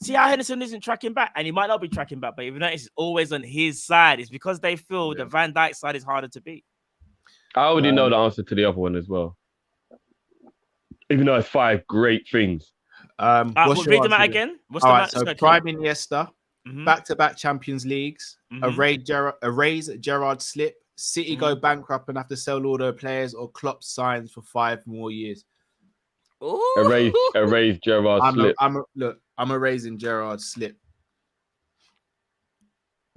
see how Henderson isn't tracking back, and he might not be tracking back, but even though it's always on his side, it's because they feel the Van Dijk side is harder to beat. I already know the answer to the other one as well. Even though it's 5 great things. We'll read them out again. All right, so Prime Iniesta, back-to-back Champions Leagues, erase Gerrard slip, City go bankrupt and have to sell all their players, or Klopp signs for 5 more years. Erase Gerrard slip. I'm erasing Gerrard's slip.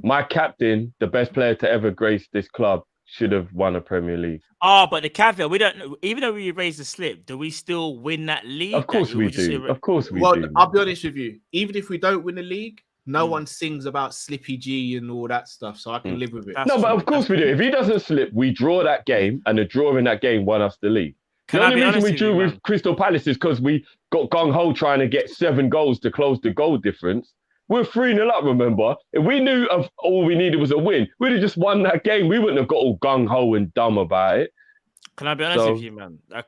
My captain, the best player to ever grace this club, should have won a Premier League. Oh, but the caveat, we don't. Even though we erase the slip, do we still win that league? Of course we do. Of course we do. Well, I'll be honest with you. Even if we don't win the league, no one sings about Slippy G and all that stuff, so I can live with it. But of course we do. If he doesn't slip, we draw that game, and the draw in that game won us the league. The only reason we drew with Crystal Palace is because we got gung-ho trying to get 7 goals to close the goal difference. We're 3-0 up, remember? If we knew of all we needed was a win, we'd have just won that game. We wouldn't have got all gung-ho and dumb about it. Can I be honest with you, man? Do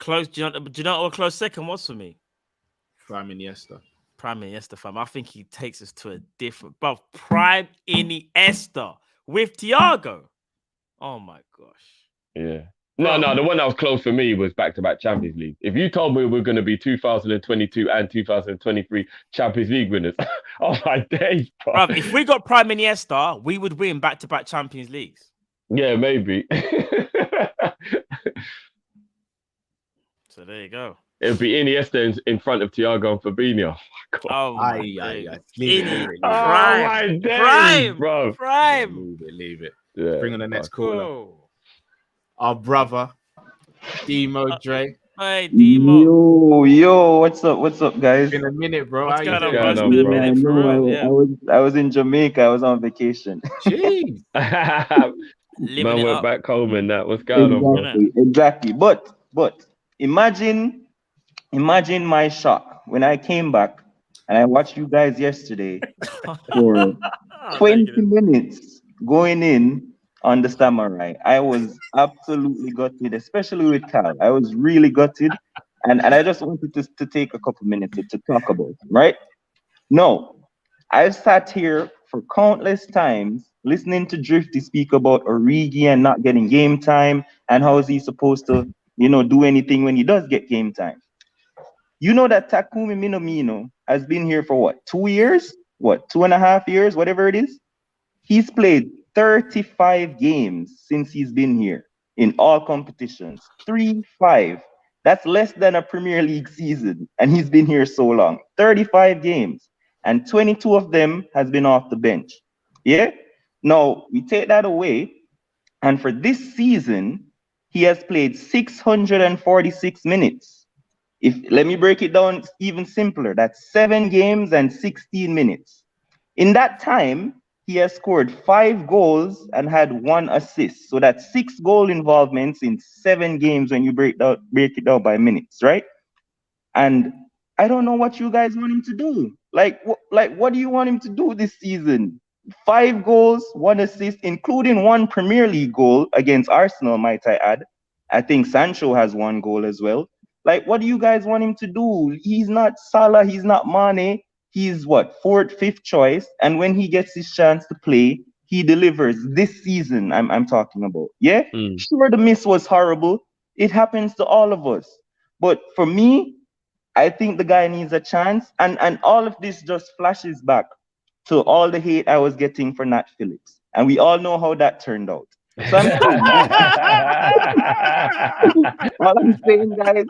you know what a close second was for me? Prime Iniesta, fam. I think he takes us to a different... But Prime Iniesta with Thiago. Oh, my gosh. Yeah. No, the one that was close for me was back-to-back Champions League. If you told me we were going to be 2022 and 2023 Champions League winners, oh my days, bro. Bruv, if we got Prime Iniesta, we would win back-to-back Champions Leagues. Yeah, maybe. So there you go. It would be Iniesta in front of Thiago and Fabinho. Oh my days, bro. Prime. Leave it. Yeah. Bring on the next caller. Our brother, Demo Dre. Hey, Demo. Yo, what's up, guys? It's been a minute, bro. What's going on, bro? It's been a minute, bro. I was in Jamaica. I was on vacation. Jeez. Man went back home and that. What's going on, bro? Exactly. But imagine my shock when I came back and I watched you guys yesterday for 20 minutes going in on the Samurai. I was absolutely gutted, especially with Cal. I was really gutted, and I just wanted to take a couple minutes to talk about it, right? No, I've sat here for countless times listening to Drifty speak about Origi and not getting game time, and how is he supposed to, do anything when he does get game time. You know that Takumi Minamino has been here for what, 2 years? What, 2.5 years, whatever it is? He's played 35 games since he's been here in all competitions. 35. That's less than a Premier League season, and he's been here so long. 35 games, and 22 of them has been off the bench. Yeah? Now, we take that away, and for this season, he has played 646 minutes. Let me break it down even simpler. That's 7 games and 16 minutes. In that time, he has scored 5 goals and had 1 assist. So that's 6 goal involvements in 7 games when you break it down by minutes, right? And I don't know what you guys want him to do. What do you want him to do this season? 5 goals, 1 assist, including 1 Premier League goal against Arsenal, might I add. I think Sancho has 1 goal as well. What do you guys want him to do? He's not Salah, he's not Mane. He's what, 4th, 5th choice, and when he gets his chance to play, he delivers. This season, I'm talking about. Yeah, Sure, the miss was horrible. It happens to all of us. But for me, I think the guy needs a chance, and all of this just flashes back to all the hate I was getting for Nat Phillips, and we all know how that turned out. So all I'm saying, guys,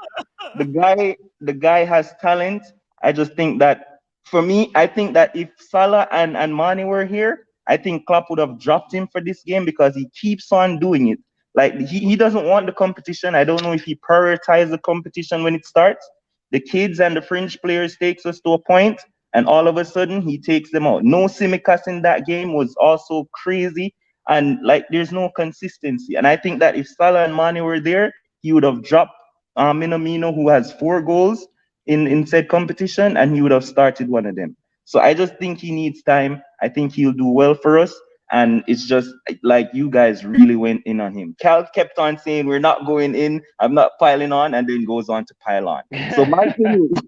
the guy has talent. I just think that for me, I think that if Salah and Mane were here, I think Klopp would have dropped him for this game because he keeps on doing it. Like he doesn't want the competition. I don't know if he prioritizes the competition when it starts. The kids and the fringe players takes us to a point, and all of a sudden he takes them out. No Tsimikas in that game was also crazy, and like there's no consistency. And I think that if Salah and Mane were there, he would have dropped Minamino, who has 4 goals in said competition, and he would have started one of them. So I just think he needs time. I think he'll do well for us. And it's just like you guys really went in on him. Cal kept on saying, we're not going in, I'm not piling on, and then goes on to pile on. So my thing is,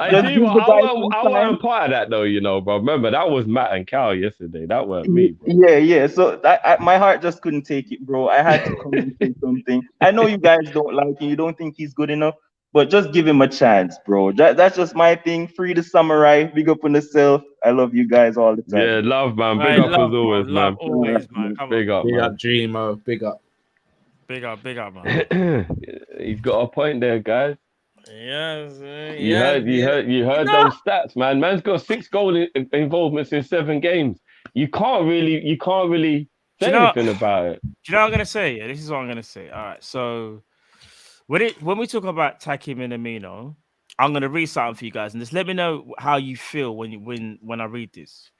I wasn't part of that though, you know, bro. Remember, that was Matt and Cal yesterday. That weren't me, bro. Yeah. So my heart just couldn't take it, bro. I had to come and say something. I know you guys don't like him, you don't think he's good enough, but just give him a chance, bro. That's just my thing. Free the samurai. Big up on yourself. I love you guys all the time. Yeah, love, man. Big up as always, man. Love always, man. Come big on. up, big man. up, Dreamo. Big up. Big up, man. He's got a point there, guys. Yes. You heard those stats, man. Man's got 6 goal involvements in 7 games. You can't really say anything about it. Do you know what I'm gonna say? Yeah, this is what I'm gonna say. All right, so when we talk about Taki Minamino, I'm gonna read something for you guys, and just let me know how you feel when I read this.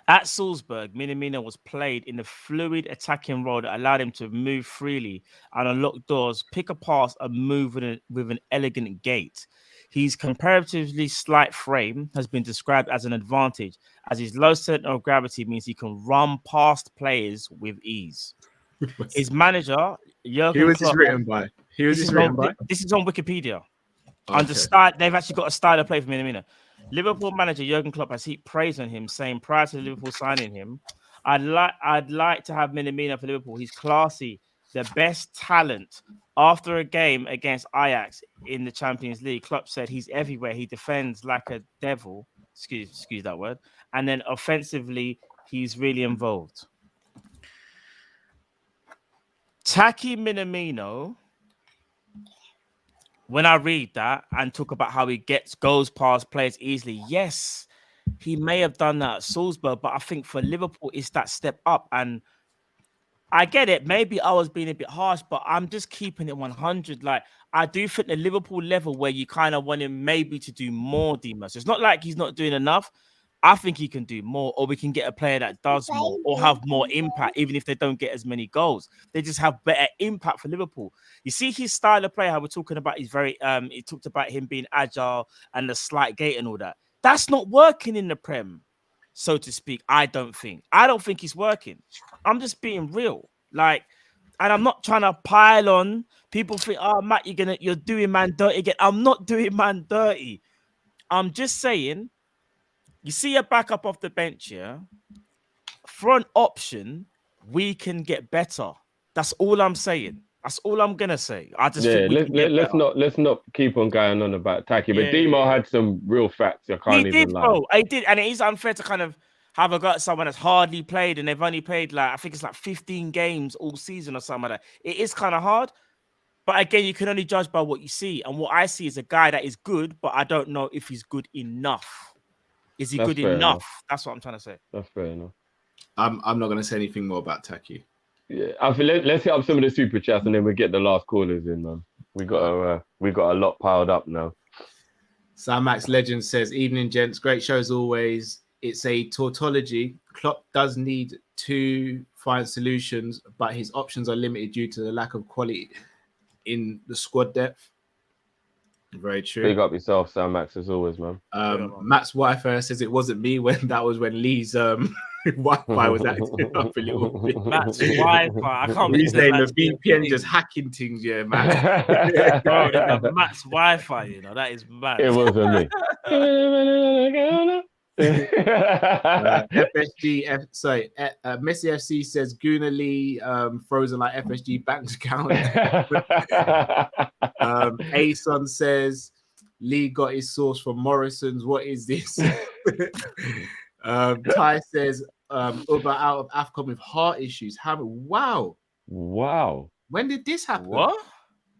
At Salzburg, Minamino was played in a fluid attacking role that allowed him to move freely and unlock doors, pick a pass, and move with an elegant gait. His comparatively slight frame has been described as an advantage, as his low center of gravity means he can run past players with ease. His manager, Jurgen Who was Klopp, this written by? This is on Wikipedia. Okay. They've actually got a style of play for Minamino. Liverpool manager Jurgen Klopp has heaped praise on him, saying prior to Liverpool signing him, I'd like to have Minamino for Liverpool. He's classy, the best talent. After a game against Ajax in the Champions League, Klopp said he's everywhere. He defends like a devil. Excuse that word. And then offensively, he's really involved. Taki Minamino, when I read that and talk about how he goes past players easily, yes, he may have done that at Salzburg, but I think for Liverpool, it's that step up. And I get it. Maybe I was being a bit harsh, but I'm just keeping it 100. Like, I do think the Liverpool level where you kind of want him maybe to do more, Demas. It's not like he's not doing enough. I think he can do more, or we can get a player that does more or have more impact, even if they don't get as many goals. They just have better impact for Liverpool. You see his style of play, how we're talking about, he's very, he talked about him being agile and the slight gait and all that. That's not working in the Prem, so to speak, I don't think. I don't think it's working. I'm just being real. Like, and I'm not trying to pile on. People think, oh, Matt, you're doing man dirty again. I'm not doing man dirty. I'm just saying, you see a backup off the bench here. For an option, we can get better. That's all I'm saying. That's all I'm gonna say. I just think let's not keep on going on about Taki. But Demo had some real facts. I can't even lie. Bro. I did, and it is unfair to kind of have a go at someone that's hardly played, and they've only played I think it's 15 games all season or something like that. It is kind of hard. But again, you can only judge by what you see, and what I see is a guy that is good, but I don't know if he's good enough. Is he good enough? That's what I'm trying to say. That's fair enough. I'm not going to say anything more about Taki. Yeah, I feel let's hit up some of the super chats and then we get the last callers in, man. We got a lot piled up now. Sam Max Legend says, "Evening, gents. Great show as always. It's a tautology. Klopp does need to find solutions, but his options are limited due to the lack of quality in the squad depth." Very true. Big up yourself, Sam Max, as always, man. Matt's wife says it wasn't me when Lee's Wi-Fi was acting up a little bit. Matt's Wi-Fi. I can't believe the VPN just hacking things, yeah, Matt. Bro, Matt's Wi-Fi, you know, that is mad. It wasn't me. FSG, Messi FC says Guna Lee frozen like FSG bank account. Ason says Lee got his source from Morrison's. What is this? Ty says Uber out of AFCON with heart issues. Wow. When did this happen? What?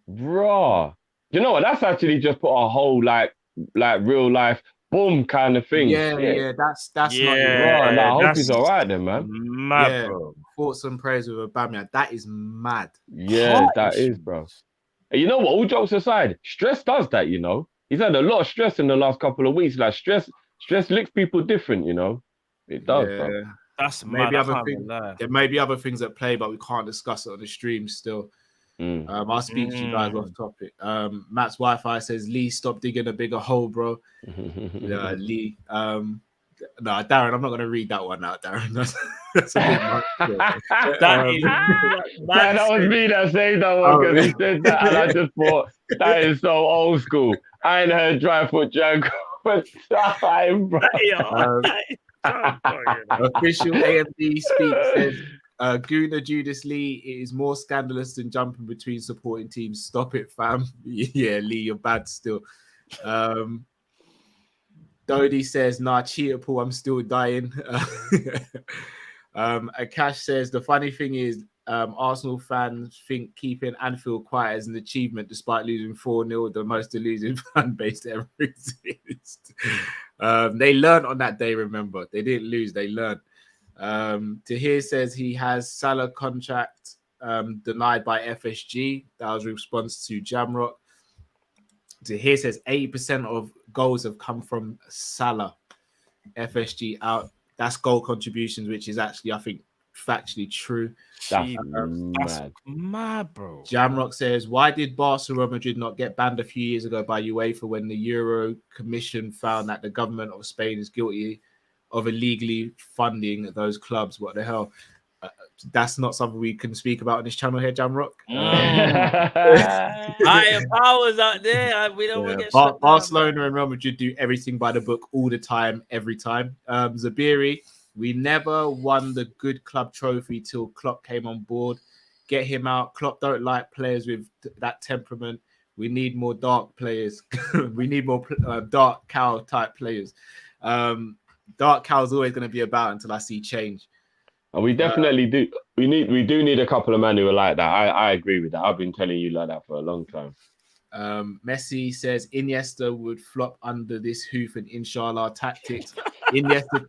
Raw. You know what? That's actually just put a whole like real life boom kind of thing. Yeah, that's not right. I hope he's all right then, man. Mad, bro. Thoughts and prayers with Aubameyang. That is mad. Yeah, that is, bro. And you know what? All jokes aside, stress does that. You know, he's had a lot of stress in the last couple of weeks. Like stress licks people different. You know, it does, bro. That's maybe mad. other things. There may be other things at play, but we can't discuss it on the stream still. I'll speak to you guys off topic. Matt's Wi-Fi says, Lee, stop digging a bigger hole, bro. Lee. No, Darren, I'm not going to read that one out, Darren. That's a bit much. That was me that said that one because he said that, and I just thought that is so old school. I ain't heard dry foot Django for time, bro. Official AMD speak says, Guna Judas Lee, it is more scandalous than jumping between supporting teams. Stop it, fam. Yeah, Lee, you're bad still. Dodie says, nah, cheater Paul, I'm still dying. Akash says, the funny thing is, Arsenal fans think keeping Anfield quiet is an achievement despite losing 4-0, the most delusional fan base to ever exist. They learned on that day, remember. They didn't lose, they learned. Tahir says he has Salah contract denied by FSG. That was a response to Jamrock. Tahir says 80% of goals have come from Salah. FSG out. That's goal contributions, which is actually, I think, factually true. That's mad, bro. Jamrock says, why did Barcelona Madrid not get banned a few years ago by UEFA when the Euro Commission found that the government of Spain is guilty of illegally funding those clubs? What the hell? That's not something we can speak about on this channel here, Jamrock. Higher powers out there. We don't want to get Barcelona and Real Madrid do everything by the book all the time, every time. Zabiri, we never won the good club trophy till Klopp came on board. Get him out. Klopp don't like players with that temperament. We need more dark players. We need more dark cow type players. Dark cow is always going to be about until I see change. And we definitely do. We do need a couple of men who are like that. I agree with that. I've been telling you like that for a long time. Messi says Iniesta would flop under this hoof and inshallah tactics. Iniesta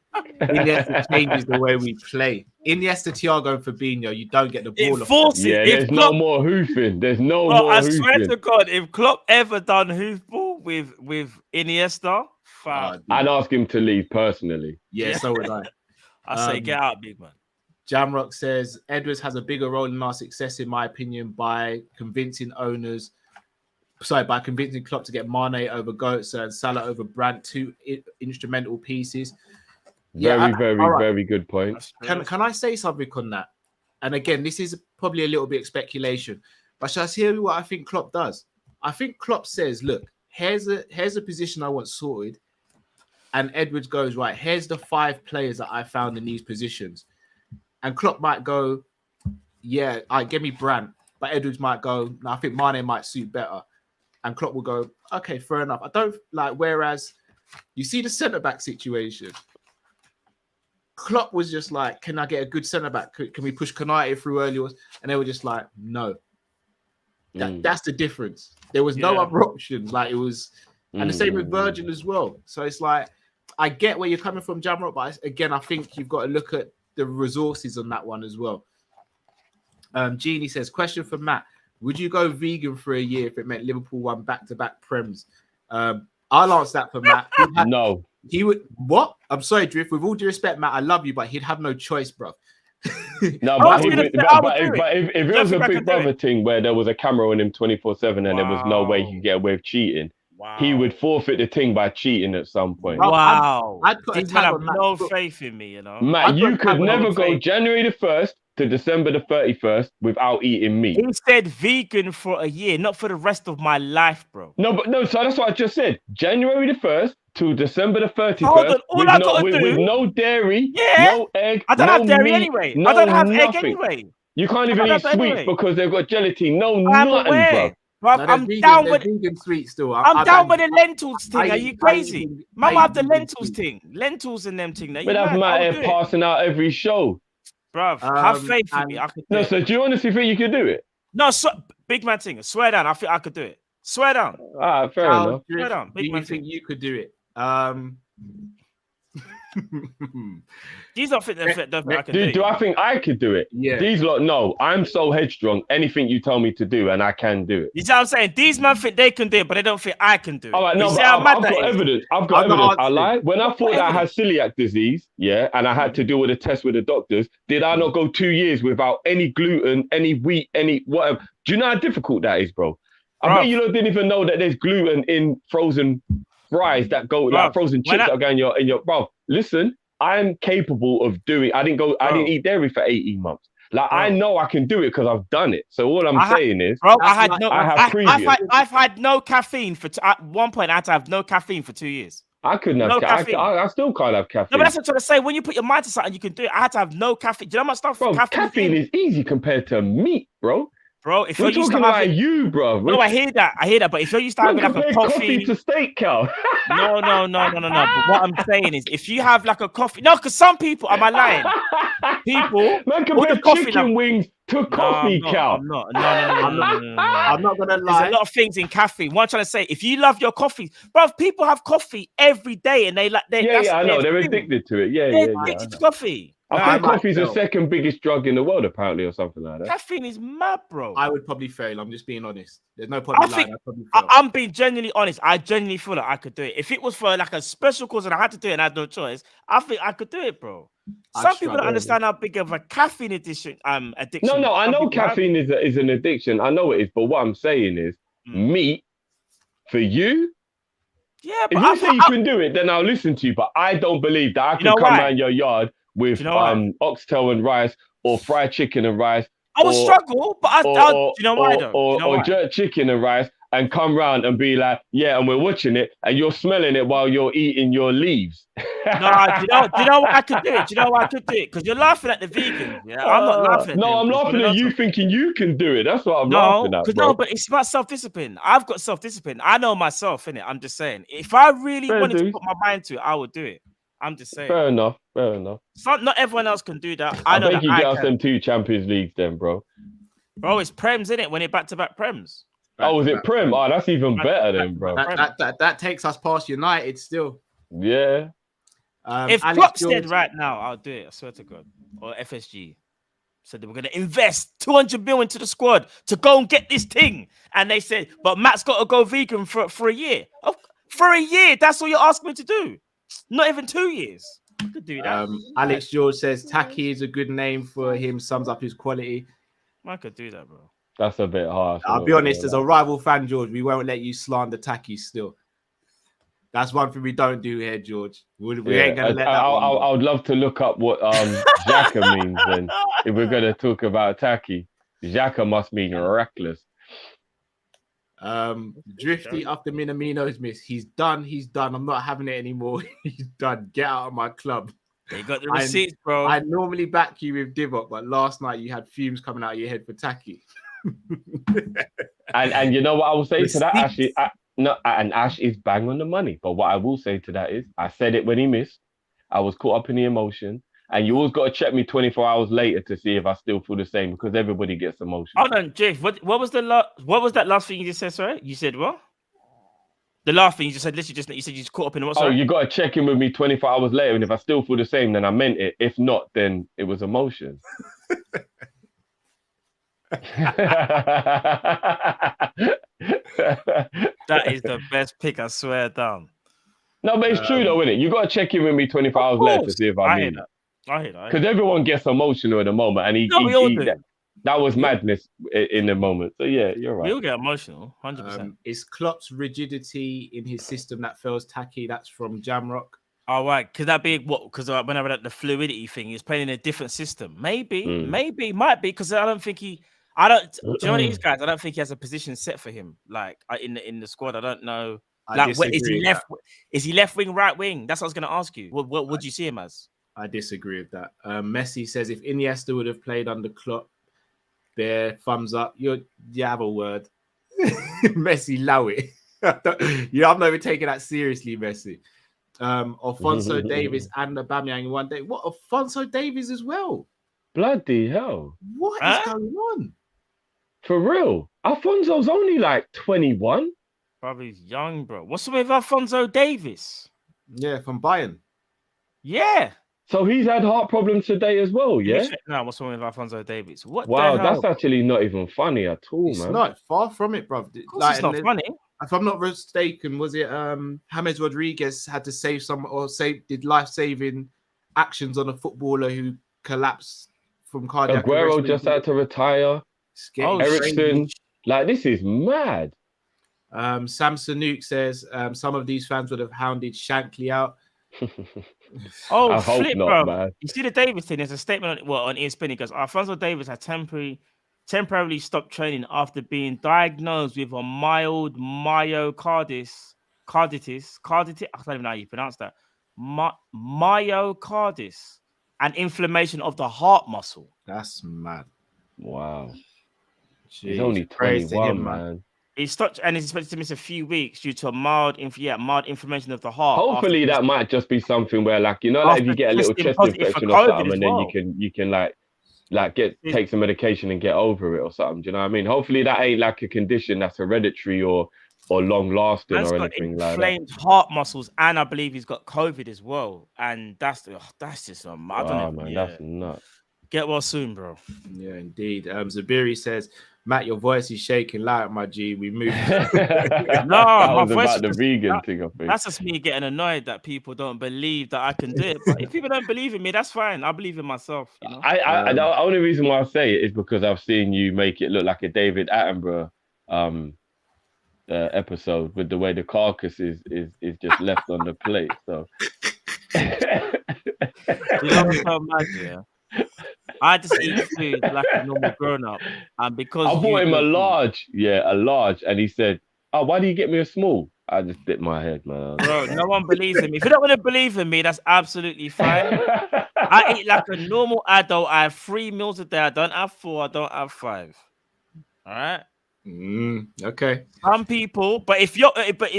changes the way we play. Iniesta, Thiago, and Fabinho, you don't get the ball. There's no more hoofing. There's no more I hoofing. swear to God, if Klopp ever done hoofball with Iniesta, I'd ask him to leave personally. Yeah, so would I. I say get out, big man. Jamrock says Edwards has a bigger role in our success, in my opinion, by convincing Klopp to get Mane over Götze and Salah over Brandt, two instrumental pieces. Very good point. Can I say something on that? And again, this is probably a little bit of speculation, but shall I tell you what I think Klopp does? I think Klopp says, look, here's a position I want sorted. And Edwards goes, right, here's the 5 players that I found in these positions. And Klopp might go, yeah, give me Brandt. But Edwards might go, no, I think Mane might suit better. And Klopp will go, okay, fair enough. I don't like, whereas you see the centre-back situation. Klopp was just like, can I get a good centre-back? Can we push Konate through early? And they were just like, no. That's the difference. There was no other options. Like it was, and the same with Virgil as well. So it's like, I get where you're coming from, Jamrock, but again, I think you've got to look at the resources on that one as well. Jeannie says, question for Matt. Would you go vegan for a year if it meant Liverpool won back-to-back Prems? I'll answer that for Matt. No. He would, what? I'm sorry, Drift. With all due respect, Matt, I love you, but he'd have no choice, bro. No, but if it was a Big Brother thing where there was a camera on him 24/7 and there was no way he could get away with cheating, he would forfeit the thing by cheating at some point. Wow. I'd put a He's tag got on no Matt. faith in me, you know. Matt, you could never go January the 1st to December the 31st without eating meat. He said vegan for a year, not for the rest of my life, bro. No, so that's what I just said. January the 1st to December the 31st with no dairy, no egg. I don't have dairy meat, anyway. No I don't have egg nothing. anyway. You can't even eat sweets because they've got gelatin. No, I'm nothing, aware. bro. I'm down with vegan sweets still. I'm down with the lentils thing. Are you crazy? Mama have the lentils thing. Lentils and them thing. But that's Matt here passing out every show. Bruv, have faith in me. I could do it. So do you honestly think you could do it? No, big man thing. Swear down. I think I could do it. Swear down. Fair enough. Swear down. Do you think you could do it? These don't think I can do I think I could do it? Yeah. These lot, no. I'm so headstrong. Anything you tell me to do, and I can do it. You see what I'm saying? These men think they can do it, but they don't think I can do it. All right, You no, see but how mad I've that got is? evidence. I've got evidence. I lie. When I thought that I had celiac disease, yeah, and I had to do with a test with the doctors, did I not go 2 years without any gluten, any wheat, any whatever? Do you know how difficult that is, bro? I bet you lot didn't even know that there's gluten in frozen fries that go, like frozen chips that go in your, bro. Listen, I'm capable of doing. I didn't eat dairy for 18 months. Like I know I can do it because I've done it. So all I'm saying is, I've had no caffeine for at one point. I had to have no caffeine for 2 years. I couldn't have caffeine. I still can't have caffeine. No, but that's what I'm trying to say. When you put your mind to something, you can do it. I had to have no caffeine. Do you know how much stuff? Bro, caffeine is easy compared to meat, bro. Bro, if we're you're used talking to about having... you, bro. No, I hear that. But if you're used to having like a coffee to steak, cow. No. But what I'm saying is, if you have like a coffee, no, because some people, am I lying? People, man, compare chicken wings to coffee, cow. I'm not. No. I'm not gonna lie. There's a lot of things in caffeine. What I'm trying to say, if you love your coffee, bro, people have coffee every day, and they like. I know they're addicted to it. They're addicted to coffee. I think coffee's the second biggest drug in the world, apparently, or something like that. Caffeine is mad, bro. I would probably fail. I'm just being honest. There's no point in lying. I'm being genuinely honest. I genuinely feel like I could do it. If it was for like a special cause and I had to do it and I had no choice, I think I could do it, bro. Some people don't understand how big of a caffeine addiction. No, I know caffeine is an addiction. I know it is, but what I'm saying is, meat for you. Yeah, but if you say you can do it, then I'll listen to you. But I don't believe that I can come around your yard with oxtail and rice or fried chicken and rice. I would struggle, but do you know why though? Or jerk chicken and rice and come round and be like, yeah, and we're watching it and you're smelling it while you're eating your leaves. No, do you know what I could do it? Do you know why I could do it? Because you're laughing at the vegans. Yeah, I'm not laughing at them. I'm laughing at you thinking you can do it. That's what I'm laughing at, bro. No, but it's about self-discipline. I've got self-discipline. I know myself, innit? I'm just saying. If I really wanted to put my mind to it, I would do it. I'm just saying. Fair enough. Not everyone else can do that. I think you get us them 2 Champions Leagues then, bro. Bro, it's Prems, isn't it? When it back-to-back Prems. Is it Prem? Oh, that's even better then, bro. That takes us past United still. Yeah. If Klopp said right now, I'll do it. I swear to God. Or FSG said they were going to invest 200 million into the squad to go and get this thing. And they said, but Matt's got to go vegan for a year. Oh, for a year, that's all you're asking me to do. Not even 2 years. I could do that. Alex George says Taki is a good name for him, sums up his quality. I could do that, bro. That's a bit harsh. I'll be honest, as a rival fan, George, we won't let you slander Taki still. That's one thing we don't do here, George. We ain't going to let that I would love to look up what Xhaka means then. If we're going to talk about Taki. Xhaka must mean reckless. Drifty after Minamino's miss. He's done. I'm not having it anymore. He's done. Get out of my club. You got the receipts, bro. I normally back you with Divock, but last night you had fumes coming out of your head for Taki. and you know what I will say to that, Ashley? And Ash is bang on the money. But what I will say to that is, I said it when he missed. I was caught up in the emotion. And you always got to check me 24 hours later to see if I still feel the same, because everybody gets emotional. Hold on, Jake. What was that last thing you just said? Sorry, you said what? The last thing you just said. Literally, you said you just caught up in the what? Oh, you got to check in with me 24 hours later, and if I still feel the same, then I meant it. If not, then it was emotion. That is the best pick, I swear down. No, but it's true though, isn't it? You got to check in with me 24 hours later to see if I mean it. I hear that. Because everyone gets emotional in the moment, and that was madness in the moment. So yeah, you're right. We all get emotional, 100%. Is Klopp's rigidity in his system that fails Taki? That's from Jamrock. Oh, right. Could that be what? Because whenever the fluidity thing, he's playing in a different system. Maybe, might be. Because I don't think he. Do you know what it is, guys? I don't think he has a position set for him. Like in the squad, I don't know. Like, is he left? Is he left wing, right wing? That's what I was going to ask you. What would you see him as? I disagree with that. Messi says if Iniesta would have played under Klopp, there, thumbs up. You have a word. Messi, allow it. I'm not even taking that seriously, Messi. Alfonso Davies and Aubameyang one day. What, Alfonso Davies as well? Bloody hell. What is going on? For real? Alfonso's only like 21. Probably young, bro. What's with Alfonso Davies? Yeah, from Bayern. Yeah. So he's had heart problems today as well, yeah? No, what's wrong with Alphonso Davies? What wow, the hell? that's actually not even funny at all, It's man. not far from it, bro. Of course it's not funny. If I'm not mistaken, was it James Rodriguez had to save did life-saving actions on a footballer who collapsed from cardiac Aguero arrest? just had to retire. Ericsson, like this is mad. Sam Sanook says some of these fans would have hounded Shankly out. I hope not, man. You see the Davis thing, there's a statement on ESPN. It goes, Alphonso Davies had temporarily stopped training after being diagnosed with a mild myocarditis. I don't even know how you pronounce that. Myocarditis, an inflammation of the heart muscle. That's mad. Wow. Jeez, he's only 21, man. He's stopped and he's expected to miss a few weeks due to a mild inflammation of the heart. Hopefully that might just be something where, like, you know, like if you get a little chest infection or something, and then you can take some medication and get over it or something. Do you know what I mean? Hopefully that ain't like a condition that's hereditary or long lasting or anything like that. Inflamed heart muscles, and I believe he's got COVID as well. And that's just I don't know, man, that's nuts. Get well soon, bro. Yeah, indeed. Zabiri says, Matt, your voice is shaking loud, my G. We moved. My voice about the vegan thing, I think. That's just me getting annoyed that people don't believe that I can do it. But if people don't believe in me, that's fine. I believe in myself. You know? The only reason why I say it is because I've seen you make it look like a David Attenborough episode with the way the carcass is just left on the plate. So you know what's so mad, yeah? I just eat food like a normal grown-up, and because I bought him a large, and he said, "Oh, why do you get me a small?" I just bit my head, man. Bro, no one believes in me. If you don't want to believe in me, that's absolutely fine. I eat like a normal adult. I have 3 meals a day. I don't have 4. I don't have 5. All right. Okay. Some people, but if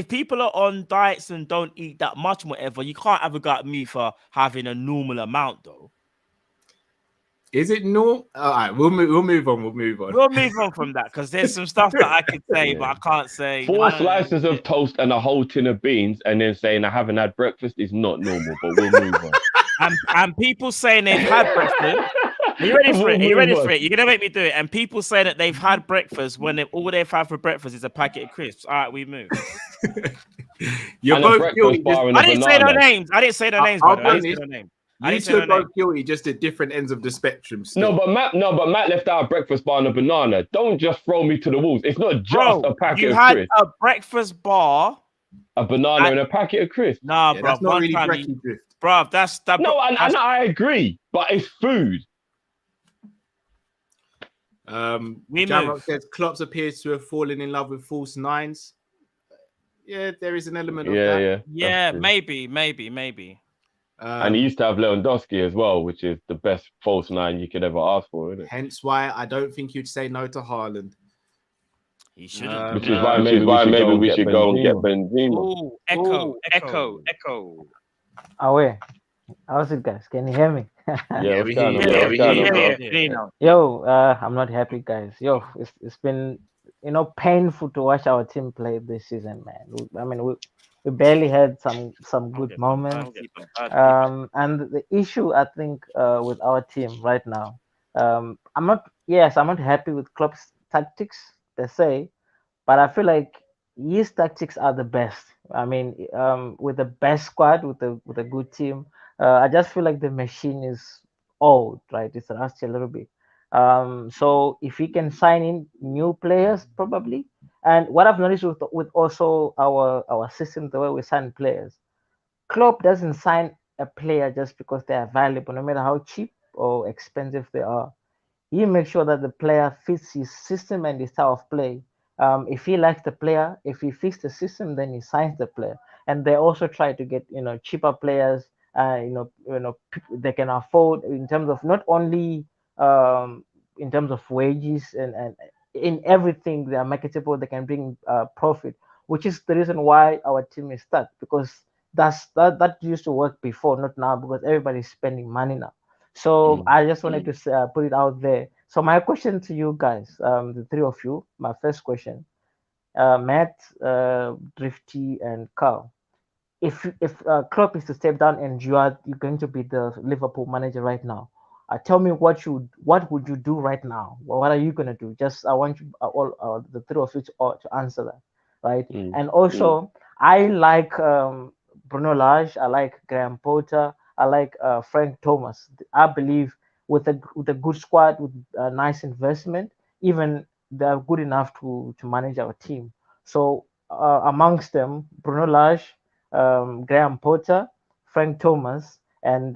people are on diets and don't eat that much, whatever, you can't have a go at me for having a normal amount, though. Is it normal? All right, we'll move on. We'll move on from that because there's some stuff that I could say, but I can't say. 4 slices of toast and a whole tin of beans, and then saying I haven't had breakfast is not normal. But we'll move on. And people saying they've had breakfast. Are you ready for it? Are you ready for it? You're gonna make me do it. And people say that they've had breakfast when all they've had for breakfast is a packet of crisps. All right, we move. You're both guilty. I didn't say no names. I didn't say no names. You two both guilty, just at different ends of the spectrum. Still. No, but Matt left out a breakfast bar and a banana. Don't just throw me to the wolves. It's not just a packet of crisps. You had a breakfast bar, a banana, and a packet of crisps. Nah, bro, that's not really brekkie drift. Bro, that's that. No, I agree, but it's food. Jamrock says Klopp appears to have fallen in love with false nines. Yeah, there is an element of that. Yeah, maybe. And he used to have Lewandowski as well, which is the best false 9 you could ever ask for, isn't it? Hence why I don't think you'd say no to Haaland. He shouldn't. Which is why maybe we should go and get Benzema. Echo. Away. How's it, guys? Can you hear me? Yeah, we can. Yo, I'm not happy, guys. Yo, it's been painful to watch our team play this season, man. I mean, we barely had some good moments. And the issue, I think, with our team right now, I'm not happy with Klopp's tactics per se, but I feel like his tactics are the best. I mean, with the best squad, with a good team, I just feel like the machine is old, right? It's rusty a little bit. So if we can sign in new players, probably. And what I've noticed with also our system, the way we sign players, Klopp doesn't sign a player just because they are valuable, no matter how cheap or expensive they are. He makes sure that the player fits his system and his style of play. If he likes the player, if he fits the system, then he signs the player. And they also try to get cheaper players. They can afford in terms of not only in terms of wages and in everything they are marketable. They can bring profit, which is the reason why our team is stuck, because that used to work before, not now, because everybody's spending money now. So I just wanted to put it out there. So my question to you guys, the three of you, my first question, Matt, Drifty, and Carl. if Klopp is to step down and you're going to be the Liverpool manager right now, tell me what would you do right now? What are you gonna do? Just I want you all the three of you to answer that, right? And also I like Bruno Lage, I like Graham Potter, I like Frank Thomas. I believe with a good squad, with a nice investment, even they're good enough to manage our team. So amongst them, Bruno Lage, Graham Potter, Frank Thomas, and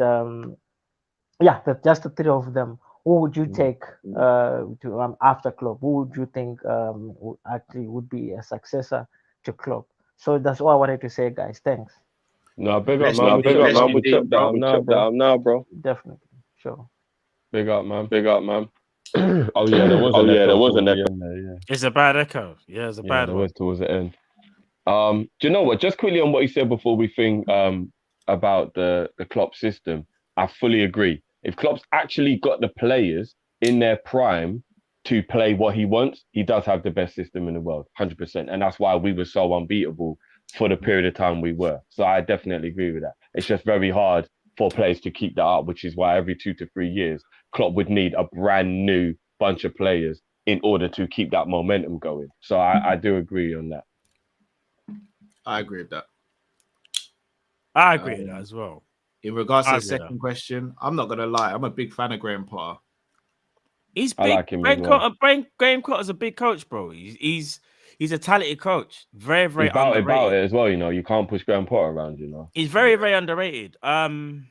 just the three of them. Who would you take to after Klopp? Who would you think actually would be a successor to Klopp? So that's all I wanted to say, guys. Thanks. No, big up, man. We'll chop that up now, bro. Definitely, sure. Big up, man. Oh yeah, there was an echo. Yeah. It's a bad echo. Yeah, it's a bad one. There was towards the end. Do you know what? Just quickly on what you said before we think about the Klopp system, I fully agree. If Klopp's actually got the players in their prime to play what he wants, he does have the best system in the world, 100%. And that's why we were so unbeatable for the period of time we were. So I definitely agree with that. It's just very hard for players to keep that up, which is why every 2 to 3 years, Klopp would need a brand new bunch of players in order to keep that momentum going. So I do agree on that. I agree with that. I agree with that as well. In regards to the second question, I'm not gonna lie, I'm a big fan of Graham Potter. He's big. I like him as well. Graham Potter's a big coach, bro. He's a talented coach. Very, very about underrated. it as well. You know, you can't push Graham Potter around. You know, he's very, very underrated. Another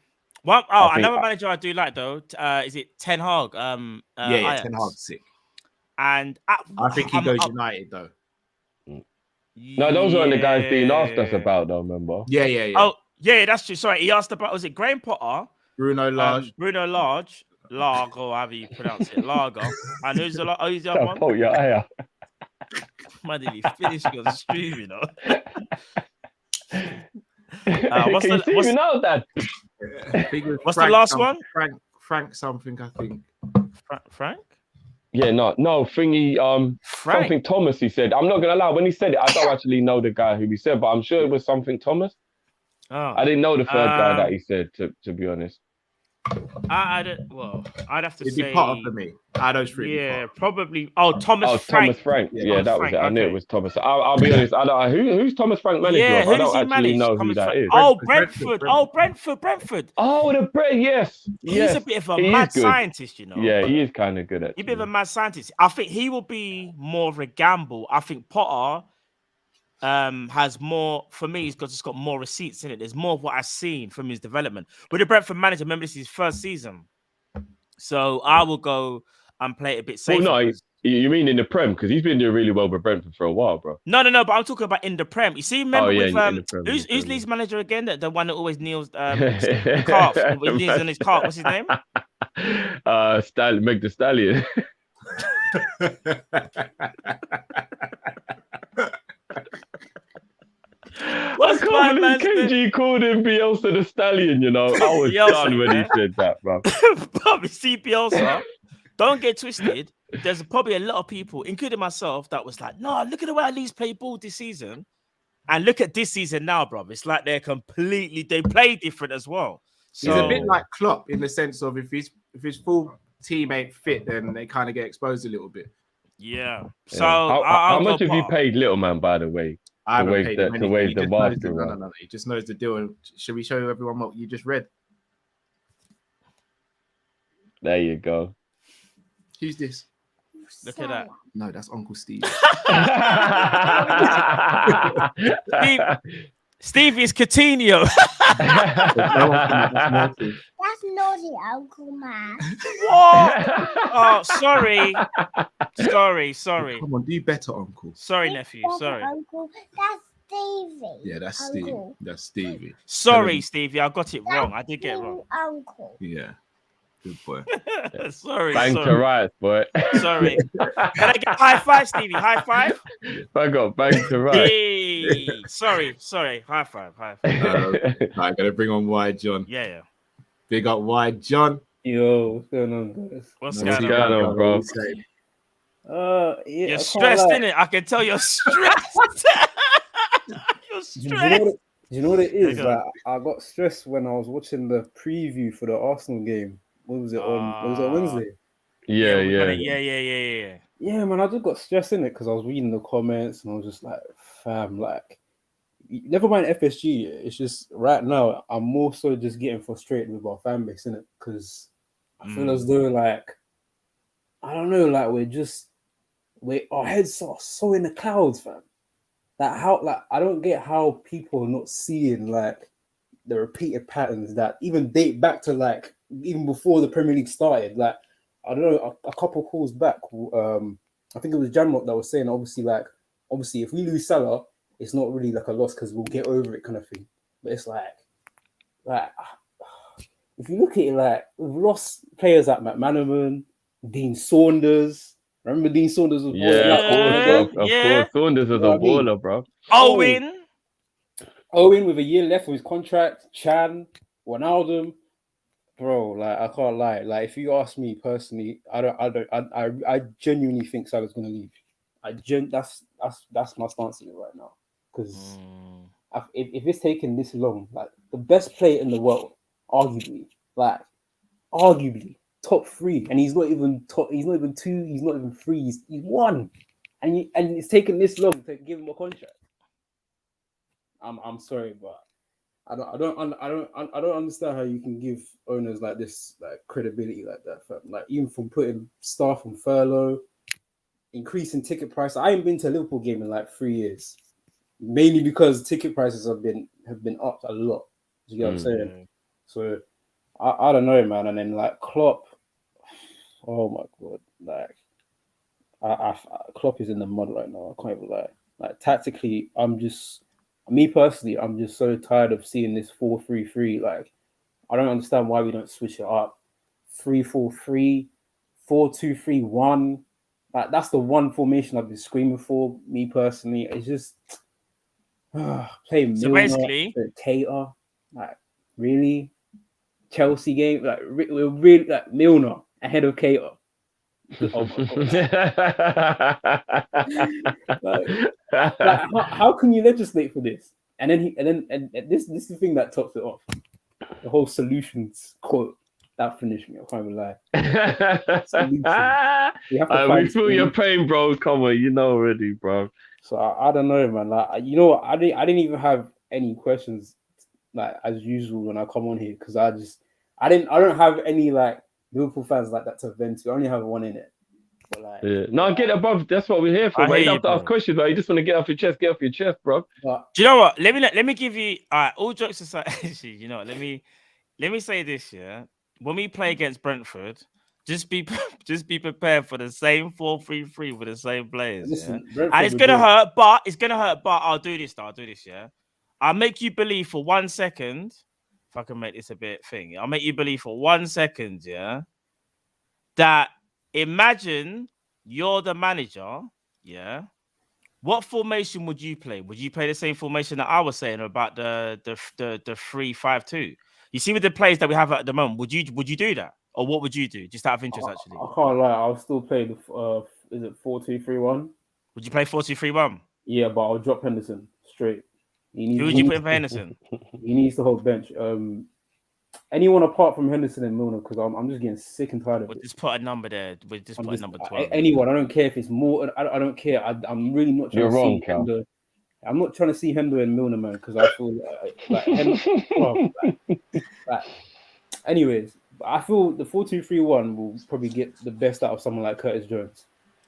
manager I do like though. Is it Ten Hag? Ten Hag's sick. And I think he goes United though. No, those weren't the guys Dean asked us about though. Remember? Yeah. Oh, yeah, that's true. Sorry, he asked about, was it Graham Potter, Bruno Lage, Largo, however you pronounce it, Largo, and who's the other one? Pull your eye out. Man, did he finish on the stream? You know. What's the last one? Frank something, I think. Frank? Yeah, no, thingy. Something Thomas. He said. I'm not gonna lie. When he said it, I don't actually know the guy who he said, but I'm sure it was something Thomas. Oh, I didn't know the third guy that he said. To be honest, I'd have to say be part of me. Those three. Yeah, probably. Oh, Thomas Frank. Thomas Frank. Yeah, that was it. I knew it was Thomas. I'll be honest. I don't. Who's Thomas Frank manager? Yeah, I don't actually know who that is. Oh, Brentford. Brentford. Oh, the Brent. Yes. He's a bit of a mad scientist, you know. Yeah, he is kind of good at. He's a bit of a mad scientist. I think he will be more of a gamble. I think Potter has more, for me, he's just got more receipts in it. There's more of what I've seen from his development. With the Brentford manager, remember this is his first season. So I will go and play it a bit safer. Well, no, you mean in the Prem? Because he's been doing really well with Brentford for a while, bro. No, but I'm talking about in the Prem. You see, remember who's Leeds manager again? The one that always kneels the calf. He kneels on his calf. What's his name? Meg the Stallion. I can't believe KG called him Bielsa the Stallion, you know. I was done when he said that, bro. Probably see Bielsa. Don't get twisted. There's probably a lot of people, including myself, that was like, no, look at the way Leeds play ball this season. And look at this season now, bro. It's like they play different as well. So he's a bit like Klopp in the sense of if his full team ain't fit, then they kind of get exposed a little bit. Yeah. So how much have you paid Little Man, by the way? I haven't paid him to wave the basket. No. He just knows the deal. Should we show everyone what you just read? There you go. Who's this? Look at that. No, that's Uncle Steve. Steve is Coutinho. That's naughty, Uncle Man. What? Oh, sorry. Come on, do better, Uncle. Sorry, nephew. Sorry. Uncle. That's Stevie. Yeah, that's Uncle. Steve. That's Stevie. Sorry, Stevie. I got it wrong. I did get it wrong. Uncle. Yeah. Good boy. Sorry. Bang to right, boy. Sorry. Can I get high five, Stevie? High five? I got bang to right. Hey. Sorry. High five. I'm gonna bring on Wide John. Yeah. Big up Wide John. Yo, what's going on, guys? What's going on, bro? You're stressed, innit? I can tell you're stressed. You're stressed. you know what it is? Like, I got stressed when I was watching the preview for the Arsenal game. What was it on? Was it on Wednesday? Yeah. Yeah, man, I just got stressed in it because I was reading the comments and I was just like, fam, like, never mind FSG. It's just right now I'm more so just getting frustrated with our fan base, innit? Because I feel as though, like, I don't know, like our heads are so in the clouds, fam. I don't get how people are not seeing like the repeated patterns that even date back to like even before the Premier League started. Like, I don't know, a couple calls back, I think it was Jamrock that was saying obviously if we lose Salah, it's not really like a loss because we'll get over it kind of thing. But it's like if you look at it, like we've lost players like McManaman, Dean Saunders. Remember Dean Saunders was of course. Saunders was a baller, bro. Owen with a year left of his contract. Chan, Wijnaldum, bro. Like, I can't lie. Like, if you ask me personally, I genuinely think Salah's gonna leave. That's my stance on it right now. Because if it's taken this long, like the best player in the world, arguably top 3, and he's not even top. He's not even 2. He's not even 3. He's 1, and it's taken this long to give him a contract. I'm sorry, but I don't understand how you can give owners like this like credibility like that. Fam. Like, even from putting staff on furlough, increasing ticket price. I ain't been to a Liverpool game in like 3 years, mainly because ticket prices have been upped a lot. Do you get what I'm saying? So I don't know, man. And then like Klopp, oh my god, like Klopp is in the mud right now. I can't even lie. Like, tactically, me personally, I'm just so tired of seeing this 4-3-3. Like, I don't understand why we don't switch it up. 3-4-3, 4-2-3-1. Like, that's the one formation I've been screaming for. Me personally, it's just play Milner, so basically, Cater. Like, really, Chelsea game. Like, we're really like Milner ahead of Cater. Oh like how can you legislate for this? And then this is the thing that tops it off. The whole solutions quote that finished me. I can't even lie. We feel your pain, bro. Come on, you know already, bro. So I don't know, man. Like, you know what? I didn't even have any questions like as usual when I come on here because I don't have any like Liverpool fans like that to vent to. I only have one in it. But, like, no, get above. That's what we're here for. But you don't have to ask questions, bro. You just want to get off your chest, bro. Do you know what? Let me give you all jokes aside. Actually, you know what? Let me say this. Yeah, when we play against Brentford, just be prepared for the same 4-3-3 with the same players. Listen, yeah? And it's gonna hurt, but I'll do this. Yeah, I'll make you believe for 1 second. If I can make this a bit thing, I'll make you believe for 1 second. Yeah, that. Imagine you're the manager, yeah. What formation would you play? Would you play the same formation that I was saying about the 3-5-2? You see, with the players that we have at the moment, would you do that, or what would you do? Just out of interest, actually. I can't lie. I'll still play the is it 4-2-3-1? Would you play 4-2-3-1? Yeah, but I'll drop Henderson straight. Who would you put in for Henderson? He needs to hold bench. Anyone apart from Henderson and Milner, because I'm just getting sick and tired of it. Just put a number there. We'll just put a number 12. Anyone. I don't care if it's more. I don't care. I'm really not trying to see Hendo. I'm not trying to see Hendo and Milner, man, because I feel like anyways, I feel the 4-2-3-1 will probably get the best out of someone like Curtis Jones.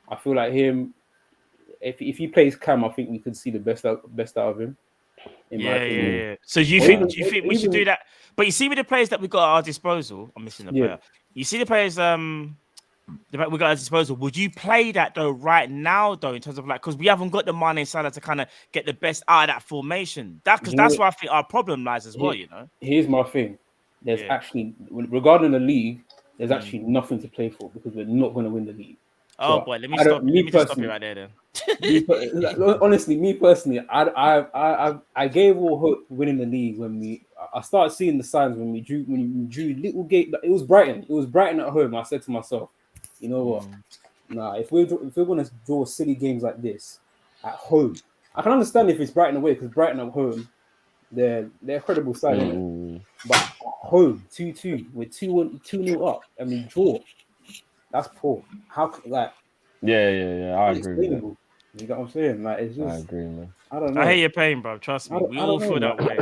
I feel like him. If he plays Cam, I think we could see the best out of him. Yeah. So you think we should do that? But you see, with the players that we got at our disposal, I'm missing a player. You see the players we got at our disposal. Would you play that though right now though, in terms of like, because we haven't got the Mane and Salah to kind of get the best out of that formation? That's where I think our problem lies as well. You know. Here's my thing. There's actually, regarding the league, there's actually nothing to play for because we're not going to win the league. Oh boy, let me stop you right there then. Honestly, me personally, I gave all hope winning the league when I started seeing the signs when we drew little game. It was Brighton. It was Brighton at home. I said to myself, you know what? Nah, if we're gonna draw silly games like this at home, I can understand if it's Brighton away because Brighton at home, They're a credible side, but at home 2-2, we're 2-0 up, and we draw. That's poor. How like? Yeah. I agree with that. You got what I'm saying? Like, it's just. I agree, man. I don't know. I hear your pain, bro. Trust me. We all feel that way.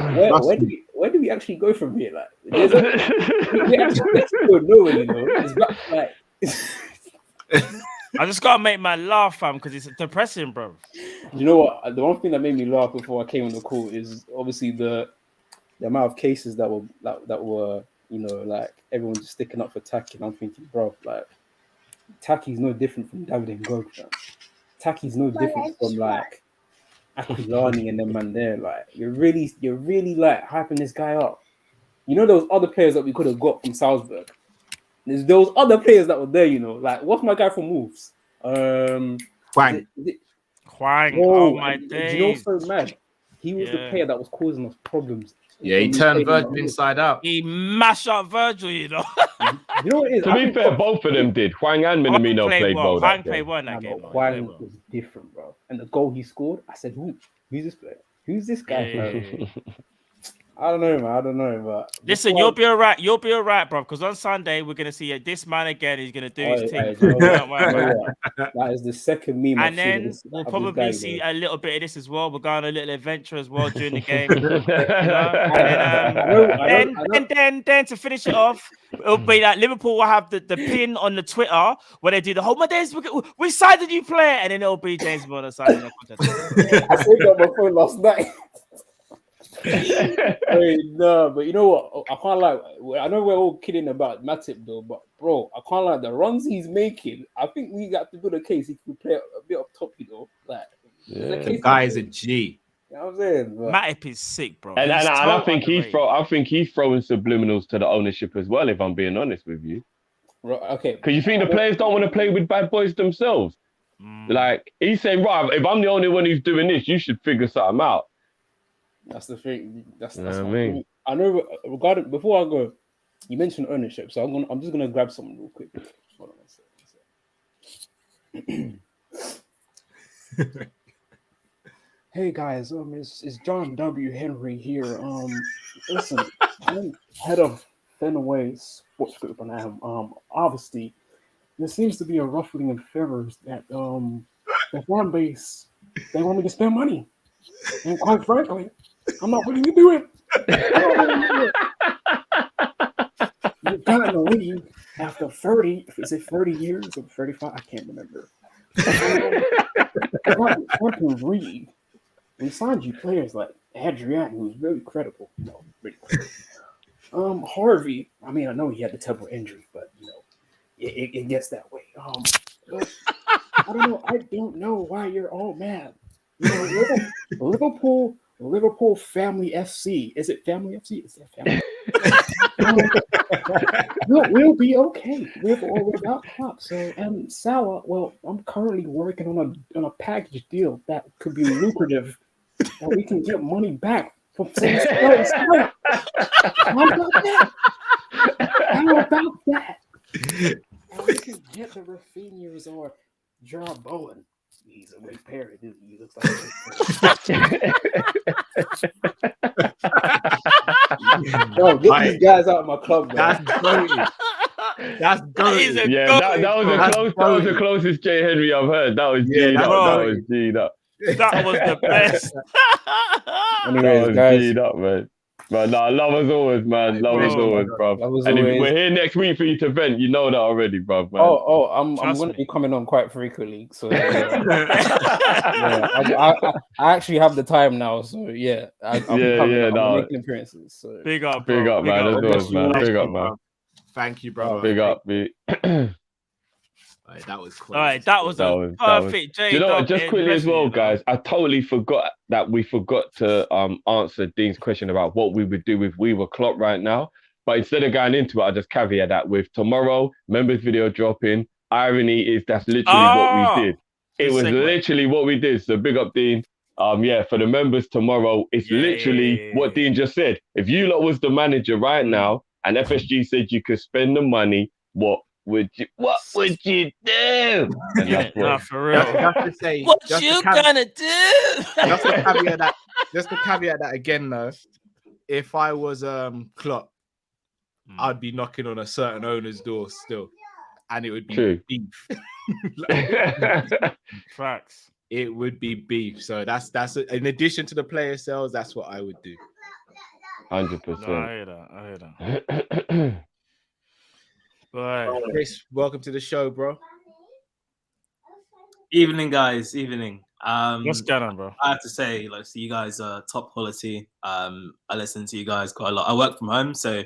Where do we actually go from here? Like, we actually don't know anymore. It's not like. I just gotta make my laugh, fam, because it's depressing, bro. You know what? The one thing that made me laugh before I came on the call is obviously the amount of cases that were like everyone just sticking up for Taki. And I'm thinking, bro, like Taki's no different from David and Gog. Taki's no different from like Aquilani and them man there. Like you're really like hyping this guy up. You know those other players that we could have got from Salzburg. There's those other players that were there, you know. Like what's my guy from Wolves? Huang. Huang. Oh my days. You know what's so mad? He was the player that was causing us problems. Yeah, he turned Virgil inside out. He mashed up Virgil, you know. You know what it is? To be fair, both of them did. Huang and Minamino played well. Huang played well in that game. Huang was different, bro. And the goal he scored, I said, who's this player? Who's this guy? Yeah. I don't know, man. I don't know, but listen, you'll be all right. You'll be all right, bro. Because on Sunday we're gonna see this man again. He's gonna do his thing. That is the second meme. And then we'll probably see a little bit of this as well. We're going on a little adventure as well during the game. And then to finish it off, it'll be like Liverpool will have the pin on the Twitter where they do the whole my days. Which side did you play? And then it'll be James Bond on side. I said that on my phone last night. Hey, no, but you know what? I can't lie. I know we're all kidding about Matip though, but bro, I can't lie. The runs he's making, I think we got to build a case he could play a bit up top, you know. Like, the guy is a G. You know what I'm saying? But... Matip is sick, bro. And I think he's throwing subliminals to the ownership as well. If I'm being honest with you, okay. Because you think the players don't want to play with bad boys themselves. Like he's saying, right, if I'm the only one who's doing this, you should figure something out. That's the thing. That's what I mean. I know. Regarding before I go, you mentioned ownership, so I'm just gonna grab something real quick. Hold on a second. Hey guys, it's John W. Henry here. Listen, I'm head of Fenway Sports Group, and I am obviously there seems to be a ruffling in feathers that the fan base they want me to spend money, and quite frankly. I'm not willing to do it. You've gotten the league after 30, is it 30 years or 35? I can't remember. Champions League. We signed you players like Adrian, who's very credible. No, really credible. Harvey, I mean, I know he had the temple injury, but you know, it gets that way. But I don't know why you're all mad. You know, Liverpool Family FC. Is it Family FC? Is that Family? We'll be okay with or without Klopp. So, and Salah, well, I'm currently working on a package deal that could be lucrative, that we can get money back from things. How about that? And we can get the Rafinhas or Jarrod Bowen. He's a great parrot, dude. He looks like Bro, get these guys out of my club, man. That's goated. That was the closest Jay Henry I've heard. That was G. That was G. That was the best. Anyways, guys. G'd up, man. But no, love as always, man. Love as always, bro. And we're here next week for you to vent. You know that already, bro. Man. I'm going to be coming on quite frequently. So I actually have the time now. So yeah, I'm making appearances. So. Big up, man. As always, man. Big up, man. Thank you, bro. Big up, B. That was cool. All right, that was perfect. You know what? Just quickly as well, guys. I totally forgot that we forgot to answer Dean's question about what we would do if we were Klopp right now. But instead of going into it, I just caveat that with tomorrow members video dropping. Irony is that's literally what we did. It was literally what we did. So big up, Dean. For the members tomorrow, it's literally what Dean just said. If you lot was the manager right now and FSG said you could spend the money, what would you do? For real. Just to say, what you gonna do? Just to caveat that again, though. if I was Klopp, I'd be knocking on a certain owner's door still, and it would be beef. Facts. It would be beef. So that's in addition to the player sales, that's what I would do. 100%. No, I hear that. But Chris, welcome to the show, bro. Evening, guys. Evening. What's going on, bro? I have to say, like, so you guys are top quality. I listen to you guys quite a lot. I work from home, so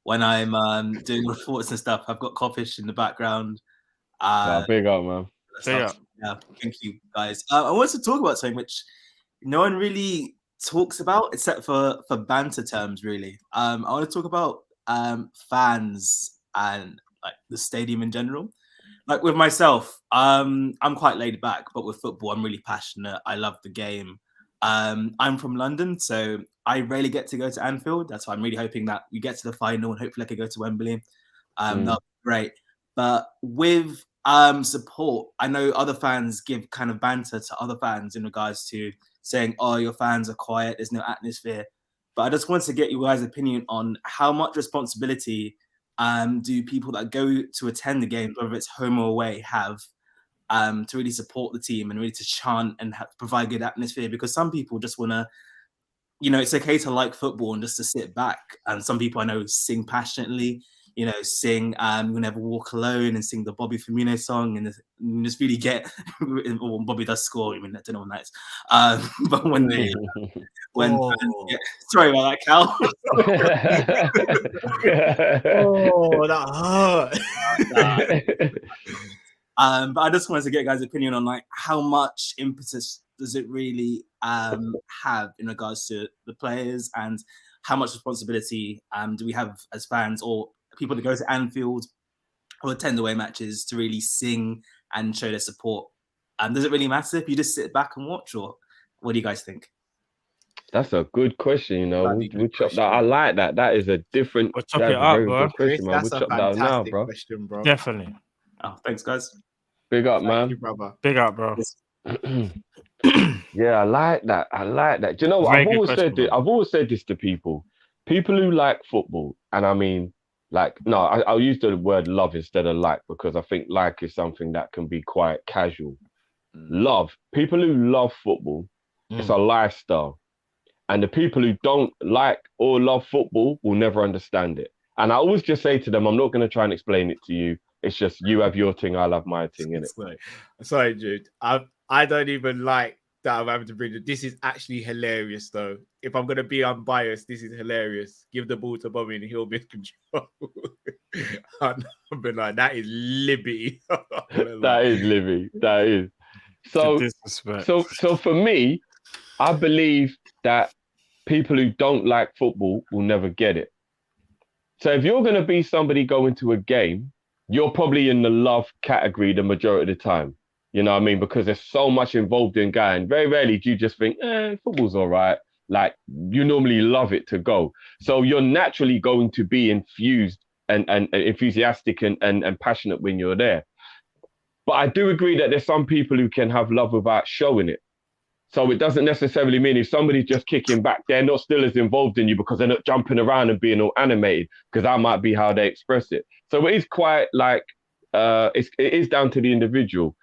when I'm doing reports and stuff, I've got Kopish in the background. Big up, man. Big up. Yeah, thank you, guys. I wanted to talk about something which no one really talks about, except for banter terms, really. I want to talk about fans and like the stadium in general. Like with myself, I'm quite laid back, but with football, I'm really passionate. I love the game. I'm from London, so I rarely get to go to Anfield. That's why I'm really hoping that we get to the final and hopefully I can go to Wembley. That'd be great. But with support, I know other fans give kind of banter to other fans in regards to saying, oh, your fans are quiet, there's no atmosphere. But I just wanted to get you guys' opinion on how much responsibility do people that go to attend the game, whether it's home or away, have to really support the team and really to chant and provide good atmosphere? Because some people just want to, it's okay to like football and just to sit back. And some people I know sing passionately, sing You'll Never Walk Alone and sing the Bobby Firmino song and just really get, when Bobby does score, I mean, I don't know what that is. But when they, sorry about that, Cal. Oh, that hurt. But I just wanted to get guys' opinion on like how much impetus does it really have in regards to the players, and how much responsibility do we have as fans or people that go to Anfield or attend away matches to really sing and show their support? Does it really matter if you just sit back and watch, or what do you guys think? That's a good question. We chop that. I like that. That is a different. We'll chop it up, bro. Question, man. That's we'll a chop that now, fantastic bro. question, bro. Definitely. Oh, thanks, guys. Big up, Thank man. you, brother. Big up, bro. Yeah, I like that. I like that. Do you know what? I've always said this to people. People who like football, and I mean, I'll use the word love instead of like, because I think like is something that can be quite casual. Love. People who love football, it's a lifestyle. And the people who don't like or love football will never understand it. And I always just say to them, I'm not going to try and explain it to you. It's just you have your thing, I'll have my thing, innit? Sorry, Jude. I don't even like that I'm having to bring it. This is actually hilarious, though. If I'm going to be unbiased, this is hilarious. Give the ball to Bobby and he'll be in control. I've been like, that is Libby. That is Libby. That is. So for me, I believe that people who don't like football will never get it. So if you're going to be somebody going to a game, you're probably in the love category the majority of the time. You know what I mean? Because there's so much involved in going. Very rarely do you just think, football's all right. Like, you normally love it to go. So you're naturally going to be infused and enthusiastic and passionate when you're there. But I do agree that there's some people who can have love without showing it. So it doesn't necessarily mean if somebody's just kicking back, they're not still as involved in you because they're not jumping around and being all animated, because that might be how they express it. So it is quite like, it is down to the individual.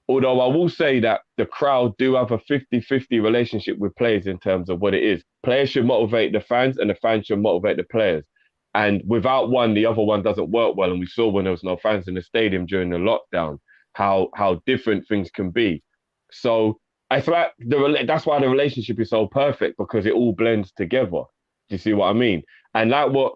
Although I will say that the crowd do have a 50-50 relationship with players in terms of what it is. Players should motivate the fans and the fans should motivate the players. And without one, the other one doesn't work well. And we saw when there was no fans in the stadium during the lockdown, how different things can be. So I feel like that's why the relationship is so perfect, because it all blends together. Do you see what I mean? And like what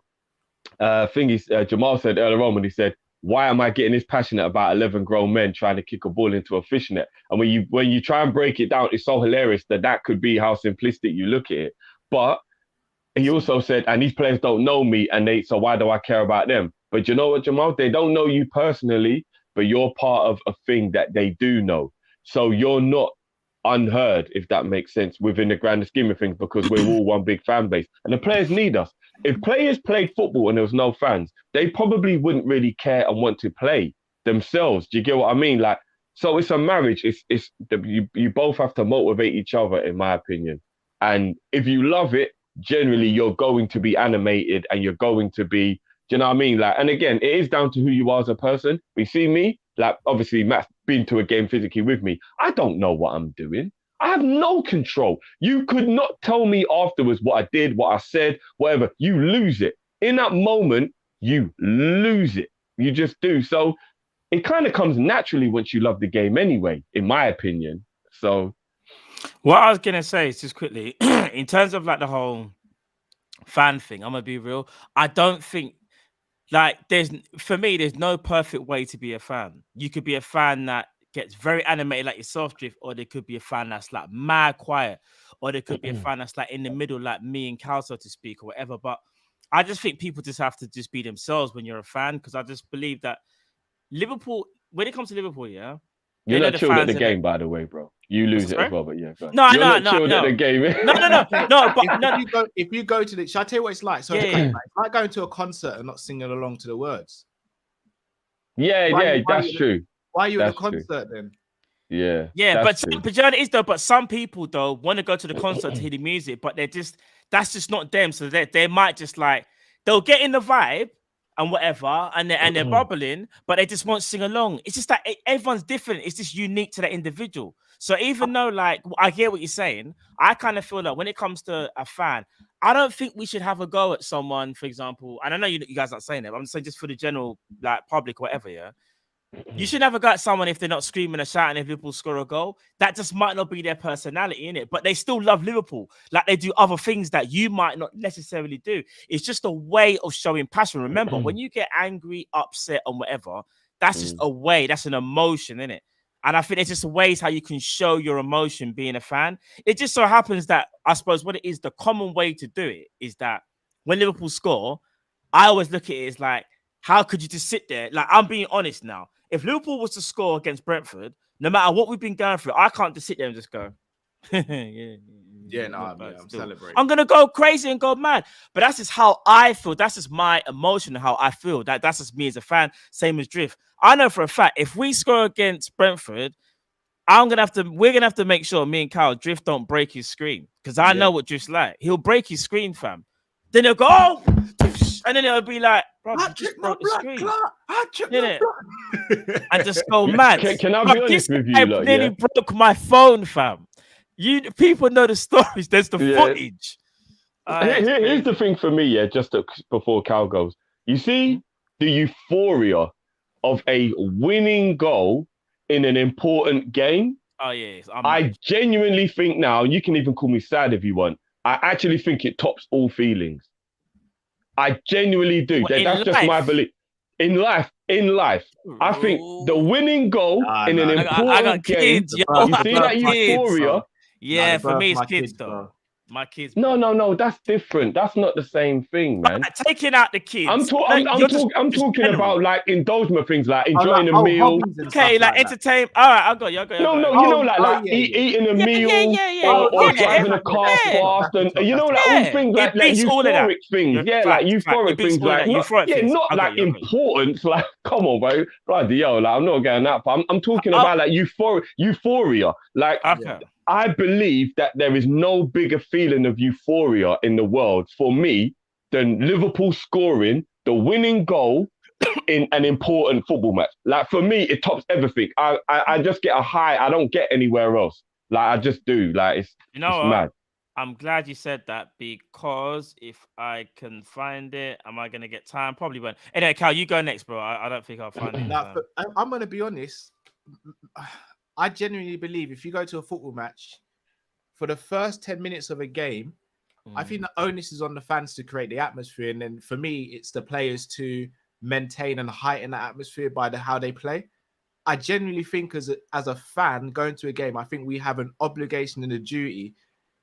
Jamal said earlier on when he said, why am I getting this passionate about 11 grown men trying to kick a ball into a fishnet? And when you try and break it down, it's so hilarious that could be how simplistic you look at it. But he also said, and these players don't know me, so why do I care about them? But you know what, Jamal? They don't know you personally, but you're part of a thing that they do know. So you're not unheard, if that makes sense, within the grander scheme of things, because we're all one big fan base. And the players need us. If players played football and there was no fans, they probably wouldn't really care and want to play themselves. Do you get what I mean? Like, so it's a marriage. You both have to motivate each other, in my opinion. And if you love it, generally you're going to be animated and you're going to be, do you know what I mean? Like, and again, it is down to who you are as a person. You see me, like, obviously Matt's been to a game physically with me. I don't know what I'm doing. I have no control. You could not tell me afterwards what I did, what I said, whatever. You lose it. In that moment, you lose it. You just do. So it kind of comes naturally once you love the game anyway, in my opinion. So what I was going to say is just quickly, in terms of like the whole fan thing, I'm going to be real. I don't think, like, for me, there's no perfect way to be a fan. You could be a fan that gets very animated like yourself, Drift, or there could be a fan that's like mad quiet, or there could be a fan that's like in the middle, like me and Cal, so to speak, or whatever. But I just think people just have to just be themselves when you're a fan, because I just believe that Liverpool, when it comes to Liverpool, yeah, you're not chilled at the game, by the way, bro. You lose it as well, but yeah, go on. No, you're not chilled at the game. no. But if you go to the, shall I tell you what it's like? So it's like going to a concert and not singing along to the words. That's true. Why are you at the concert then? Yeah, but you know what it is though. But some people though want to go to the concert to hear the music, but that's just not them. So they might just like, they'll get in the vibe and whatever, and they're bubbling, but they just won't sing along. It's just that everyone's different. It's just unique to that individual. So even though, like, I hear what you're saying, I kind of feel like when it comes to a fan, I don't think we should have a go at someone, for example, and I know you guys aren't saying it, but I'm saying just for the general, like, public, whatever, yeah? You should never go at someone if they're not screaming and shouting if Liverpool score a goal. That just might not be their personality, innit? But they still love Liverpool. Like, they do other things that you might not necessarily do. It's just a way of showing passion. Remember, when you get angry, upset, and whatever, that's just a way. That's an emotion, innit? And I think it's just ways how you can show your emotion being a fan. It just so happens that, I suppose what it is, the common way to do it is that when Liverpool score, I always look at it as like, how could you just sit there? Like, I'm being honest now. If Liverpool was to score against Brentford, no matter what we've been going through, I can't just sit there and just go, I'm celebrating. I'm gonna go crazy and go mad. But that's just how I feel. That's just my emotion, how I feel. That's just me as a fan. Same as Drift. I know for a fact if we score against Brentford, we're gonna have to make sure me and Kyle Drift don't break his screen, because I know what Drift's like. He'll break his screen, fam. Then he'll go, oh! And then it'll be like, bro, you just broke the screen. And just go mad. Can I be honest with you? I nearly broke my phone, fam. People know the stories. There's the footage. Here's the thing for me, just before Cal goes. You see the euphoria of a winning goal in an important game? Oh, yeah. I genuinely think now, and you can even call me sad if you want, I actually think it tops all feelings. I genuinely do. That's just my belief. In life, I think the winning goal in an important game, you see that euphoria? Yeah, for me, it's kids, though. My kids. No, that's different. That's not the same thing, man. Taking out the kids. I'm talking about like indulgent things, like enjoying a meal. Okay, like entertain. All right, I got you. Like eating a meal or driving a car fast, and all things like euphoric things. Yeah, like euphoric things, like not like importance. Like, come on, bro, bloody hell, like I'm not getting that far. I'm talking about like euphoria, like. I believe that there is no bigger feeling of euphoria in the world for me than Liverpool scoring the winning goal in an important football match. Like, for me, it tops everything. I just get a high I don't get anywhere else. Like, I just do. Like, it's mad. I'm glad you said that, because if I can find it, am I going to get time? Probably won't. Anyway, Cal, you go next, bro. I don't think I'll find it. I'm going to be honest. I genuinely believe if you go to a football match, for the first 10 minutes of a game, I think the onus is on the fans to create the atmosphere. And then for me, it's the players to maintain and heighten the atmosphere by how they play. I genuinely think as a fan going to a game, I think we have an obligation and a duty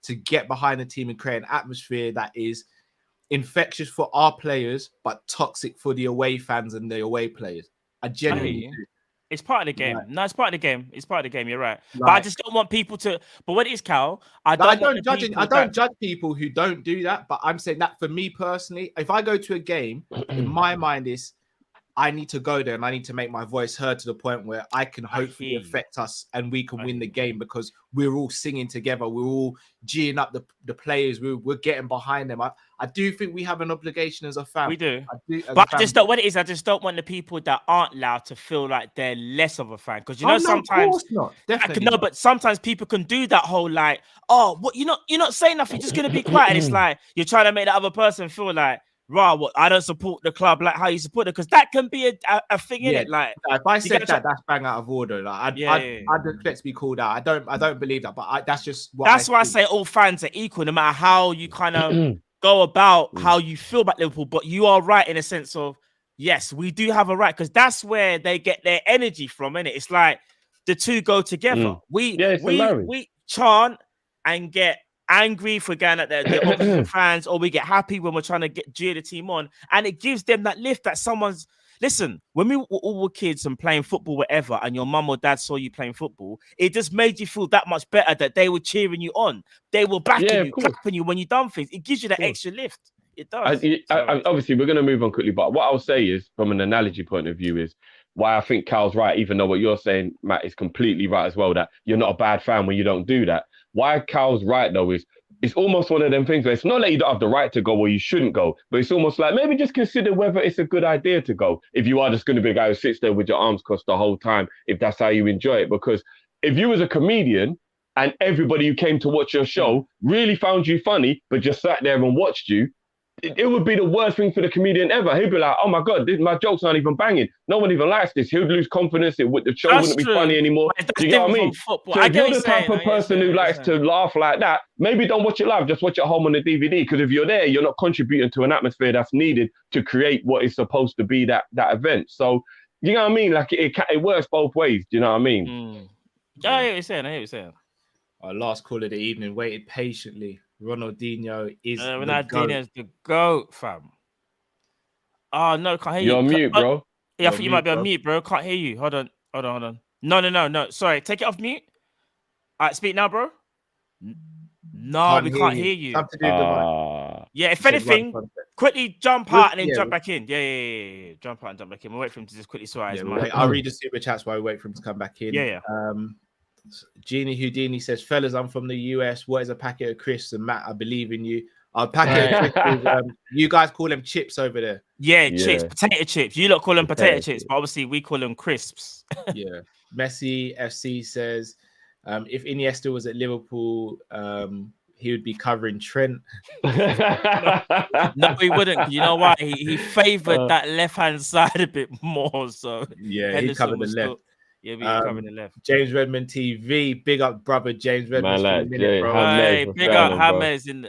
to get behind the team and create an atmosphere that is infectious for our players, but toxic for the away fans and the away players. I genuinely do. It's part of the game. Right. No, it's part of the game. It's part of the game. You're right. But I just don't want people to. But what it is, Cal, I don't judge people who don't do that. But I'm saying that for me personally, if I go to a game, in my mind I need to go there and I need to make my voice heard to the point where I can hopefully affect us and we can win the game because we're all singing together. We're all geeing up the players. We're getting behind them. I do think we have an obligation as a fan. We do. But I just don't what it is. I just don't want the people that aren't loud to feel like they're less of a fan. Because you know, sometimes of course not. Definitely no, but sometimes people can do that whole like, oh, what you're not saying nothing, you're just gonna be quiet. And it's like you're trying to make the other person feel like, rah, what I don't support the club like how you support it, because that can be a thing in it. Like if I said that, that's bang out of order. Like I'd expect to be called out. I don't believe that, but that's just what that's why I say all fans are equal, no matter how you kind of go about how you feel about Liverpool. But you are right in a sense of yes, we do have a right, because that's where they get their energy from, innit? It's like the two go together. We chant and get angry for going at the opposite fans, or we get happy when we're trying to cheer the team on, and it gives them that lift that someone's listen. When we were all kids and playing football, whatever, and your mum or dad saw you playing football, it just made you feel that much better that they were cheering you on, they were backing you, clapping you when you done things. It gives you that extra lift. It does. Obviously, we're going to move on quickly, but what I'll say is, from an analogy point of view, is why I think Cal's right, even though what you're saying, Matt, is completely right as well, that you're not a bad fan when you don't do that. Why Cal's right, though, is it's almost one of them things where it's not that you don't have the right to go or you shouldn't go, but it's almost like maybe just consider whether it's a good idea to go if you are just going to be a guy who sits there with your arms crossed the whole time, if that's how you enjoy it. Because if you was a comedian and everybody who came to watch your show really found you funny, but just sat there and watched you, it would be the worst thing for the comedian ever. He'd be like, oh my God, my jokes aren't even banging. No one even likes this. He would lose confidence. The show wouldn't be funny anymore. Do you know what I mean? So if you're the type of person who likes to laugh like that, maybe don't watch it live. Just watch it at home on the DVD. Because if you're there, you're not contributing to an atmosphere that's needed to create what is supposed to be that event. So, you know what I mean? Like it works both ways. Do you know what I mean? I hear what you're saying. Our last call of the evening waited patiently. Ronaldinho is Ronaldinho is the GOAT, fam. Oh no, can't hear you. You're on mute, bro. Yeah, I think you might be on mute, bro. Can't hear you. Hold on. No. Sorry, take it off mute. All right, speak now, bro. No, we can't hear you. Yeah, if anything, quickly jump out and then jump back in. Yeah. Jump out and jump back in. We'll wait for him to just quickly sort his mind. I'll read the super chats while we wait for him to come back in. Yeah. Genie Houdini says, fellas, I'm from the US. What is a packet of crisps? And Matt, I believe in you. Our packet of crisps, you guys call them chips over there. Yeah, chips, potato chips. You lot call them potato chips, but obviously we call them crisps. Yeah. Messi FC says, if Iniesta was at Liverpool, he would be covering Trent. No, he wouldn't. You know why? He favoured that left-hand side a bit more. So yeah, he covered the left. Yeah, we covering the left. James Redmond TV, big up, brother James Redmond. Hey, big up, James in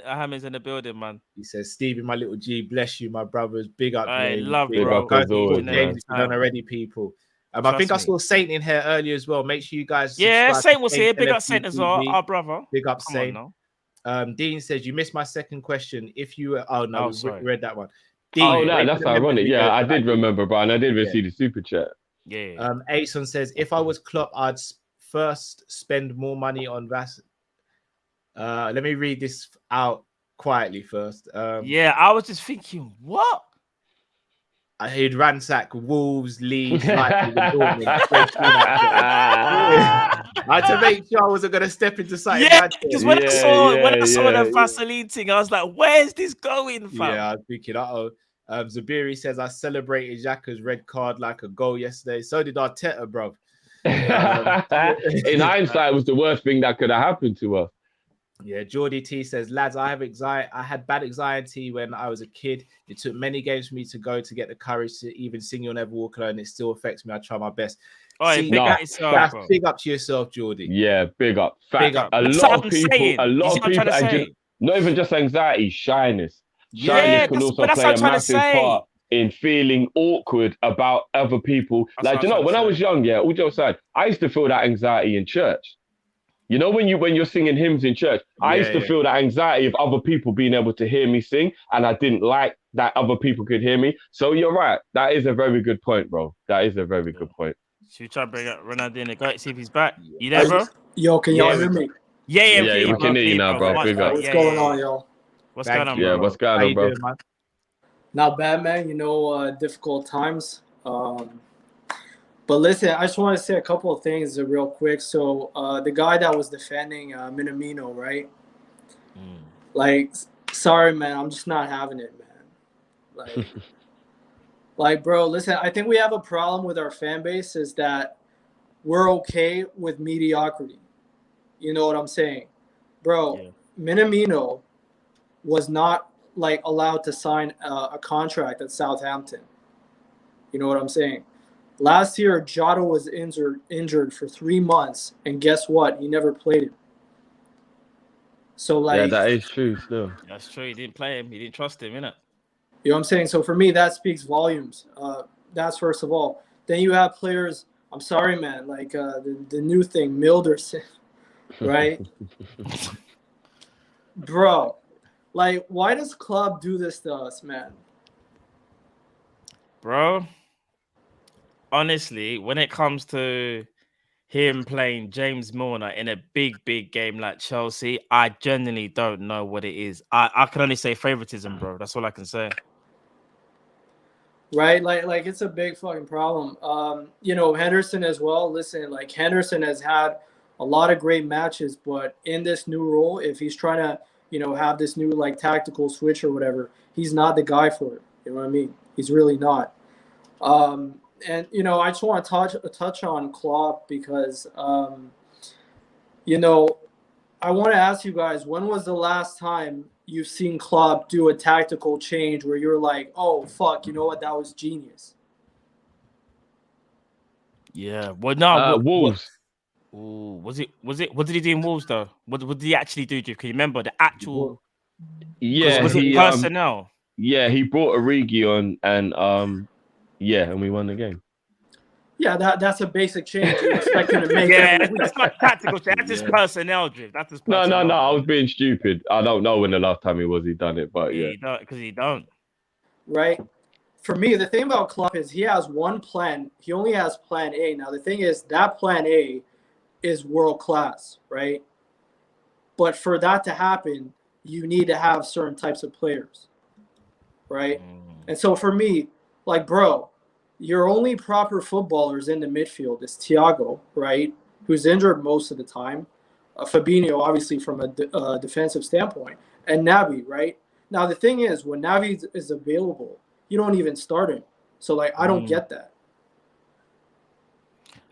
the building, man. He says, Stevie, my little G, bless you, my brothers. Big up, James. Love, big bro. James, if you done already, people. I think I saw Saint in here earlier as well. Make sure you guys. Yeah, Saint was here. Big up Saint as well, our brother. Big up Saint. Dean says, you missed my second question. If you were, we read that one. Dean, that's ironic. Yeah, I did remember, Brian. I did receive the super chat. Yeah. Ason says, if I was Klopp, I'd first spend more money on Vas. Let me read this out quietly first. I was just thinking, what? He'd ransack Wolves, Leeds, Leipzig, and Dortmund. I had to make sure I wasn't going to step into something. Yeah, because when I saw the Vaseline thing, I was like, where's this going, fam? Yeah, I was thinking, Zabiri says, I celebrated Xhaka's red card like a goal yesterday. So did Arteta, bro. In hindsight, it was the worst thing that could have happened to us. Yeah, Geordie T says, lads, I had bad anxiety when I was a kid. It took many games for me to get the courage to even sing You'll Never Walk Alone. It still affects me. I try my best. Big up to yourself, Geordie. Yeah, big up. Big up. A lot of people, not even just anxiety, shyness. Shyness can also play a massive part in feeling awkward about other people. Like, when I was young, all jokes aside, I used to feel that anxiety in church. You know, when you're singing hymns in church, I used to feel that anxiety of other people being able to hear me sing, and I didn't like that other people could hear me. So you're right. That is a very good point, bro. That is a very good point. Should we try to bring up Ronaldinho? Go see if he's back. You there, bro? Yo, can y'all hear me? Yeah, we can hear you now, bro. What's going on, y'all? What's going on, bro? Yeah, what's going on, bro? Not bad, man. Difficult times. But listen, I just want to say a couple of things real quick. So the guy that was defending Minamino, right? Like, sorry, man, I'm just not having it, man. Like, bro, listen, I think we have a problem with our fan base is that we're okay with mediocrity. You know what I'm saying? Bro, Minamino was not, like, allowed to sign a contract at Southampton. You know what I'm saying? Last year, Jota was injured for 3 months, and guess what? He never played him. So, like, yeah, that is true. Still, that's true. He didn't play him. He didn't trust him, innit? You know what I'm saying? So for me, that speaks volumes. That's first of all. Then you have players. I'm sorry, man. Like the new thing, Milderson, right? Bro, like, why does Klopp do this to us, man? Bro, honestly, when it comes to him playing James Milner in a big game like Chelsea, I genuinely don't know what it is. I can only say favoritism, bro. That's all I can say. Right? Like it's a big fucking problem. You know, Henderson as well. Listen, like, Henderson has had a lot of great matches, but in this new role, if he's trying to, you know, have this new, like, tactical switch or whatever, he's not the guy for it. You know what I mean? He's really not. And, you know, I just want to touch on Klopp because, you know, I want to ask you guys, when was the last time you've seen Klopp do a tactical change where you're like, oh, fuck, you know what? That was genius. Yeah. Well, no. Wolves. Was it? What did he do in Wolves, though? What did he actually do, Jeff? Can you remember the actual? Yeah, was it personnel? Yeah, he brought Origi on, and and we won the game. Yeah, that's a basic change you expect him to make. That's not tactical change. That's just personnel, Jeff. That's just personnel. No. I was being stupid. I don't know when the last time he done it, but yeah. Because he don't. Right. For me, the thing about Klopp is he has one plan. He only has plan A. Now, the thing is that plan A is world class, right? But for that to happen, you need to have certain types of players, right? And so for me, like, bro, your only proper footballers in the midfield is Thiago, right? Who's injured most of the time. Fabinho, obviously, from a defensive standpoint. And Naby, right? Now, the thing is, when Naby is available, you don't even start him. So, like, I don't get that.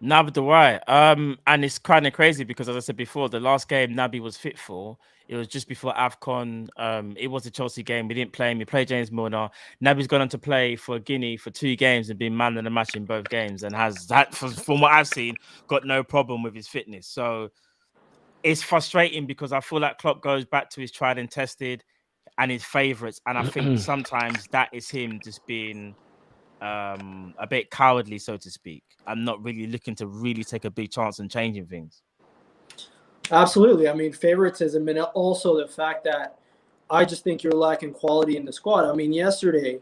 Neither do I. And it's kind of crazy because, as I said before, the last game Naby was fit for, it was just before AFCON. It was a Chelsea game. We didn't play him. We played James Milner. Naby's gone on to play for Guinea for 2 games and been man of the match in both games, and has that, from what I've seen, got no problem with his fitness. So it's frustrating because I feel like Klopp goes back to his tried and tested and his favourites, and I think sometimes that is him just being a bit cowardly, so to speak. I'm not really looking to really take a big chance in changing things. Absolutely. I mean, favoritism, and also the fact that I just think you're lacking quality in the squad. I mean, yesterday,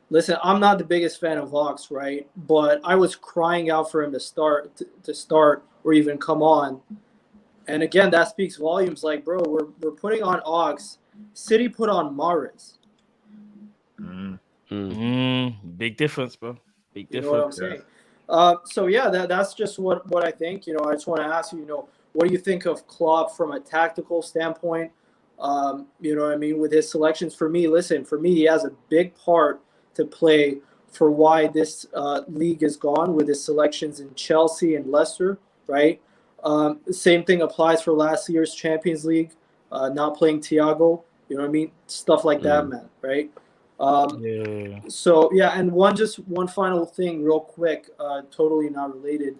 listen, I'm not the biggest fan of Ox, right? But I was crying out for him to start or even come on. And again, that speaks volumes. Like, bro, we're putting on Ox. City put on Mahrez. Big difference, bro. Big difference. You know what I'm saying? So yeah, that's just what I think. You know, I just want to ask you, what do you think of Klopp from a tactical standpoint? You know what I mean? With his selections, for me, he has a big part to play for why this league is gone with his selections in Chelsea and Leicester, right? Same thing applies for last year's Champions League, not playing Thiago. You know what I mean? Stuff like that, man, right? So yeah, and one final thing real quick, totally not related,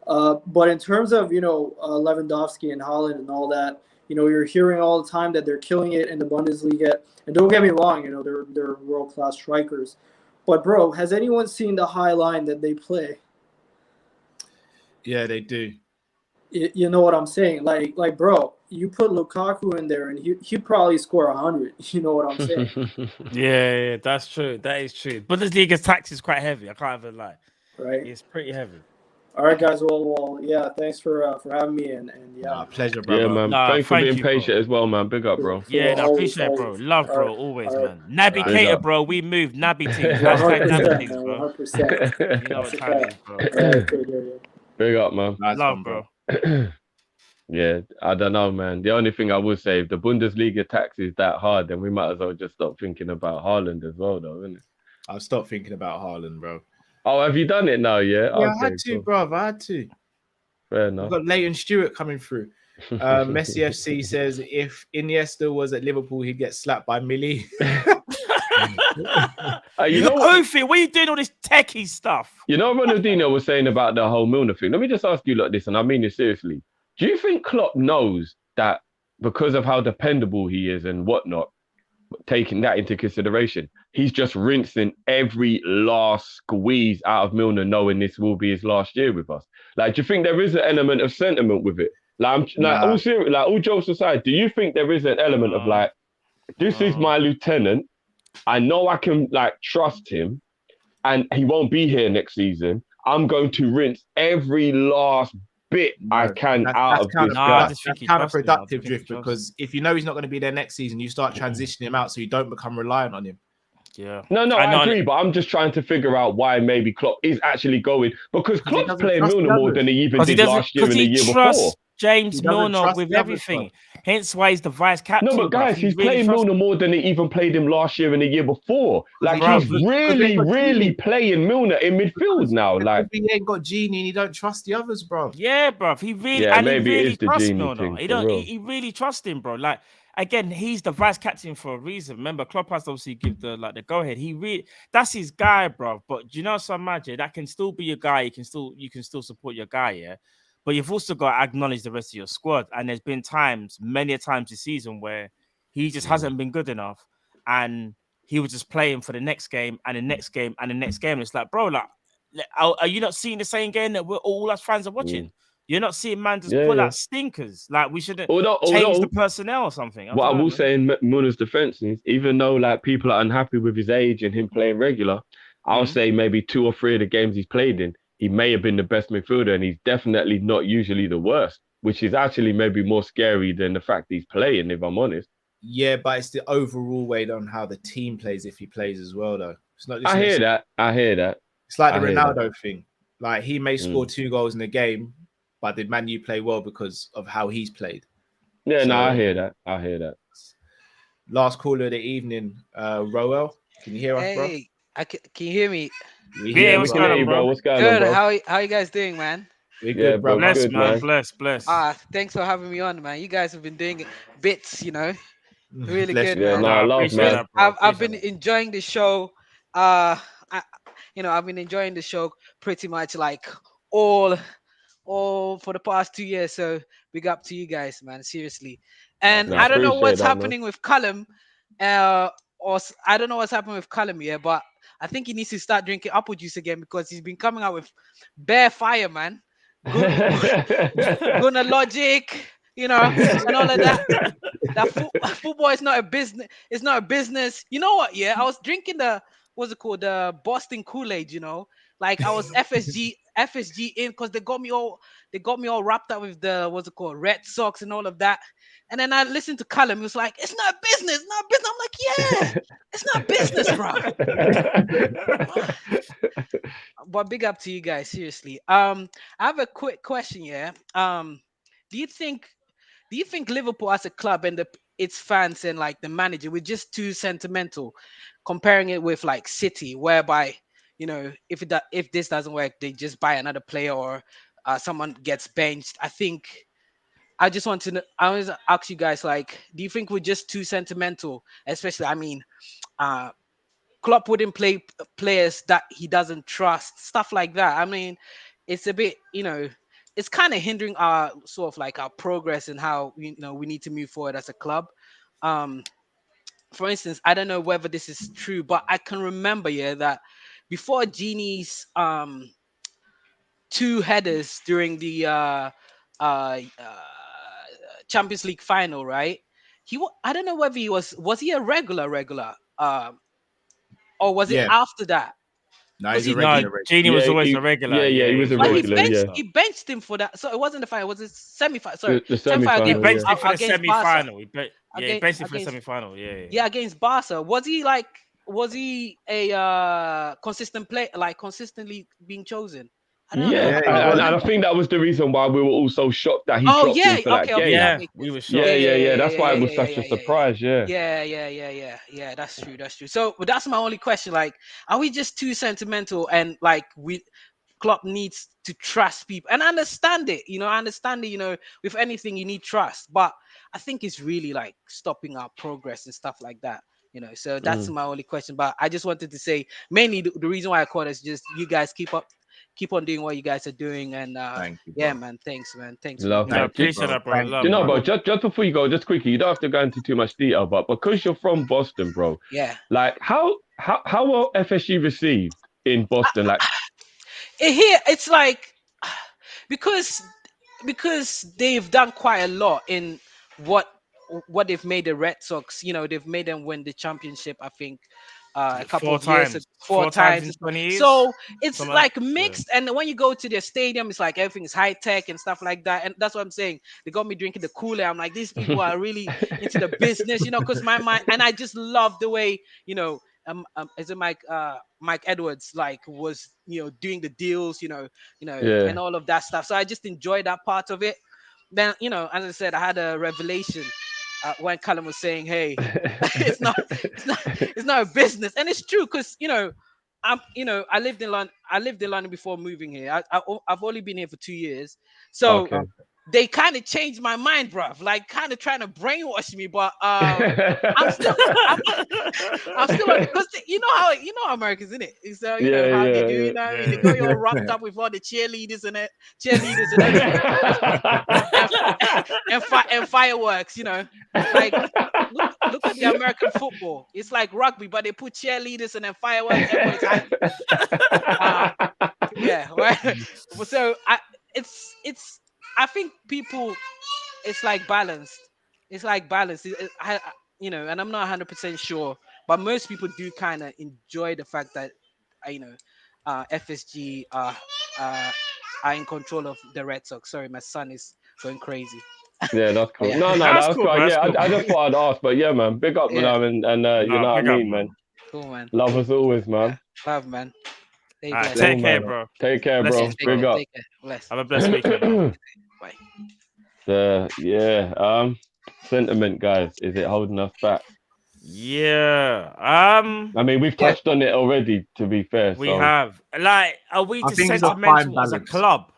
but in terms of Lewandowski and Haaland and all that, you're hearing all the time that they're killing it in the Bundesliga, and don't get me wrong, they're world-class strikers, but bro, has anyone seen the high line that they play? Yeah, they do. You know what I'm saying? Like, bro, you put Lukaku in there, and he'd probably score 100. You know what I'm saying? Yeah, that's true. That is true. Bundesliga's tax is quite heavy. I can't even lie. Right? It's pretty heavy. All right, guys. Well, yeah. Thanks for having me, and yeah, pleasure, brother. Yeah, man. Thanks for being patient as well, man. Big up, bro. Yeah, no, appreciate it, bro. Love, bro. Always, man. Nabby Cater, bro. We moved Nabby teams. Hashtag Nabby teams, bro. 100%. You know what time it is, bro. Big up, man. Nice Love, one, bro. Yeah, I don't know, man. The only thing I would say, if the Bundesliga tax is that hard, then we might as well just stop thinking about Haaland as well, though, isn't it? I've stopped thinking about Haaland, bro. Oh, have you done it now? Yeah, Yeah, okay, I had to, cool. bro. I had to. Fair We've enough. got Leighton Stewart coming through. Messi FC says if Iniesta was at Liverpool, he'd get slapped by Millie. You know what? Oofy, what are you doing all this techie stuff? You know what Ronaldinho was saying about the whole Milner thing? Let me just ask you like this, and I mean it seriously. Do you think Klopp knows that because of how dependable he is and whatnot, taking that into consideration, he's just rinsing every last squeeze out of Milner, knowing this will be his last year with us? Like, do you think there is an element of sentiment with it? Like, all serious, like all jokes aside, do you think there is an element of like, this is my lieutenant, I know I can like trust him, and he won't be here next season. I'm going to rinse every last bit I can out of this guy. That's counterproductive, Drift, because if you know he's not going to be there next season, you start transitioning him out so you don't become reliant on him. Yeah. No, I agree, but I'm just trying to figure out why maybe Klopp is actually going, because Klopp's playing Milner more than he even did last year and the year before. James Milner with everything. Hence why he's the vice captain. No, but guys, he's playing Milner more than he even played him last year and the year before. Like, he's really playing Milner in midfield now. Like, he ain't got Genie and he don't trust the others, bro. Yeah, bro. He really, maybe he really it is the trusts Genie Milner. thing. He really trusts him, bro. Like, again, he's the vice captain for a reason. Remember, Klopp has to obviously give the go ahead. That's his guy, bro. But do you know so much? That can still be your guy. You can still support your guy, yeah. But you've also got to acknowledge the rest of your squad. And there's been many times this season where he just hasn't been good enough. And he was just playing for the next game and the next game and the next game. It's like, bro, like, are you not seeing the same game that all us fans are watching? You're not seeing man just pull out stinkers. Like, we shouldn't change the personnel or something. What I will say in Milner's defense is, even though like people are unhappy with his age and him playing regular, I'll say maybe 2 or 3 of the games he's played in, he may have been the best midfielder, and he's definitely not usually the worst, which is actually maybe more scary than the fact he's playing, if I'm honest. Yeah, but it's the overall way on how the team plays if he plays as well, though. It's not just I hear that. It's like the Ronaldo thing. Like, he may score 2 goals in a game, but did Man U play well because of how he's played? Yeah, so, no, I hear that. Last caller of the evening, Roel. Can you hear us, bro? Can you hear me? Yeah, what's going on, bro? What's going on, bro? How you guys doing, man? We're good, bro. Bless, man. Bless. Thanks for having me on, man. You guys have been doing bits, you know. Really good, man. No, I love, man. I've been enjoying the show. I've been enjoying the show pretty much like all for the past 2 years. So big up to you guys, man. Seriously. And I don't know what's happening with Callum. Or I don't know what's happening with Callum here, but I think he needs to start drinking apple juice again, because he's been coming out with bare fire, man. Gonna logic, you know, and all of that. Football is not a business. It's not a business. You know what? Yeah, I was drinking the Boston Kool-Aid. You know, like I was FSG in, because they got me all wrapped up with the Red Sox and all of that. And then I listened to Callum. He was like, "It's not a business, not a business." I'm like, "Yeah, it's not business, bro." But big up to you guys, seriously. I have a quick question here. Do you think Liverpool as a club and its fans and like the manager were just too sentimental, comparing it with like City, whereby, you know, if this doesn't work, they just buy another player or someone gets benched? I just want to ask you guys, like, do you think we're just too sentimental? Especially, I mean, Klopp wouldn't play players that he doesn't trust, stuff like that. I mean, it's a bit, you know, it's kind of hindering our sort of like our progress and how we need to move forward as a club. For instance, I don't know whether this is true, but I can remember, that before Genie's 2 headers during the Champions League final, right? I don't know whether was he a regular, or was it after that? No, Was he's he a regular. Genie was always a regular. Yeah, he was a But regular. he benched him for that. So it wasn't the final. It was a semi-final. Sorry, The semi-final. He benched him for the against Barca. semi-final. He benched him for the semi-final. Yeah, against Barca. Was he a consistent play, like consistently being chosen? I don't know. And I think that was the reason why we were all so shocked that he dropped him for that game. Yeah, we were shocked. Yeah. That's why it was such a surprise. Yeah. That's true. So, but that's my only question. Like, are we just too sentimental? And like, Klopp needs to trust people, and I understand it. I understand it. With anything you need trust, but I think it's really like stopping our progress and stuff like that. So that's my only question. But I just wanted to say, mainly the reason why I called is just you guys keep on doing what you guys are doing, and Thank you, man, thanks. Love that. Appreciate that, bro. Do you know, bro? Just before you go, just quickly, you don't have to go into too much detail, but because you're from Boston, bro. Yeah. Like, how were FSG received in Boston? Like, here it's like because they've done quite a lot in what they've made the Red Sox. They've made them win the championship. I think a couple of years, four times in 20 years. So it's Something like mixed. And when you go to their stadium, it's like everything is high tech and stuff like that. And that's what I'm saying. They got me drinking the Kool-Aid. I'm like, these people are really into the business, because my mind, and I just love the way, is it Mike Edwards was doing the deals, and all of that stuff. So I just enjoyed that part of it. Then as I said, I had a revelation when Callum was saying, "Hey, it's not a business," and it's true because I lived in London before moving here. I've only been here for 2 years, so they kind of changed my mind, bruv. Like kind of trying to brainwash me, but I'm still because you know how Americans, isn't it? So how they do, they go all wrapped up with all the cheerleaders and and fireworks, Like look at the American football. It's like rugby, but they put cheerleaders and then fireworks. Right. So I think people, it's like balanced. It's like balanced. And I'm not 100% sure, but most people do kind of enjoy the fact that, FSG are in control of the Red Sox. Sorry, my son is going crazy. Yeah, that's cool. No, that's cool. Yeah, I just thought I'd ask, but yeah, man, big up, man, and you know what I mean, man. Cool, man. Love us always, man. Love, man. Take care, bro. Take care, bro. Big up. Take care. Bless. Have a blessed weekend. Bye. Sentiment, guys. Is it holding us back? Yeah. I mean, we've touched on it already. To be fair, we have. Like, are we just sentimental as a club?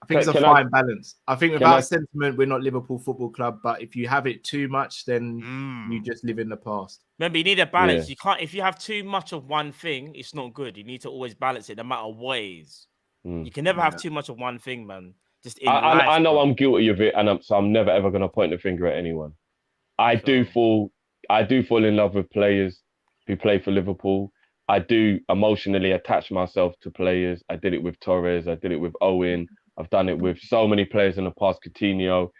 I think it's a fine balance. I think without sentiment, we're not Liverpool Football Club. But if you have it too much, then you just live in the past. Remember, you need a balance. You can't. If you have too much of one thing, it's not good. You need to always balance it, no matter what it is. You can never have too much of one thing, man. Just in life, I know I'm guilty of it, and I'm never ever gonna point the finger at anyone. I do fall in love with players who play for Liverpool. I do emotionally attach myself to players. I did it with Torres. I did it with Owen. I've done it with so many players in the past. Coutinho.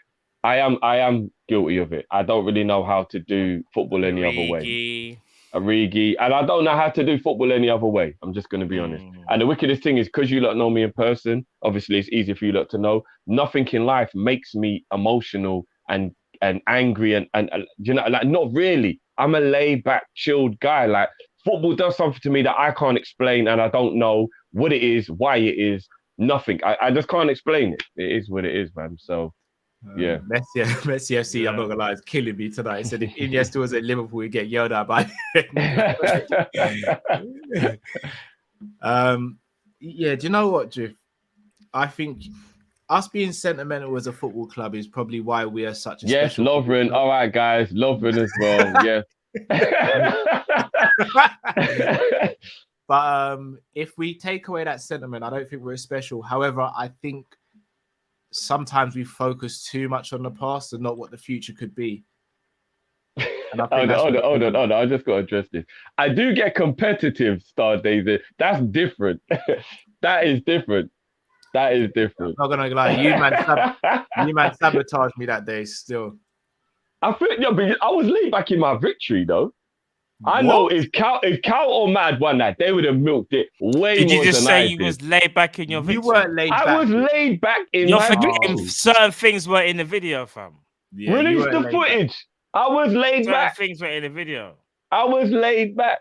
I am guilty of it. I don't really know how to do football any other way. Origi. And I don't know how to do football any other way. I'm just going to be honest. And the wickedest thing is, because you lot know me in person, obviously it's easy for you lot to know, nothing in life makes me emotional and angry and you know, like, not really. I'm a laid back, chilled guy. Like, football does something to me that I can't explain, and I don't know what it is, why it is, nothing. I just can't explain it. It is what it is, man. So yeah. Messi FC, I'm not gonna lie, is killing me tonight. He said if Iniesta was at Liverpool, he'd get yelled at by yeah, do you know what, Drift? I think us being sentimental as a football club is probably why we are such a special Lovren. All right, guys, Lovren as well. Yeah. But if we take away that sentiment, I don't think we're special. However, I think sometimes we focus too much on the past and not what the future could be. And I think hold on. I just got to address this. I do get competitive, Star Daisy. That's different. That is different. I'm not gonna lie, you man sabotaged me that day. Still, I think but I was laid back in my victory though. I know if Cal or Mad won that, they would have milked it way Did more you just than say I you did. was laid back in your victory? You weren't laid back. I was laid back in You're my forgetting victory. certain things were in the video, fam. Yeah, Release the footage. I was laid Certain back. things were in the video. I was laid back.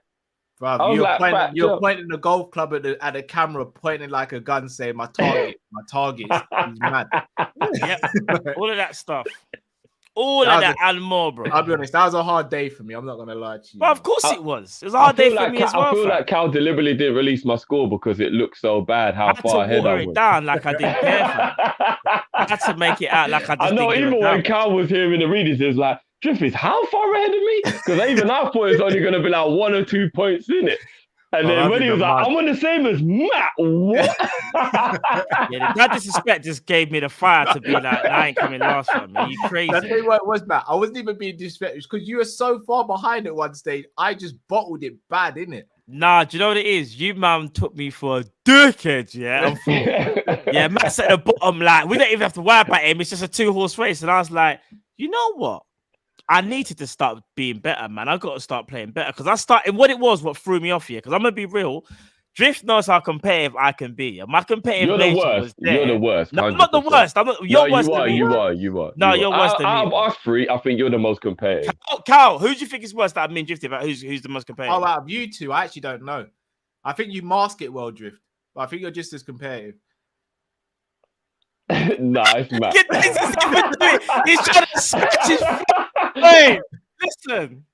Bruv, you're pointing the golf club at the camera, pointing like a gun, saying my target. He's mad. Yep, all of that stuff. All of that and more, bro. I'll be honest, that was a hard day for me. I'm not gonna lie to you. But of course it was. It was a hard day for me as well. I feel like Cal deliberately didn't release my score because it looked so bad how far ahead I was. It down like I didn't care for. I had to make it out like I just I know, didn't even when Cal was hearing the readings, he was like, Drift is how far ahead of me? Because even I thought it was only going to be like 1 or 2 points in it. And then when he was like, I'm on the same as Matt. What? Yeah, that disrespect just gave me the fire to be like, I ain't coming last one, man. You crazy. I'll tell you what it was, Matt. I wasn't even being disrespectful because you were so far behind at one stage. I just bottled it bad, innit? Nah, do you know what it is? You, man, took me for a dickhead, yeah? Yeah, Matt's at the bottom, like, we don't even have to worry about him. It's just a 2-horse race. And I was like, you know what? I needed to start being better, man. I got to start playing better because I started what threw me off here. Because I'm gonna be real, Drift knows how competitive I can be. My competitive You're the worst. You're the worst. No, I'm not the worst. I'm not. You're worse than me. You are. No, you're worse than me. Out of us three, I think you're the most competitive. Cal, who do you think is worse that I've been drifted about? Who's the most competitive? Oh, out of you two, I actually don't know. I think you mask it well, Drift. But I think you're just as competitive. Nice, Matt. He's trying to scratch his. Hey, listen.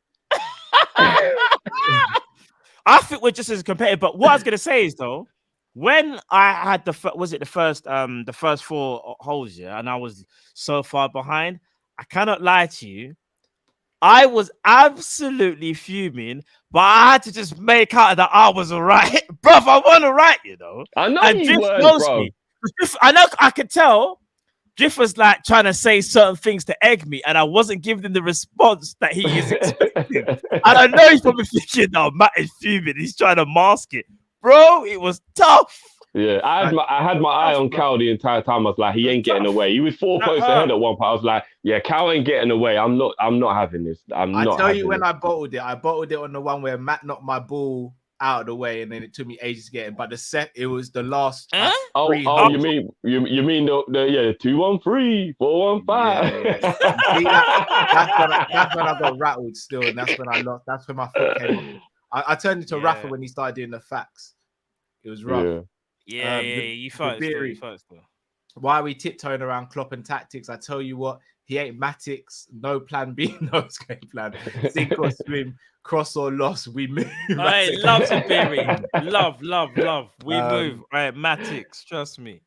I think we're just as competitive. But what I was gonna say is though, when I had the first 4 holes, yeah, and I was so far behind, I cannot lie to you. I was absolutely fuming, but I had to just make out that I was all right. Bruv, I wasn't all right, you know. I know and you were, bro. I know I could tell Drift was like trying to say certain things to egg me, and I wasn't giving him the response that he is expecting. And I know he's probably thinking, "No, Matt is fuming. He's trying to mask it, bro. It was tough." Yeah, I had my eye on Cal the entire time. I was like, he ain't getting away. He was 4 points ahead at one point. I was like, yeah, Cal ain't getting away. I'm not having this. I tell you when I bottled it on the one where Matt knocked my ball out of the way, and then it took me ages to get it. But it was the last. Oh, you mean the 2-1-3, 4-1-5? That's when I got rattled still, and that's when I lost. That's when my foot came off. I turned into Rafa when he started doing the facts. It was rough. Yeah. You first. Why are we tiptoeing around Klopp and tactics? I tell you what, he ain't Matix. No plan B, no escape plan. Sink or swim, cross or loss, we move. Hey, love Sabiri. Love. We move. All right, Matix, trust me.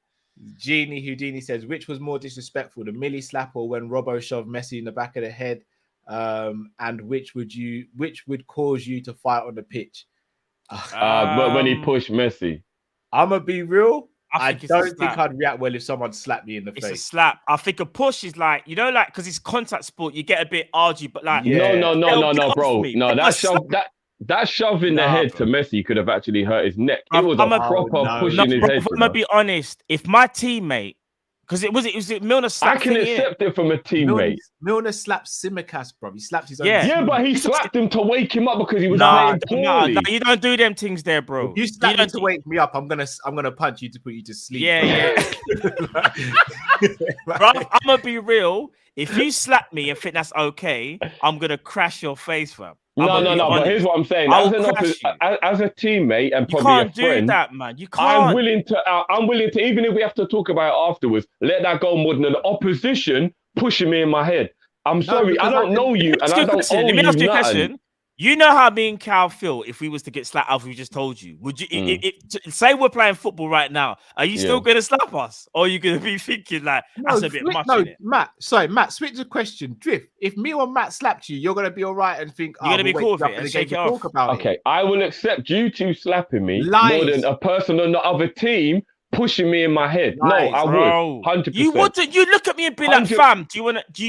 Genie Houdini says, which was more disrespectful, the Millie slap or when Robbo shoved Messi in the back of the head? And which would cause you to fight on the pitch? But when he pushed Messi. I'm gonna be real. I think don't think I'd react well if someone slapped me in the face. It's a slap. I think a push is like, you know, like because it's contact sport, you get a bit argy, but like no, bro. No, that shove in the head to Messi could have actually hurt his neck. It was a proper push in his head. I'm gonna be honest. If my teammate, because it was Milner slapped. I can accept it from a teammate. Milner slapped Simicast, bro. He slapped his own. Yeah, but he slapped him to wake him up because he was playing poorly. No, you don't do them things there, bro. If you slap me to wake me up, I'm gonna punch you to put you to sleep. Yeah. Bro, I'm gonna be real. If you slap me and think that's okay, I'm gonna crash your face, fam. No. But here's what I'm saying. As a teammate and probably a friend, you can't do that, man. You can't. I'm willing to, even if we have to talk about it afterwards, let that go more than an opposition pushing me in my head. I'm sorry, I don't know you, and I don't owe you. Let me ask you a question. You know how me and Cal feel if we was to get slapped after we just told you. Would you say we're playing football right now? Are you still gonna slap us? Or are you gonna be thinking like that's a bit much? No, Matt, switch the question. Drift. If me or Matt slapped you, you're gonna be all right and think you're gonna be cool with it and shake it off. Okay, I will accept you two slapping me more than a person on the other team pushing me in my head. Lies, no, I would. 100%. You wouldn't. You look at me and be like, fam, do you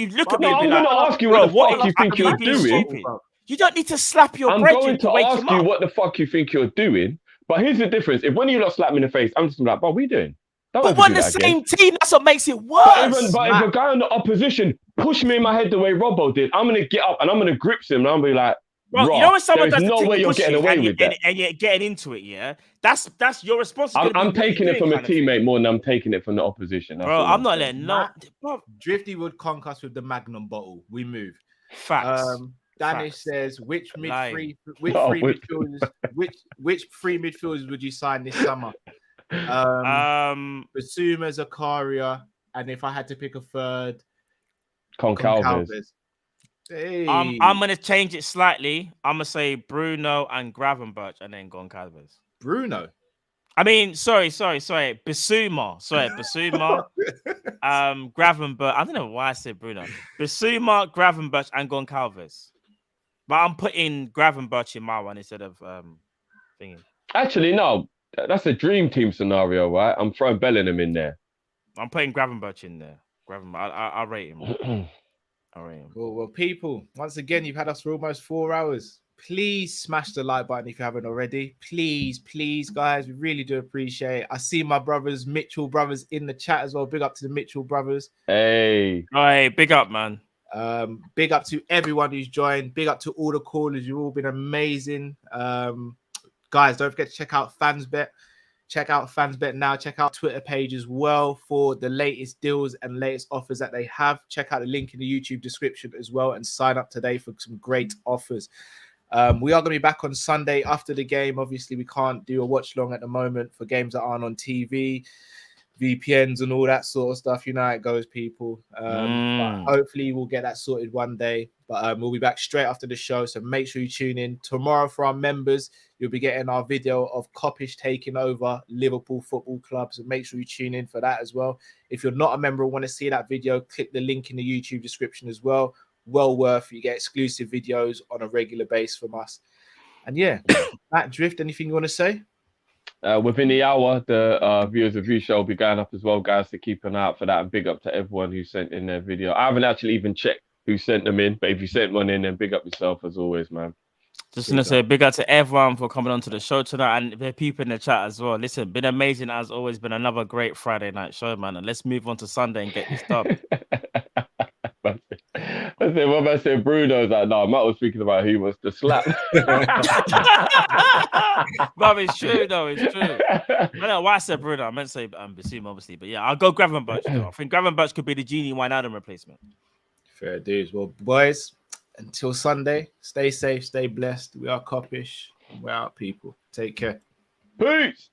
look at me and be like, I'm gonna ask you what the fuck you think you're doing. You don't need to slap your I'm going to ask you what the fuck you think you're doing. But here's the difference. If when you lot slap me in the face, I'm just like, what are we doing? But we're on the same team. That's what makes it worse. But if a guy on the opposition push me in my head the way Robbo did, I'm going to get up and I'm going to grip him and I'm going to be like, Bro, you know when someone there's does no the way thing you're getting away with that. and you're getting into it, yeah? That's your responsibility. I'm taking it from a teammate more than I'm taking it from the opposition. That's bro, all I'm not saying. letting no. Drifty would conk us with the Magnum bottle. We move. Facts. Danish says, which three midfielders would you sign this summer? Basuma, Zakaria, and if I had to pick a third, Goncalves. Hey. I'm gonna change it slightly. I'm gonna say Bruno and Gravenberch, and then Goncalves. Bruno. I mean, sorry. Basuma. Gravenberch. I don't know why I said Bruno. Basuma, Gravenberch, and Goncalves. But I'm putting Gravenberch in my one instead of thinking. Actually, no. That's a dream team scenario, right? I'm throwing Bellingham in there. I'm putting Gravenberch in there. I rate him. All right. Well, people, once again, you've had us for almost 4 hours. Please smash the like button if you haven't already. Please, guys, we really do appreciate it. I see my brothers, Mitchell brothers, in the chat as well. Big up to the Mitchell brothers. Hey, big up, man. Big up to everyone who's joined. Big up to all the callers. You've all been amazing. Guys, don't forget to check out FansBet. Check out FansBet now. Check out Twitter page as well for the latest deals and latest offers that they have. Check out the link in the YouTube description as well and sign up today for some great offers. We are going to be back on Sunday after the game. Obviously, we can't do a watch long at the moment for games that aren't on TV, VPNs and all that sort of stuff. You know how it goes, people. But hopefully, we'll get that sorted one day. But we'll be back straight after the show. So make sure you tune in. Tomorrow for our members, you'll be getting our video of Kopish taking over Liverpool Football Club. So make sure you tune in for that as well. If you're not a member and want to see that video, click the link in the YouTube description as well. Well worth. You get exclusive videos on a regular basis from us. And yeah, Matt Drift, anything you want to say? Within the hour, the viewers review show will be going up as well, guys. So keep an eye out for that. And big up to everyone who sent in their video. I haven't actually even checked who sent them in, but if you sent one in, then big up yourself as always, man. Just gonna say big up to everyone for coming onto the show tonight and the people in the chat as well. Listen, been amazing as always. Been another great Friday night show, man. And let's move on to Sunday and get this done. When I said Bruno's like, no, Matt was speaking about who was the slap. But it's true, though. It's true. I don't know why I said Bruno. I meant to say Basuma, obviously. But yeah, I'll go Gravenberch, though. I think Gravenberch could be the Genie Wijnaldum replacement. Fair dues. Well, boys, until Sunday, stay safe, stay blessed. We are Kopish. We're out, people. Take care. Peace.